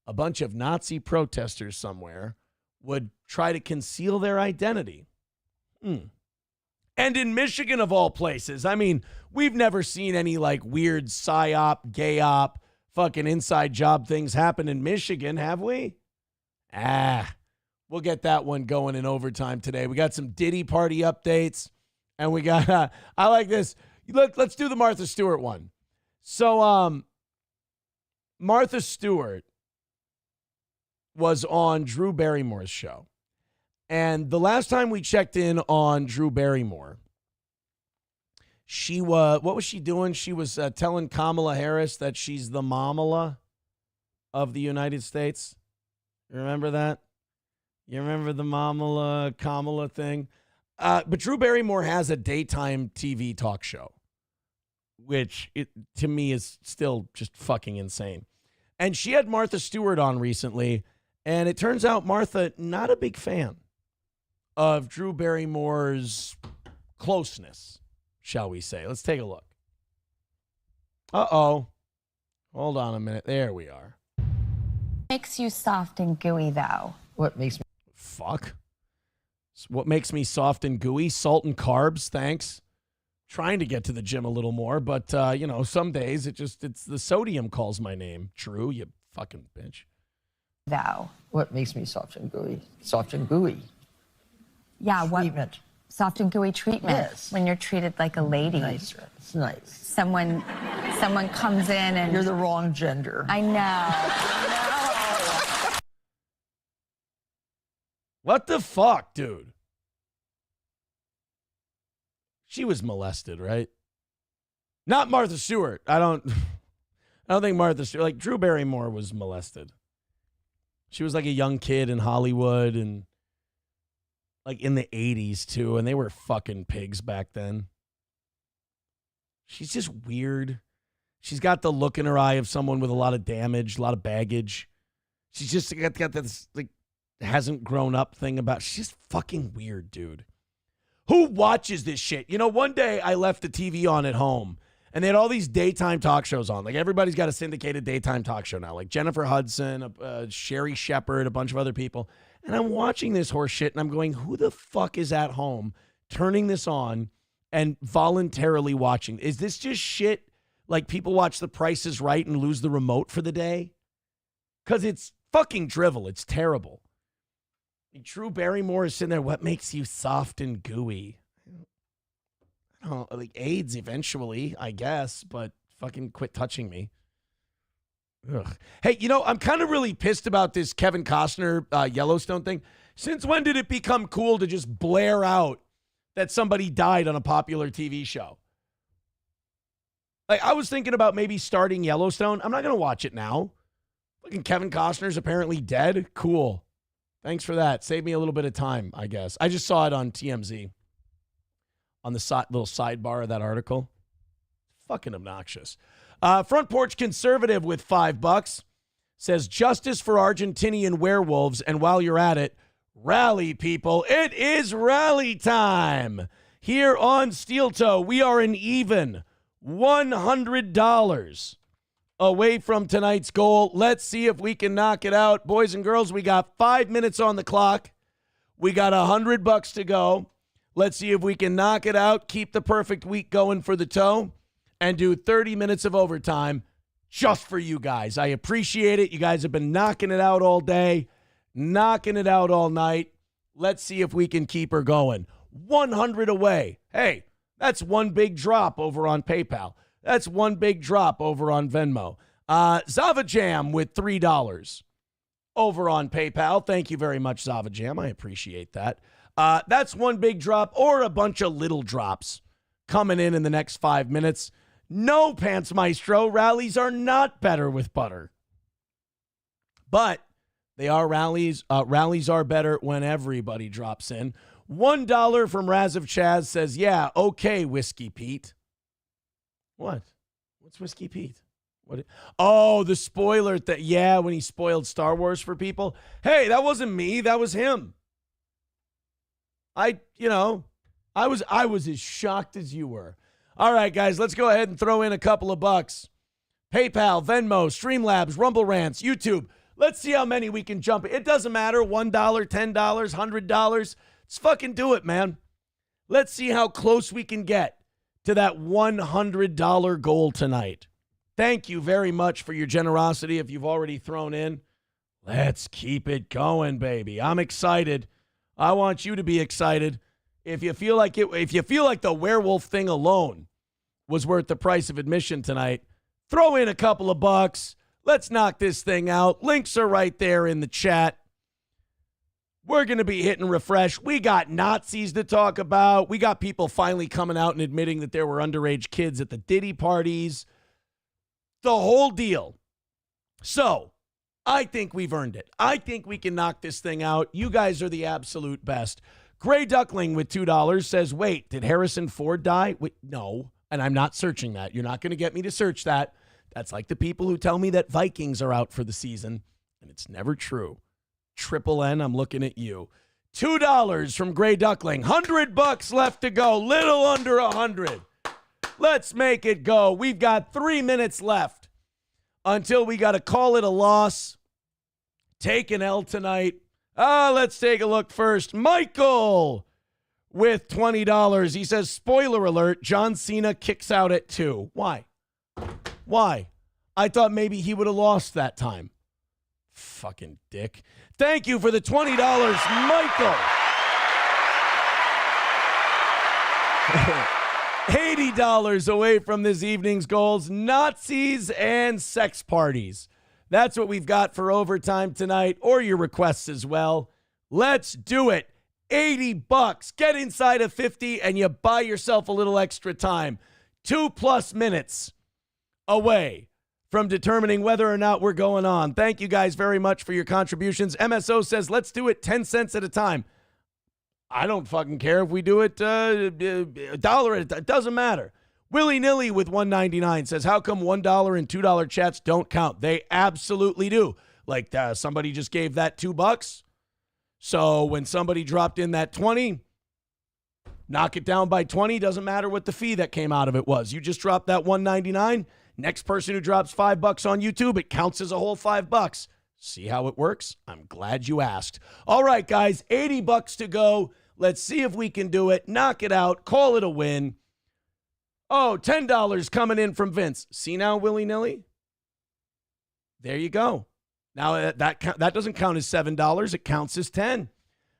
a bunch of Nazi protesters somewhere would try to conceal their identity. And in Michigan, of all places, I mean, we've never seen any like weird psyop, gay-op, fucking inside job things happen in Michigan, have we? We'll get that one going in overtime today. We got some Diddy party updates, and we got, I like this. Let's do the Martha Stewart one. So, Martha Stewart was on Drew Barrymore's show. And the last time we checked in on Drew Barrymore, what was she doing? She was telling Kamala Harris that she's the mamala of the United States. You remember that? You remember the mamala, Kamala thing? But Drew Barrymore has a daytime TV talk show, which to me is still just fucking insane. And she had Martha Stewart on recently, and it turns out Martha, not a big fan of Drew Barrymore's closeness, shall we say. Let's take a look. Uh-oh. Hold on a minute. There we are. Makes you soft and gooey, though. What makes me... Fuck. What makes me soft and gooey? Salt and carbs, thanks. Trying to get to the gym a little more, but, some days it's the sodium calls my name. Drew, you fucking bitch. Though. What makes me soft and gooey? Soft and gooey. Yeah, Treatment. Soft and gooey treatment. Yes. When you're treated like a lady. Nice. It's nice. Someone comes in and... You're the wrong gender. I know. What the fuck, dude? She was molested, right? Not Martha Stewart. I don't think Martha Stewart, like Drew Barrymore was molested. She was like a young kid in Hollywood and like in the 80s too, and they were fucking pigs back then. She's just weird. She's got the look in her eye of someone with a lot of damage, a lot of baggage. She's just got this like hasn't grown up thing about. She's just fucking weird, dude. Who watches this shit? One day I left the TV on at home and they had all these daytime talk shows on. Like everybody's got a syndicated daytime talk show now. Like Jennifer Hudson, Sherry Shepherd, a bunch of other people. And I'm watching this horse shit and I'm going, who the fuck is at home turning this on and voluntarily watching? Is this just shit like people watch The Price is Right and lose the remote for the day? Because it's fucking drivel. It's terrible. Drew Barrymore is sitting there. What makes you soft and gooey? I don't know, like AIDS eventually, I guess, but fucking quit touching me. Ugh. Hey, I'm kind of really pissed about this Kevin Costner Yellowstone thing. Since when did it become cool to just blare out that somebody died on a popular TV show? Like, I was thinking about maybe starting Yellowstone. I'm not going to watch it now. Fucking Kevin Costner's apparently dead. Cool. Thanks for that. Save me a little bit of time, I guess. I just saw it on TMZ on the little sidebar of that article. Fucking obnoxious. Front Porch Conservative with $5 says justice for Argentinian werewolves. And while you're at it, rally, people. It is rally time. Here on Steel Toe, we are an even $100 away from tonight's goal. Let's see if we can knock it out. Boys and girls, we got 5 minutes on the clock. We got $100 to go. Let's see if we can knock it out, keep the perfect week going for the Toe, and do 30 minutes of overtime just for you guys. I appreciate it. You guys have been knocking it out all day, knocking it out all night. Let's see if we can keep her going. 100 away. Hey, that's one big drop over on PayPal. That's one big drop over on Venmo. Zava Jam with $3 over on PayPal. Thank you very much, Zava Jam. I appreciate that. That's one big drop or a bunch of little drops coming in the next 5 minutes. No, Pants Maestro, rallies are not better with butter. But they are rallies. Rallies are better when everybody drops in. $1 from Raz of Chaz says, yeah, okay, Whiskey Pete. What? What's Whiskey Pete? What? Oh, the spoiler that, yeah, when he spoiled Star Wars for people. Hey, that wasn't me. That was him. I was as shocked as you were. All right, guys, let's go ahead and throw in a couple of bucks. PayPal, Venmo, Streamlabs, Rumble Rants, YouTube. Let's see how many we can jump. It doesn't matter. $1, $10, $100. Let's fucking do it, man. Let's see how close we can get to that $100 goal tonight. Thank you very much for your generosity if you've already thrown in. Let's keep it going, baby. I'm excited. I want you to be excited. If you feel like the werewolf thing alone was worth the price of admission tonight, throw in a couple of bucks. Let's knock this thing out. Links are right there in the chat. We're going to be hitting refresh. We got Nazis to talk about. We got people finally coming out and admitting that there were underage kids at the Diddy parties. The whole deal. So, I think we've earned it. I think we can knock this thing out. You guys are the absolute best. Gray Duckling with $2 says, wait, did Harrison Ford die? Wait, no, and I'm not searching that. You're not going to get me to search that. That's like the people who tell me that Vikings are out for the season, and it's never true. Triple N, I'm looking at you. $2 from Gray Duckling. $100 left to go. Little under 100. Let's make it go. We've got 3 minutes left until we got to call it a loss. Take an L tonight. Let's take a look first. Michael with $20. He says, spoiler alert, John Cena kicks out at 2. Why? Why? I thought maybe he would have lost that time. Fucking dick. Thank you for the $20, Michael. $80 away from this evening's goals. Nazis and sex parties. That's what we've got for overtime tonight, or your requests as well. Let's do it. $80. Get inside of 50 and you buy yourself a little extra time. 2+ minutes away from determining whether or not we're going on. Thank you guys very much for your contributions. MSO says, let's do it 10 cents at a time. I don't fucking care if we do it $1 at a time. It doesn't matter. Willy-nilly with $1.99 says, how come $1 and $2 chats don't count? They absolutely do. Like somebody just gave that $2. So when somebody dropped in that 20, knock it down by 20. Doesn't matter what the fee that came out of it was. You just dropped that $1.99. Next person who drops $5 on YouTube, it counts as a whole $5. See how it works? I'm glad you asked. All right, guys, $80 to go. Let's see if we can do it. Knock it out. Call it a win. Oh, $10 coming in from Vince. See now, willy-nilly? There you go. Now, that doesn't count as $7. It counts as 10.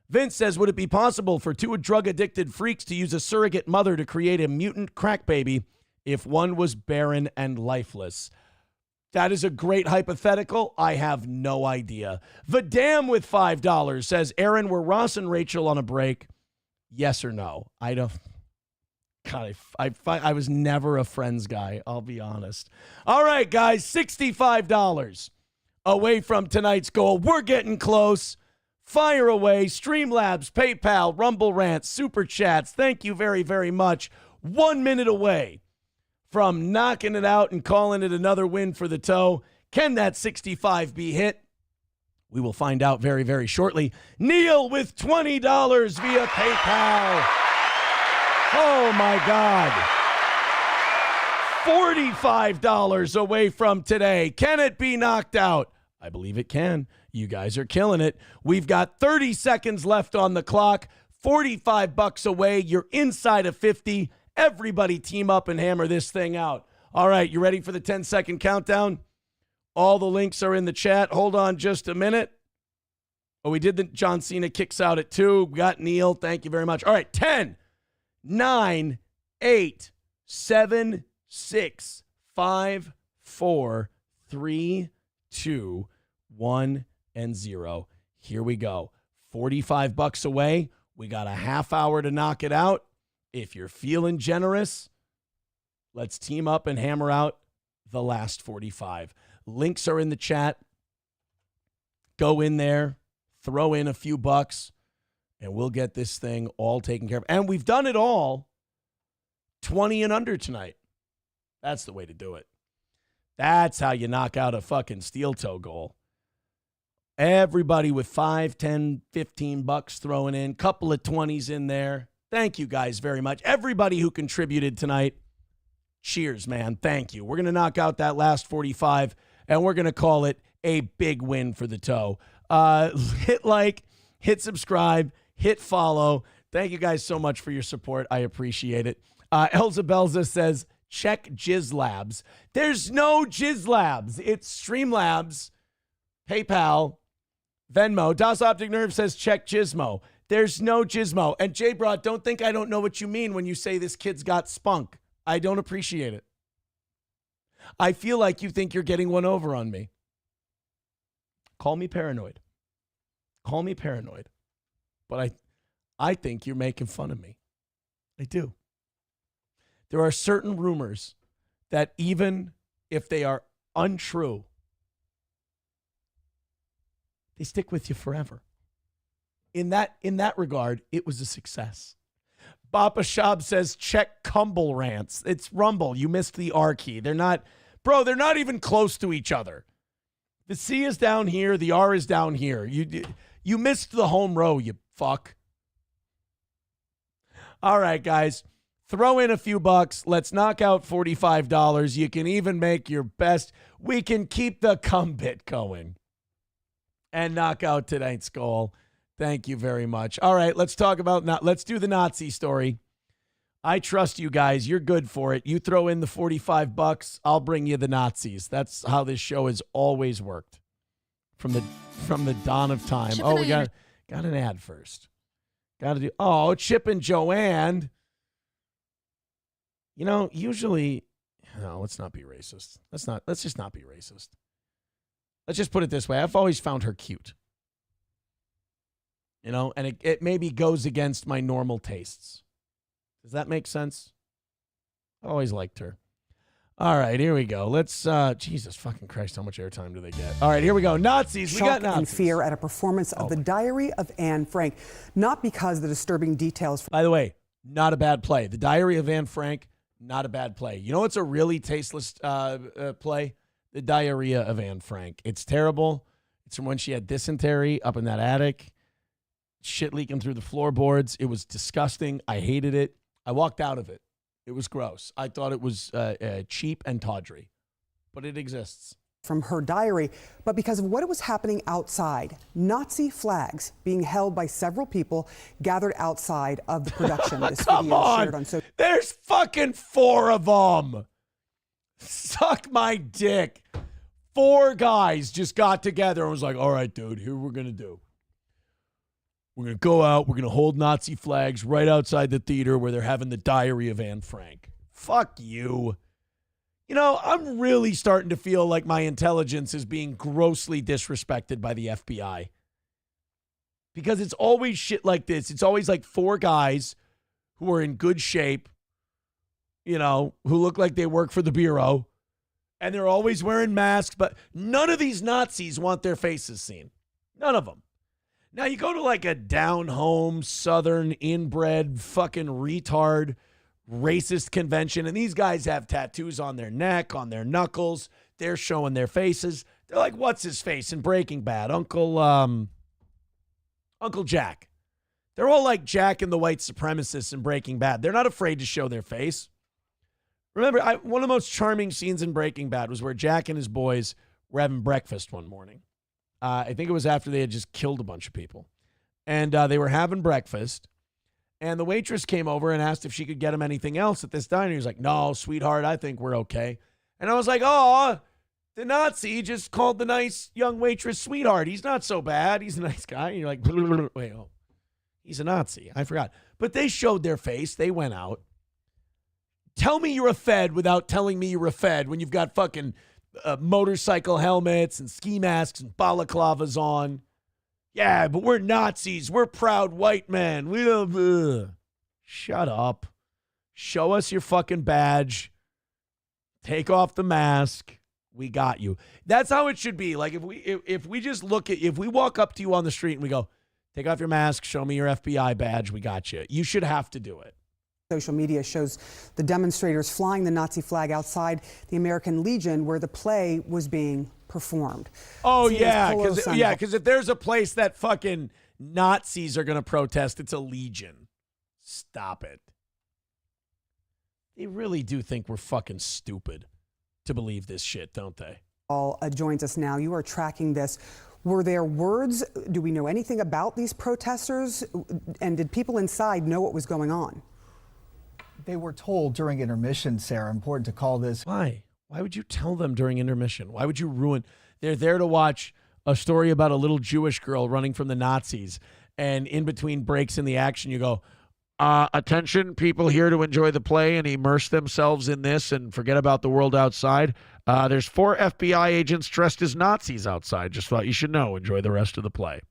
Vince says, would it be possible for two drug-addicted freaks to use a surrogate mother to create a mutant crack baby if one was barren and lifeless? That is a great hypothetical. I have no idea. Vidam with $5 says, Aaron, were Ross and Rachel on a break? Yes or no? I don't. God, I was never a Friends guy. I'll be honest. All right, guys, $65 away from tonight's goal. We're getting close. Fire away. Streamlabs, PayPal, Rumble Rants, Super Chats. Thank you very, very much. 1 minute away from knocking it out and calling it another win for the toe. Can that 65 be hit? We will find out very, very shortly. Neil with $20 via PayPal. Oh, my God. $45 away from today. Can it be knocked out? I believe it can. You guys are killing it. We've got 30 seconds left on the clock. $45 away. You're inside of 50. Everybody team up and hammer this thing out. All right, you ready for the 10-second countdown? All the links are in the chat. Hold on just a minute. Oh, we did the John Cena kicks out at 2. We got Neil. Thank you very much. All right, 10, 9, 8, 7, 6, 5, 4, 3, 2, 1, and 0. Here we go. $45 away. We got a half hour to knock it out. If you're feeling generous, let's team up and hammer out the last 45. Links are in the chat. Go in there, throw in a few bucks, and we'll get this thing all taken care of. And we've done it all 20 and under tonight. That's the way to do it. That's how you knock out a fucking steel toe goal. Everybody with 5, 10, 15 bucks throwing in, couple of 20s in there. Thank you guys very much. Everybody who contributed tonight, cheers, man. Thank you. We're going to knock out that last 45, and we're going to call it a big win for the toe. Hit like, hit subscribe, hit follow. Thank you guys so much for your support. I appreciate it. Elza Belza says, check Jizz Labs. There's no Jizz Labs. It's Streamlabs, PayPal, Venmo. Das Optic Nerve says, check Gizmo. There's no Gizmo. And J-Broad, don't think I don't know what you mean when you say this kid's got spunk. I don't appreciate it. I feel like you think you're getting one over on me. Call me paranoid. Call me paranoid. But I think you're making fun of me. I do. There are certain rumors that even if they are untrue, they stick with you forever. In that regard, it was a success. Bappa Shab says, check Cumble Rants. It's Rumble. You missed the R key. They're not even close to each other. The C is down here. The R is down here. You missed the home row, you fuck. All right, guys. Throw in a few bucks. Let's knock out $45. You can even make your best. We can keep the cum bit going and knock out tonight's goal. Thank you very much. All right, let's talk about, let's do the Nazi story. I trust you guys. You're good for it. You throw in the $45, I'll bring you the Nazis. That's how this show has always worked from the dawn of time. Chip Oh, and we I got an ad first. Got to do. Oh, Chip and Joanne. You know, usually, no, let's not be racist. Let's just not be racist. Let's just put it this way. I've always found her cute. You know, and it maybe goes against my normal tastes. Does that make sense? I always liked her. All right, here we go. Let's, Jesus fucking Christ, how much airtime do they get? All right, here we go. Nazis. We got Shock and Nazis. fear at a performance of The Diary of Anne Frank. Not because the disturbing details. By the way, not a bad play. The Diary of Anne Frank, not a bad play. You know what's a really tasteless play? The Diarrhea of Anne Frank. It's terrible. It's from when she had dysentery up in that attic. Shit leaking through the floorboards. It was disgusting. I hated it. I walked out of it. It was gross. I thought it was cheap and tawdry, but it exists. From her diary, but because of what was happening outside, Nazi flags being held by several people gathered outside of the production. This Come video on. shared on social. There's fucking 4 of them. Suck my dick. 4 guys just got together and was like, all right, dude, here we're going to do. We're going to go out. We're going to hold Nazi flags right outside the theater where they're having the Diary of Anne Frank. Fuck you. You know, I'm really starting to feel like my intelligence is being grossly disrespected by the FBI. Because it's always shit like this. It's always like 4 guys who are in good shape, you know, who look like they work for the Bureau. And they're always wearing masks. But none of these Nazis want their faces seen. None of them. Now, you go to like a down-home, southern, inbred, fucking retard, racist convention, and these guys have tattoos on their neck, on their knuckles. They're showing their faces. They're like, what's his face in Breaking Bad? Uncle Jack. They're all like Jack and the white supremacists in Breaking Bad. They're not afraid to show their face. Remember, one of the most charming scenes in Breaking Bad was where Jack and his boys were having breakfast one morning. I think it was after they had just killed a bunch of people. And they were having breakfast. And the waitress came over and asked if she could get him anything else at this diner. He was like, no, sweetheart, I think we're okay. And I was like, oh, the Nazi just called the nice young waitress sweetheart. He's not so bad. He's a nice guy. And you're like, wait, oh, he's a Nazi. I forgot. But they showed their face. They went out. Tell me you're a Fed without telling me you're a Fed when you've got fucking motorcycle helmets and ski masks and balaclavas on. Yeah, but we're Nazis. We're proud white men. We don't. Shut up. Show us your fucking badge. Take off the mask. We got you. That's how it should be. Like if we just look at, if we walk up to you on the street and we go, take off your mask, show me your FBI badge, we got you. You should have to do it. Social media shows the demonstrators flying the Nazi flag outside the American Legion where the play was being performed. Oh, yeah, because if there's a place that fucking Nazis are going to protest, it's a Legion. Stop it. They really do think we're fucking stupid to believe this shit, don't they? Paul joins us now. You are tracking this. Were there words? Do we know anything about these protesters? And did people inside know what was going on? They were told during intermission, Sarah, important to call this. Why? Why would you tell them during intermission? Why would you ruin? They're there to watch a story about a little Jewish girl running from the Nazis. And in between breaks in the action, you go, attention, people here to enjoy the play and immerse themselves in this and forget about the world outside. There's 4 FBI agents dressed as Nazis outside. Just thought you should know. Enjoy the rest of the play.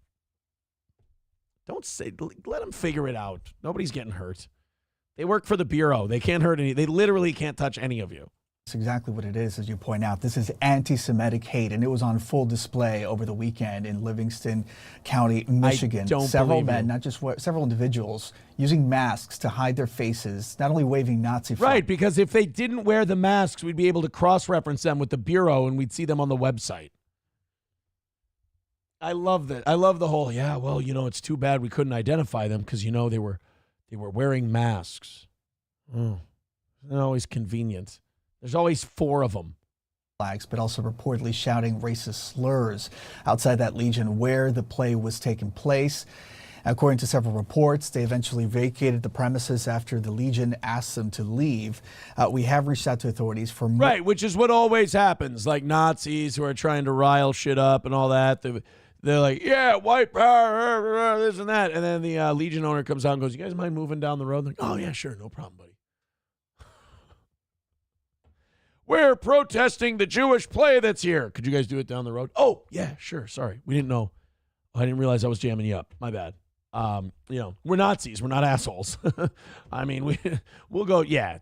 Don't say, let them figure it out. Nobody's getting hurt. They work for the Bureau. They can't hurt any. They literally can't touch any of you. That's exactly what it is, as you point out. This is anti-Semitic hate, and it was on full display over the weekend in Livingston County, Michigan. Several men, not just several individuals, using masks to hide their faces, not only waving Nazi flags. Right, because if they didn't wear the masks, we'd be able to cross-reference them with the Bureau, and we'd see them on the website. I love that. I love the whole, yeah, well, it's too bad we couldn't identify them because, they were wearing masks. Oh, it's not always convenient. There's always 4 of them. Flags, but also reportedly shouting racist slurs outside that Legion where the play was taking place. According to several reports, they eventually vacated the premises after the Legion asked them to leave. We have reached out to authorities for more. Right, which is what always happens, like Nazis who are trying to rile shit up and all that. They're like, yeah, white power, this and that. And then the Legion owner comes out and goes, you guys mind moving down the road? Like, oh, yeah, sure, no problem, buddy. We're protesting the Jewish play that's here. Could you guys do it down the road? Oh, yeah, sure, sorry. We didn't know. I didn't realize I was jamming you up. My bad. We're Nazis. We're not assholes. I mean, we'll go, yeah,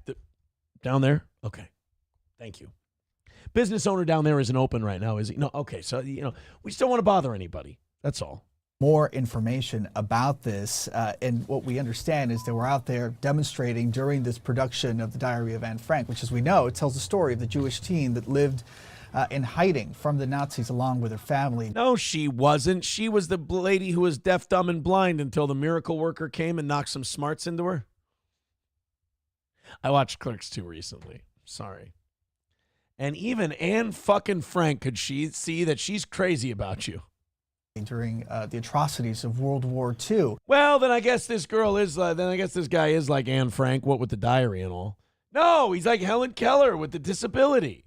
down there? Okay. Thank you. Business owner down there isn't open right now, is he? No, okay. So, we just don't want to bother anybody. That's all. More information about this, and what we understand is they were out there demonstrating during this production of the Diary of Anne Frank, which, as we know, it tells the story of the Jewish teen that lived in hiding from the Nazis along with her family. No, she wasn't. She was the lady who was deaf, dumb, and blind until the miracle worker came and knocked some smarts into her. I watched Clerks 2 recently. Sorry. And even Anne fucking Frank could see that she's crazy about you. During the atrocities of World War II. Well, then I guess this guy is like Anne Frank, what with the diary and all. No, he's like Helen Keller with the disability.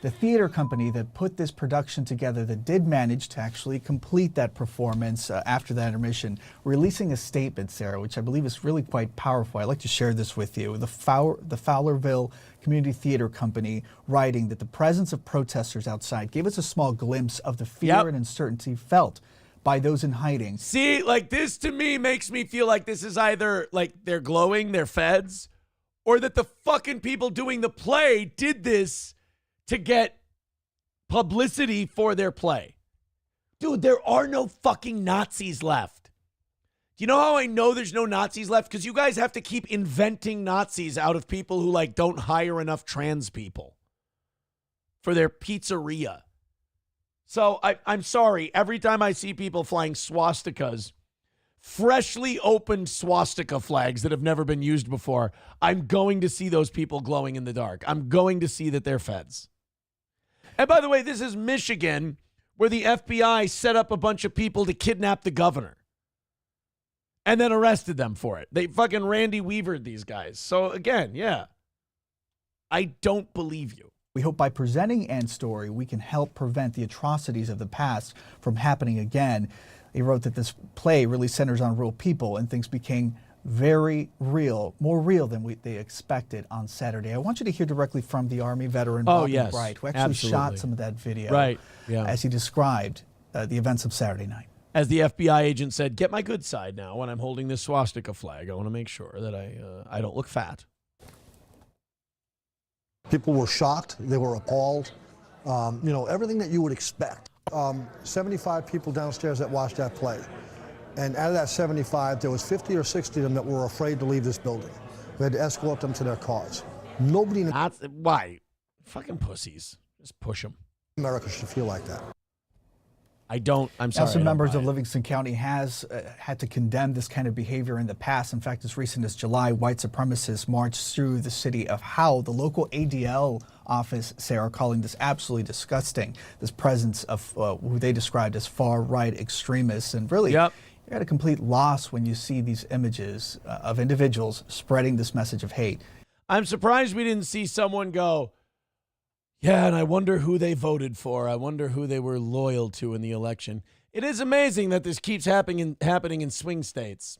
The theater company that put this production together, that did manage to actually complete that performance after that intermission, releasing a statement, Sarah, which I believe is really quite powerful. I'd like to share this with you. The Fowlerville Community Theater Company writing that the presence of protesters outside gave us a small glimpse of the fear and uncertainty felt by those in hiding. See, like this to me makes me feel like this is either like they're glowing, they're feds, or that the fucking people doing the play did this to get publicity for their play. Dude, there are no fucking Nazis left. Do you know how I know there's no Nazis left? Because you guys have to keep inventing Nazis out of people who like don't hire enough trans people for their pizzeria. So I'm sorry. Every time I see people flying swastikas, freshly opened swastika flags that have never been used before, I'm going to see those people glowing in the dark. I'm going to see that they're feds. And by the way, this is Michigan, where the FBI set up a bunch of people to kidnap the governor and then arrested them for it. They fucking Randy Weavered these guys. So again, yeah, I don't believe you. We hope by presenting Anne's story, we can help prevent the atrocities of the past from happening again. He wrote that this play really centers on real people, and things became very real, more real than they expected on Saturday. I want you to hear directly from the Army veteran Bobby Bright, who actually shot some of that video as he described the events of Saturday night. As the FBI agent said, get my good side now when I'm holding this swastika flag. I want to make sure that I don't look fat. People were shocked. They were appalled. Everything that you would expect. 75 people downstairs that watched that play. And out of that 75, there was 50 or 60 of them that were afraid to leave this building. We had to escort them to their cars. Nobody in why? Fucking pussies. Just push them. America should feel like that. I'm sorry. Some members of Livingston County has had to condemn this kind of behavior in the past. In fact, as recent as July, white supremacists marched through the city of Howell. The local ADL office, Sarah, calling this absolutely disgusting, this presence of who they described as far-right extremists. And really, you're at a complete loss when you see these images of individuals spreading this message of hate. I'm surprised we didn't see someone go, yeah, and I wonder who they voted for. I wonder who they were loyal to in the election. It is amazing that this keeps happening in swing states.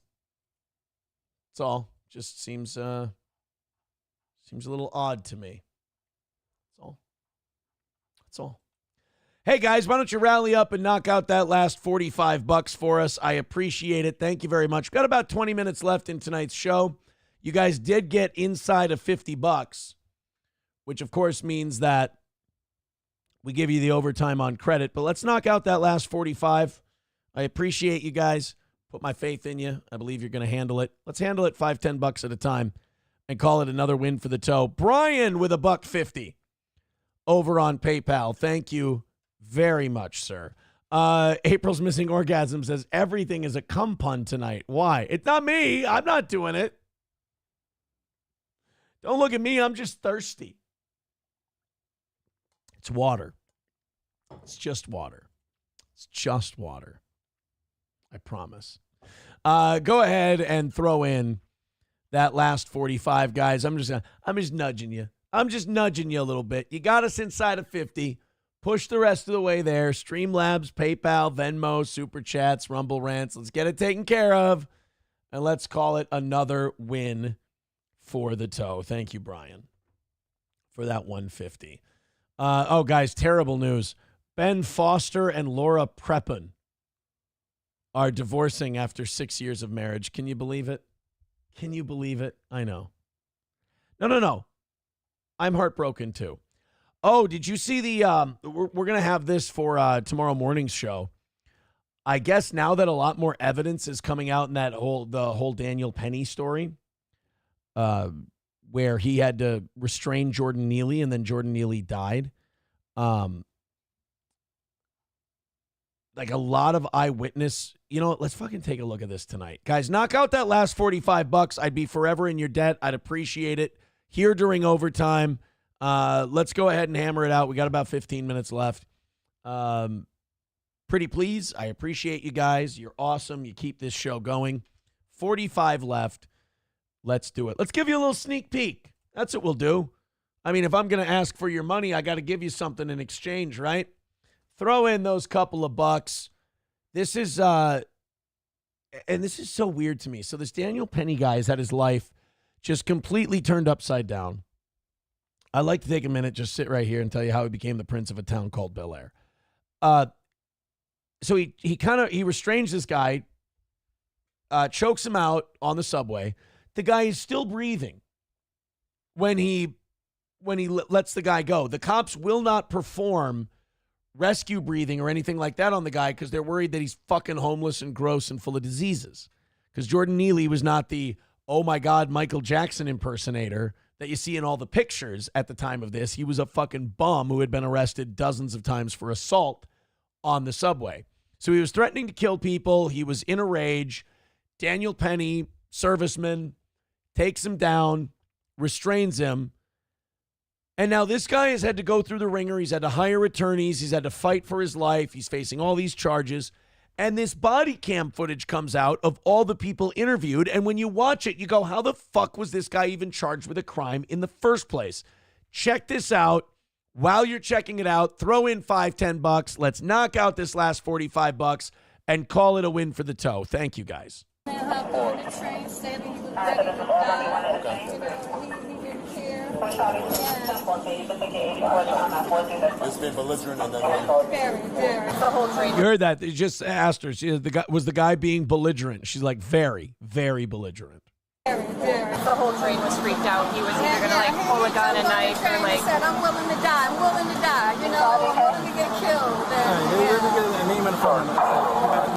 That's all. Just seems a little odd to me. That's all. Hey guys, why don't you rally up and knock out that last $45 for us? I appreciate it. Thank you very much. Got about 20 minutes left in tonight's show. You guys did get inside of $50. Which, of course, means that we give you the overtime on credit. But let's knock out that last 45. I appreciate you guys. Put my faith in you. I believe you're going to handle it. Let's handle it $5-10 at a time and call it another win for the toe. Brian with $1.50 over on PayPal. Thank you very much, sir. April's Missing Orgasm says, everything is a cum pun tonight. Why? It's not me. I'm not doing it. Don't look at me. I'm just thirsty. It's water. It's just water. It's just water. I promise. Go ahead and throw in that last 45, guys. I'm just nudging you. I'm just nudging you a little bit. You got us inside of 50. Push the rest of the way there. Streamlabs, PayPal, Venmo, Super Chats, Rumble Rants. Let's get it taken care of. And let's call it another win for the toe. Thank you, Brian, for that 150. Oh, guys, terrible news. Ben Foster and Laura Prepon are divorcing after 6 years of marriage. Can you believe it? Can you believe it? I know. No. I'm heartbroken, too. Oh, did you see the, we're going to have this for tomorrow morning's show. I guess now that a lot more evidence is coming out in the whole Daniel Penny story, where he had to restrain Jordan Neely and then Jordan Neely died. Like a lot of eyewitness, let's fucking take a look at this tonight. Guys, knock out that last $45. I'd be forever in your debt. I'd appreciate it. Here during overtime. Let's go ahead and hammer it out. We got about 15 minutes left. Pretty please. I appreciate you guys. You're awesome. You keep this show going. 45 left. Let's do it. Let's give you a little sneak peek. That's what we'll do. I mean, if I'm going to ask for your money, I got to give you something in exchange, right? Throw in those couple of bucks. This is, and this is so weird to me. So this Daniel Penny guy has had his life just completely turned upside down. I'd like to take a minute, just sit right here and tell you how he became the prince of a town called Bel Air. So he restrains this guy, chokes him out on the subway. The guy is still breathing when he lets the guy go. The cops will not perform rescue breathing or anything like that on the guy because they're worried that he's fucking homeless and gross and full of diseases. Because Jordan Neely was not the, oh my God, Michael Jackson impersonator that you see in all the pictures at the time of this. He was a fucking bum who had been arrested dozens of times for assault on the subway. So he was threatening to kill people. He was in a rage. Daniel Penny, serviceman, takes him down, restrains him. And now this guy has had to go through the ringer. He's had to hire attorneys. He's had to fight for his life. He's facing all these charges. And this body cam footage comes out of all the people interviewed. And when you watch it, you go, how the fuck was this guy even charged with a crime in the first place? Check this out. While you're checking it out, throw in $5-10. Let's knock out this last $45 and call it a win for the toe. Thank you, guys. It's been belligerent and then you heard that? They just asked her. Was the guy being belligerent? She's like, very, very belligerent. The whole train was freaked out. He was either gonna pull a gun, a knife, or like. Said, "I'm willing to die. I'm willing to die. I'm willing to get killed."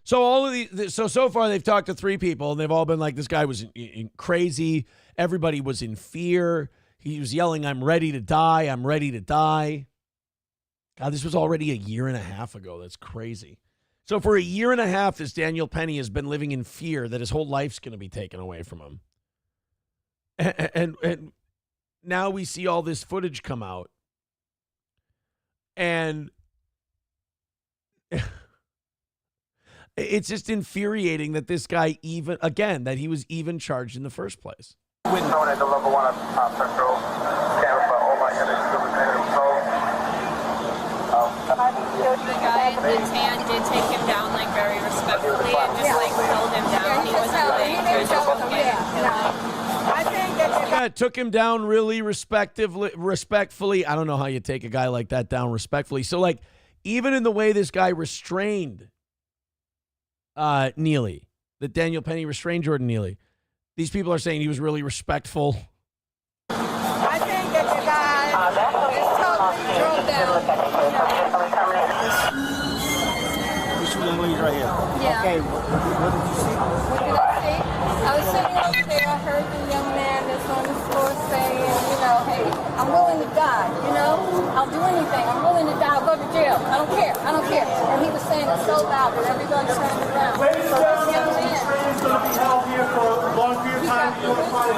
So all of these, so far they've talked to 3 people, and they've all been like, this guy was crazy. Everybody was in fear. He was yelling, "I'm ready to die. I'm ready to die." God, this was already a year and a half ago. That's crazy. So for a year and a half, this Daniel Penny has been living in fear that his whole life's going to be taken away from him. And now we see all this footage come out. And it's just infuriating that this guy that he was even charged in the first place. Known at the level 1 of Central, camera for all my the guy in the tan did take him down very respectfully and just held him down. He wasn't I think that took him down really respectfully. I don't know how you take a guy like that down respectfully. So even in the way this guy restrained Neely, that Daniel Penny restrained Jordan Neely, these people are saying he was really respectful. I think that the guy is totally drove down. This young lady right here. Yeah. Okay, what did you see? What did I see? I was sitting up there. I heard the young man that's on the floor saying, hey, I'm willing to die, I'll do anything. I'm willing to die. I'll go to jail. I don't care. And he was saying it so loud that everyone turned around. So this young man. Training's going to be held here for a long period of time. You want to find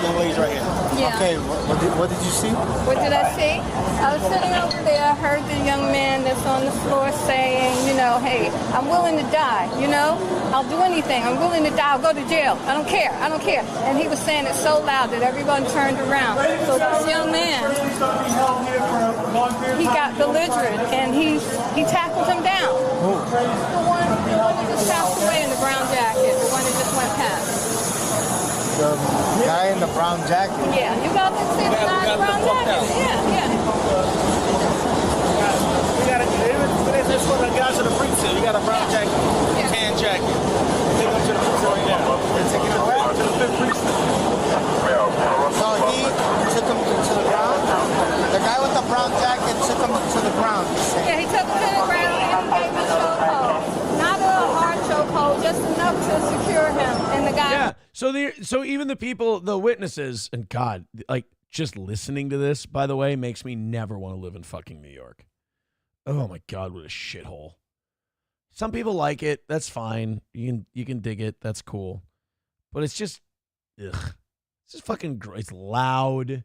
young ladies right here. Yeah. Okay, what did you see? What did I see? I was sitting over there, I heard the young man that's on the floor saying, you know, hey, I'm willing to die, you know? I'll do anything. I'm willing to die. I'll go to jail. I don't care. I don't care. And he was saying it so loud that everyone turned around. So this young man, he got belligerent and he tackled him down. The one that just passed away in the brown jacket, the one that just went past. The guy in the brown jacket? Yeah, you got to see the guy in the brown jacket. Yeah. We got this one of the guys in the precinct. You got a brown jacket, tan jacket. Take him to the precinct right now. They're taking him back to the 5th precinct. So he took him to the ground. The guy with the brown jacket took him to the ground. Yeah, he took him to the ground and gave him a chokehold. Not a hard chokehold, just enough to secure him. And the guy. Yeah. So even the people, the witnesses, and God, like just listening to this, by the way, makes me never want to live in fucking New York. Oh my God, what a shithole. Some people like it. That's fine. You can dig it. That's cool. But it's just, ugh. It's just fucking gross. It's loud.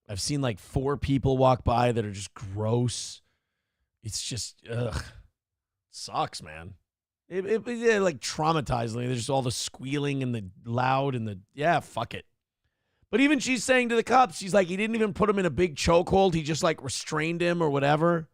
I've seen like 4 people walk by that are just gross. It's just, ugh. Sucks, man. It like traumatizing. There's just all the squealing and the loud and the, yeah, fuck it. But even she's saying to the cops, she's like, he didn't even put him in a big chokehold. He just like restrained him or whatever.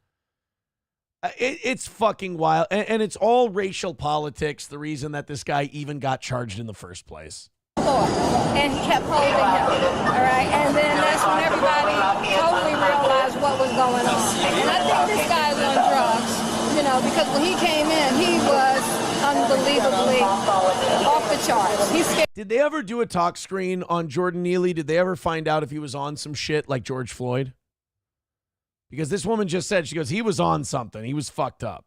It's fucking wild. And it's all racial politics, the reason that this guy even got charged in the first place. And he kept holding him, all right? And then that's when everybody totally realized what was going on. And I think this guy's on drugs, you know, because when he came in, he was unbelievably off the charts. He's scared. Did they ever do a talk screen on Jordan Neely? Did they ever find out if he was on some shit like George Floyd? Because this woman just said, she goes, he was on something. He was fucked up.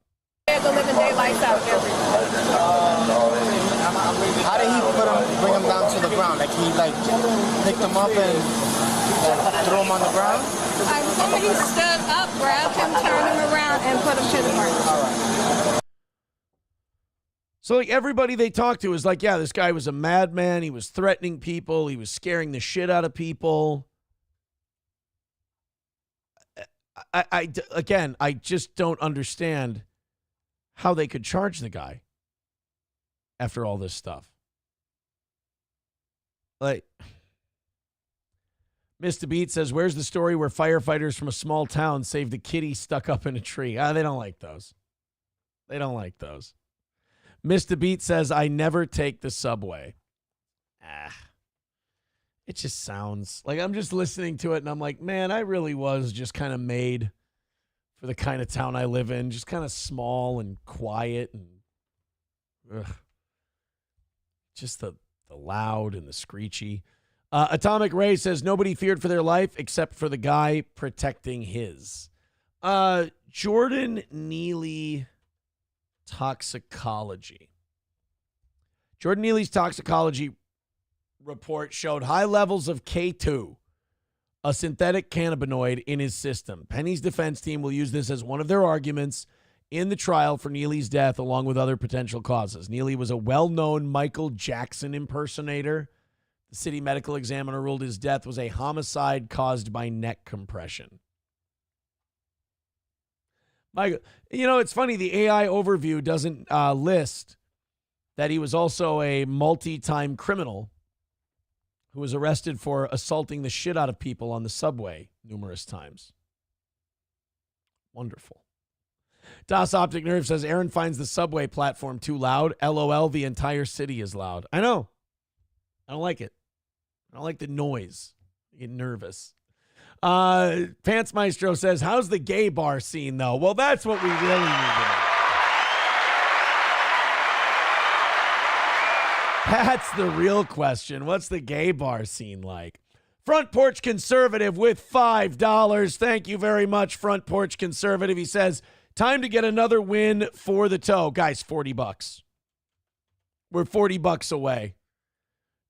The living daylights out everywhere. How did he bring him down to the ground? Like he picked him up and threw him on the ground? I remember he stood up, grabbed him, turned him around, and put him to the ground. All right. So like everybody they talked to is like, yeah, this guy was a madman. He was threatening people. He was scaring the shit out of people. Again, I just don't understand how they could charge the guy after all this stuff. Like, Mr. Beat says, where's the story where firefighters from a small town saved a kitty stuck up in a tree? They don't like those. They don't like those. Mr. Beat says, I never take the subway. It just sounds like I'm just listening to it and I'm like, man, I really was just kind of made for the kind of town I live in. Just kind of small and quiet and just the loud and the screechy. Atomic Ray says nobody feared for their life except for the guy protecting his. Jordan Neely toxicology. Jordan Neely's toxicology report showed high levels of K2, a synthetic cannabinoid, in his system. Penny's defense team will use this as one of their arguments in the trial for Neely's death, along with other potential causes. Neely was a well-known Michael Jackson impersonator. The city medical examiner ruled his death was a homicide caused by neck compression. Michael, you know, it's funny, the AI overview doesn't list that he was also a multi-time criminal who was arrested for assaulting the shit out of people on the subway numerous times. Wonderful. Das Optic Nerve says, Aaron finds the subway platform too loud. LOL, the entire city is loud. I know. I don't like it. I don't like the noise. I get nervous. Pants Maestro says, how's the gay bar scene, though? Well, that's what we really need to know. That's the real question. What's the gay bar scene like? Front Porch Conservative with $5. Thank you very much, Front Porch Conservative. He says, Time to get another win for the toe. Guys, $40. We're $40 away.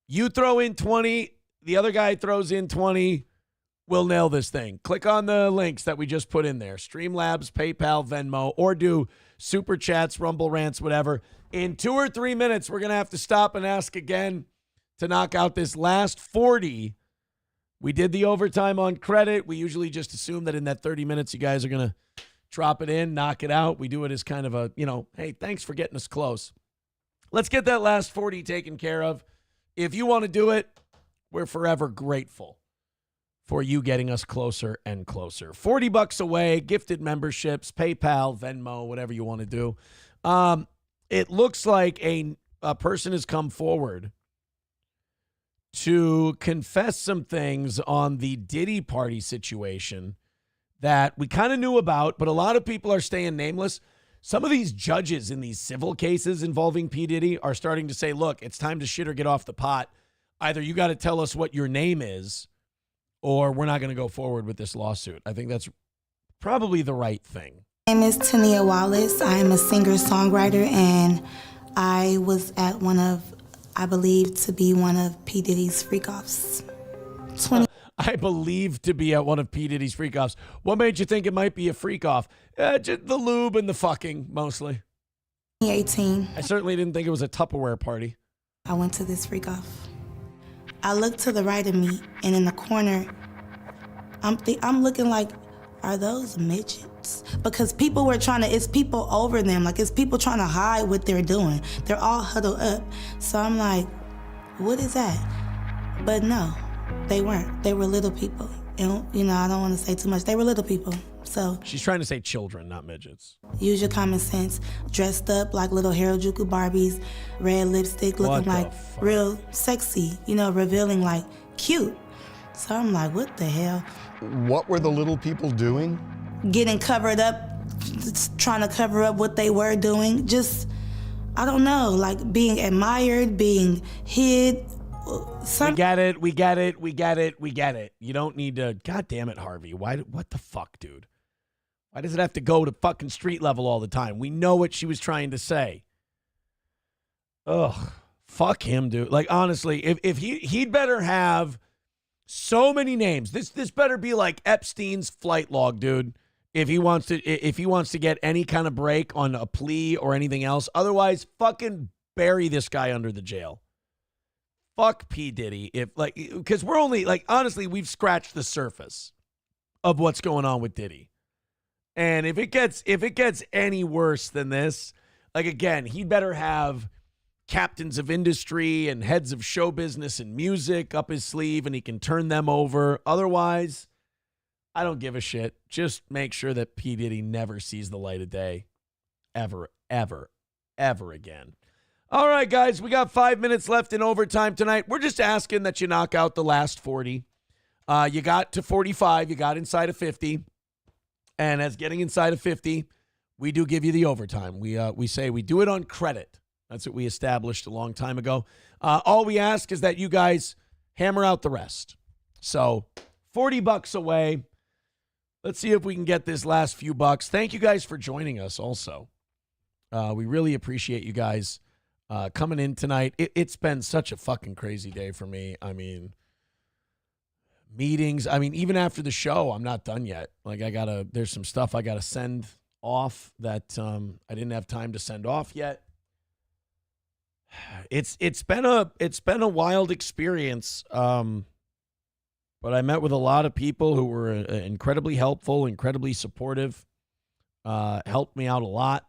You throw in 20, the other guy throws in 20. We'll nail this thing. Click on the links that we just put in there. Streamlabs, PayPal, Venmo, or do Super Chats, Rumble Rants, whatever. In 2 or 3 minutes, we're going to have to stop and ask again to knock out this last 40. We did the overtime on credit. We usually just assume that in that 30 minutes, you guys are going to drop it in, knock it out. We do it as kind of a, hey, thanks for getting us close. Let's get that last 40 taken care of. If you want to do it, we're forever grateful for you getting us closer and closer. $40 away, gifted memberships, PayPal, Venmo, whatever you want to do. It looks like a person has come forward to confess some things on the Diddy party situation that we kind of knew about, but a lot of people are staying nameless. Some of these judges in these civil cases involving P. Diddy are starting to say, look, it's time to shit or get off the pot. Either you got to tell us what your name is, or we're not going to go forward with this lawsuit. I think that's probably the right thing. My name is Tania Wallace. I am a singer-songwriter, and I was at I believe to be one of P. Diddy's freak-offs. I believe to be at one of P. Diddy's freak-offs. What made you think it might be a freak-off? Just the lube and the fucking, mostly. 2018. I certainly didn't think it was a Tupperware party. I went to this freak-off. I looked to the right of me, and in the corner, I'm looking like, are those midgets? Because people were it's people over them. Like, it's people trying to hide what they're doing. They're all huddled up. So I'm like, what is that? But no, they weren't. They were little people. And, I don't want to say too much. They were little people. So she's trying to say children, not midgets. Use your common sense. Dressed up like little Harajuku Barbies, red lipstick, looking like real sexy, revealing like cute. So I'm like, what the hell? What were the little people doing? Getting covered up, trying to cover up what they were doing. Just, I don't know, like being admired, being hid. We get it. You don't need to, God damn it, Harvey. What the fuck, dude? Why does it have to go to fucking street level all the time? We know what she was trying to say. Ugh, fuck him, dude. Like, honestly, if he'd better have so many names. This better be like Epstein's flight log, dude. If he wants to get any kind of break on a plea or anything else. Otherwise, fucking bury this guy under the jail. Fuck P. Diddy. Because we're only, honestly, we've scratched the surface of what's going on with Diddy. And if it gets any worse than this, again, he'd better have captains of industry and heads of show business and music up his sleeve, and he can turn them over. Otherwise, I don't give a shit. Just make sure that P. Diddy never sees the light of day. Ever, ever, ever again. All right, guys, we got 5 minutes left in overtime tonight. We're just asking that you knock out the last 40. You got to 45. You got inside of 50. And as getting inside of 50, we do give you the overtime. We say we do it on credit. That's what we established a long time ago. All we ask is that you guys hammer out the rest. So $40 away. Let's see if we can get this last few bucks. Thank you guys for joining us also. We really appreciate you guys coming in tonight. It's been such a fucking crazy day for me. I mean, meetings. I mean, even after the show, I'm not done yet. There's some stuff I got to send off that I didn't have time to send off yet. It's been a wild experience. But I met with a lot of people who were incredibly helpful, incredibly supportive, helped me out a lot.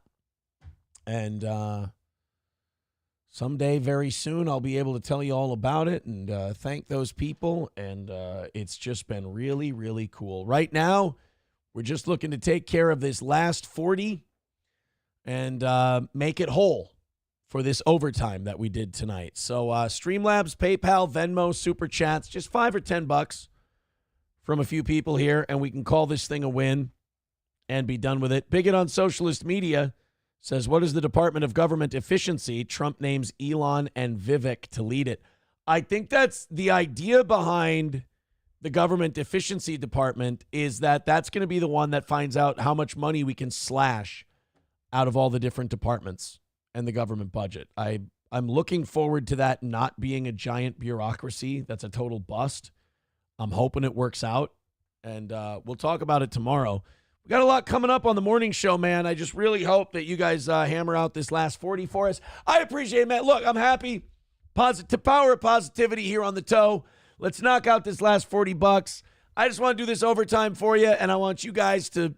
And someday, very soon, I'll be able to tell you all about it and thank those people. And it's just been really, really cool. Right now, we're just looking to take care of this last 40 and make it whole for this overtime that we did tonight. So Streamlabs, PayPal, Venmo, Super Chats, just $5 or $10 from a few people here, and we can call this thing a win and be done with it. Bigot on Socialist Media says, what is the Department of Government Efficiency? Trump names Elon and Vivek to lead it. I think that's the idea behind the government efficiency department is that that's going to be the one that finds out how much money we can slash out of all the different departments and the government budget. I'm looking forward to that not being a giant bureaucracy that's a total bust. I'm hoping it works out, and we'll talk about it tomorrow. We got a lot coming up on the morning show, man. I just really hope that you guys hammer out this last 40 for us. I appreciate it, man. Look, I'm happy. Positive power of positivity here on the toe. Let's knock out this last $40. I just want to do this overtime for you, and I want you guys to,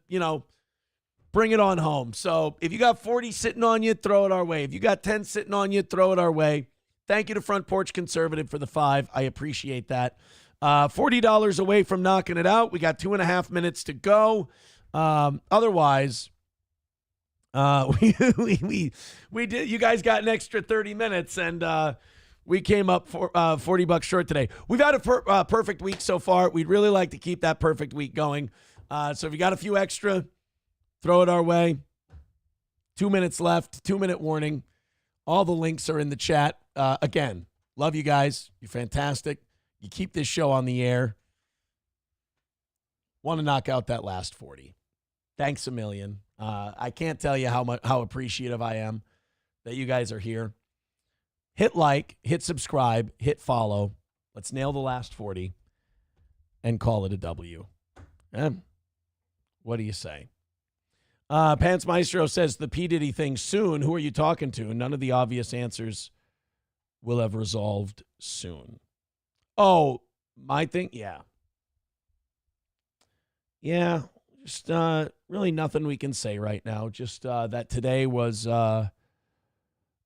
bring it on home. So if you got 40 sitting on you, throw it our way. If you got 10 sitting on you, throw it our way. Thank you to Front Porch Conservative for the 5. I appreciate that. $40 away from knocking it out. We got 2.5 minutes to go. Otherwise, we did. You guys got an extra 30 minutes, and we came up for $40 short today. We've had a perfect week so far. We'd really like to keep that perfect week going. So if you got a few extra, throw it our way. 2 minutes left. 2-minute warning. All the links are in the chat. Again, love you guys. You're fantastic. You keep this show on the air. Want to knock out that last 40. Thanks a million. I can't tell you how appreciative I am that you guys are here. Hit like, hit subscribe, hit follow. Let's nail the last 40 and call it a W. What do you say? Pants Maestro says the P. Diddy thing soon. Who are you talking to? None of the obvious answers will have resolved soon. Oh, my thing? Yeah. Yeah. Just really nothing we can say right now. Just that today was a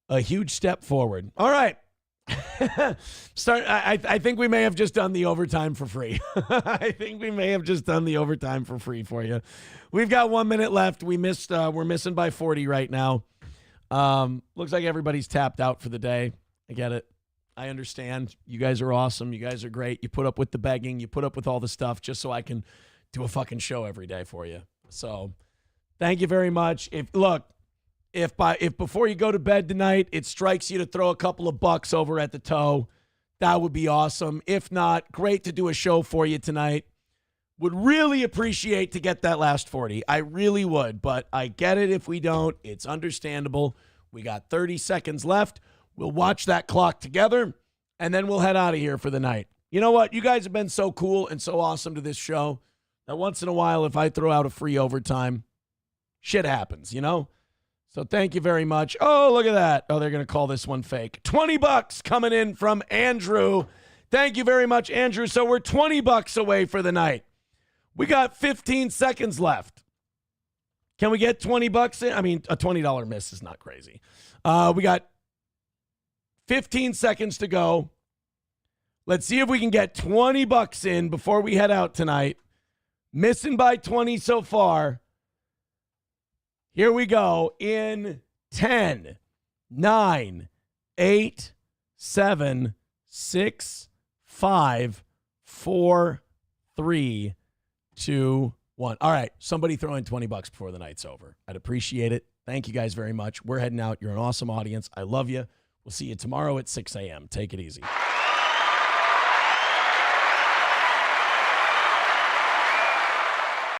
huge step forward. All right. I think we may have just done the overtime for free. I think we may have just done the overtime for free for you. We've got 1 minute left. We're missing by 40 right now. Looks like everybody's tapped out for the day. I get it. I understand. You guys are awesome. You guys are great. You put up with the begging. You put up with all the stuff just so I can do a fucking show every day for you. So thank you very much. If before you go to bed tonight, it strikes you to throw a couple of bucks over at the toe, that would be awesome. If not, great to do a show for you tonight. Would really appreciate to get that last 40. I really would, but I get it if we don't. It's understandable. We got 30 seconds left. We'll watch that clock together, and then we'll head out of here for the night. You know what? You guys have been so cool and so awesome to this show that once in a while, if I throw out a free overtime, shit happens, So thank you very much. Oh, look at that. Oh, they're going to call this one fake. $20 coming in from Andrew. Thank you very much, Andrew. So we're $20 away for the night. We got 15 seconds left. Can we get $20 in? I mean, a $20 miss is not crazy. We got 15 seconds to go. Let's see if we can get $20 in before we head out tonight. Missing by 20 so far. Here we go in 10, 9, 8, 7, 6, 5, 4, 3, 2, 1. All right, somebody throw in $20 before the night's over. I'd appreciate it. Thank you guys very much. We're heading out. You're an awesome audience. I love you. We'll see you tomorrow at 6 a.m. Take it easy.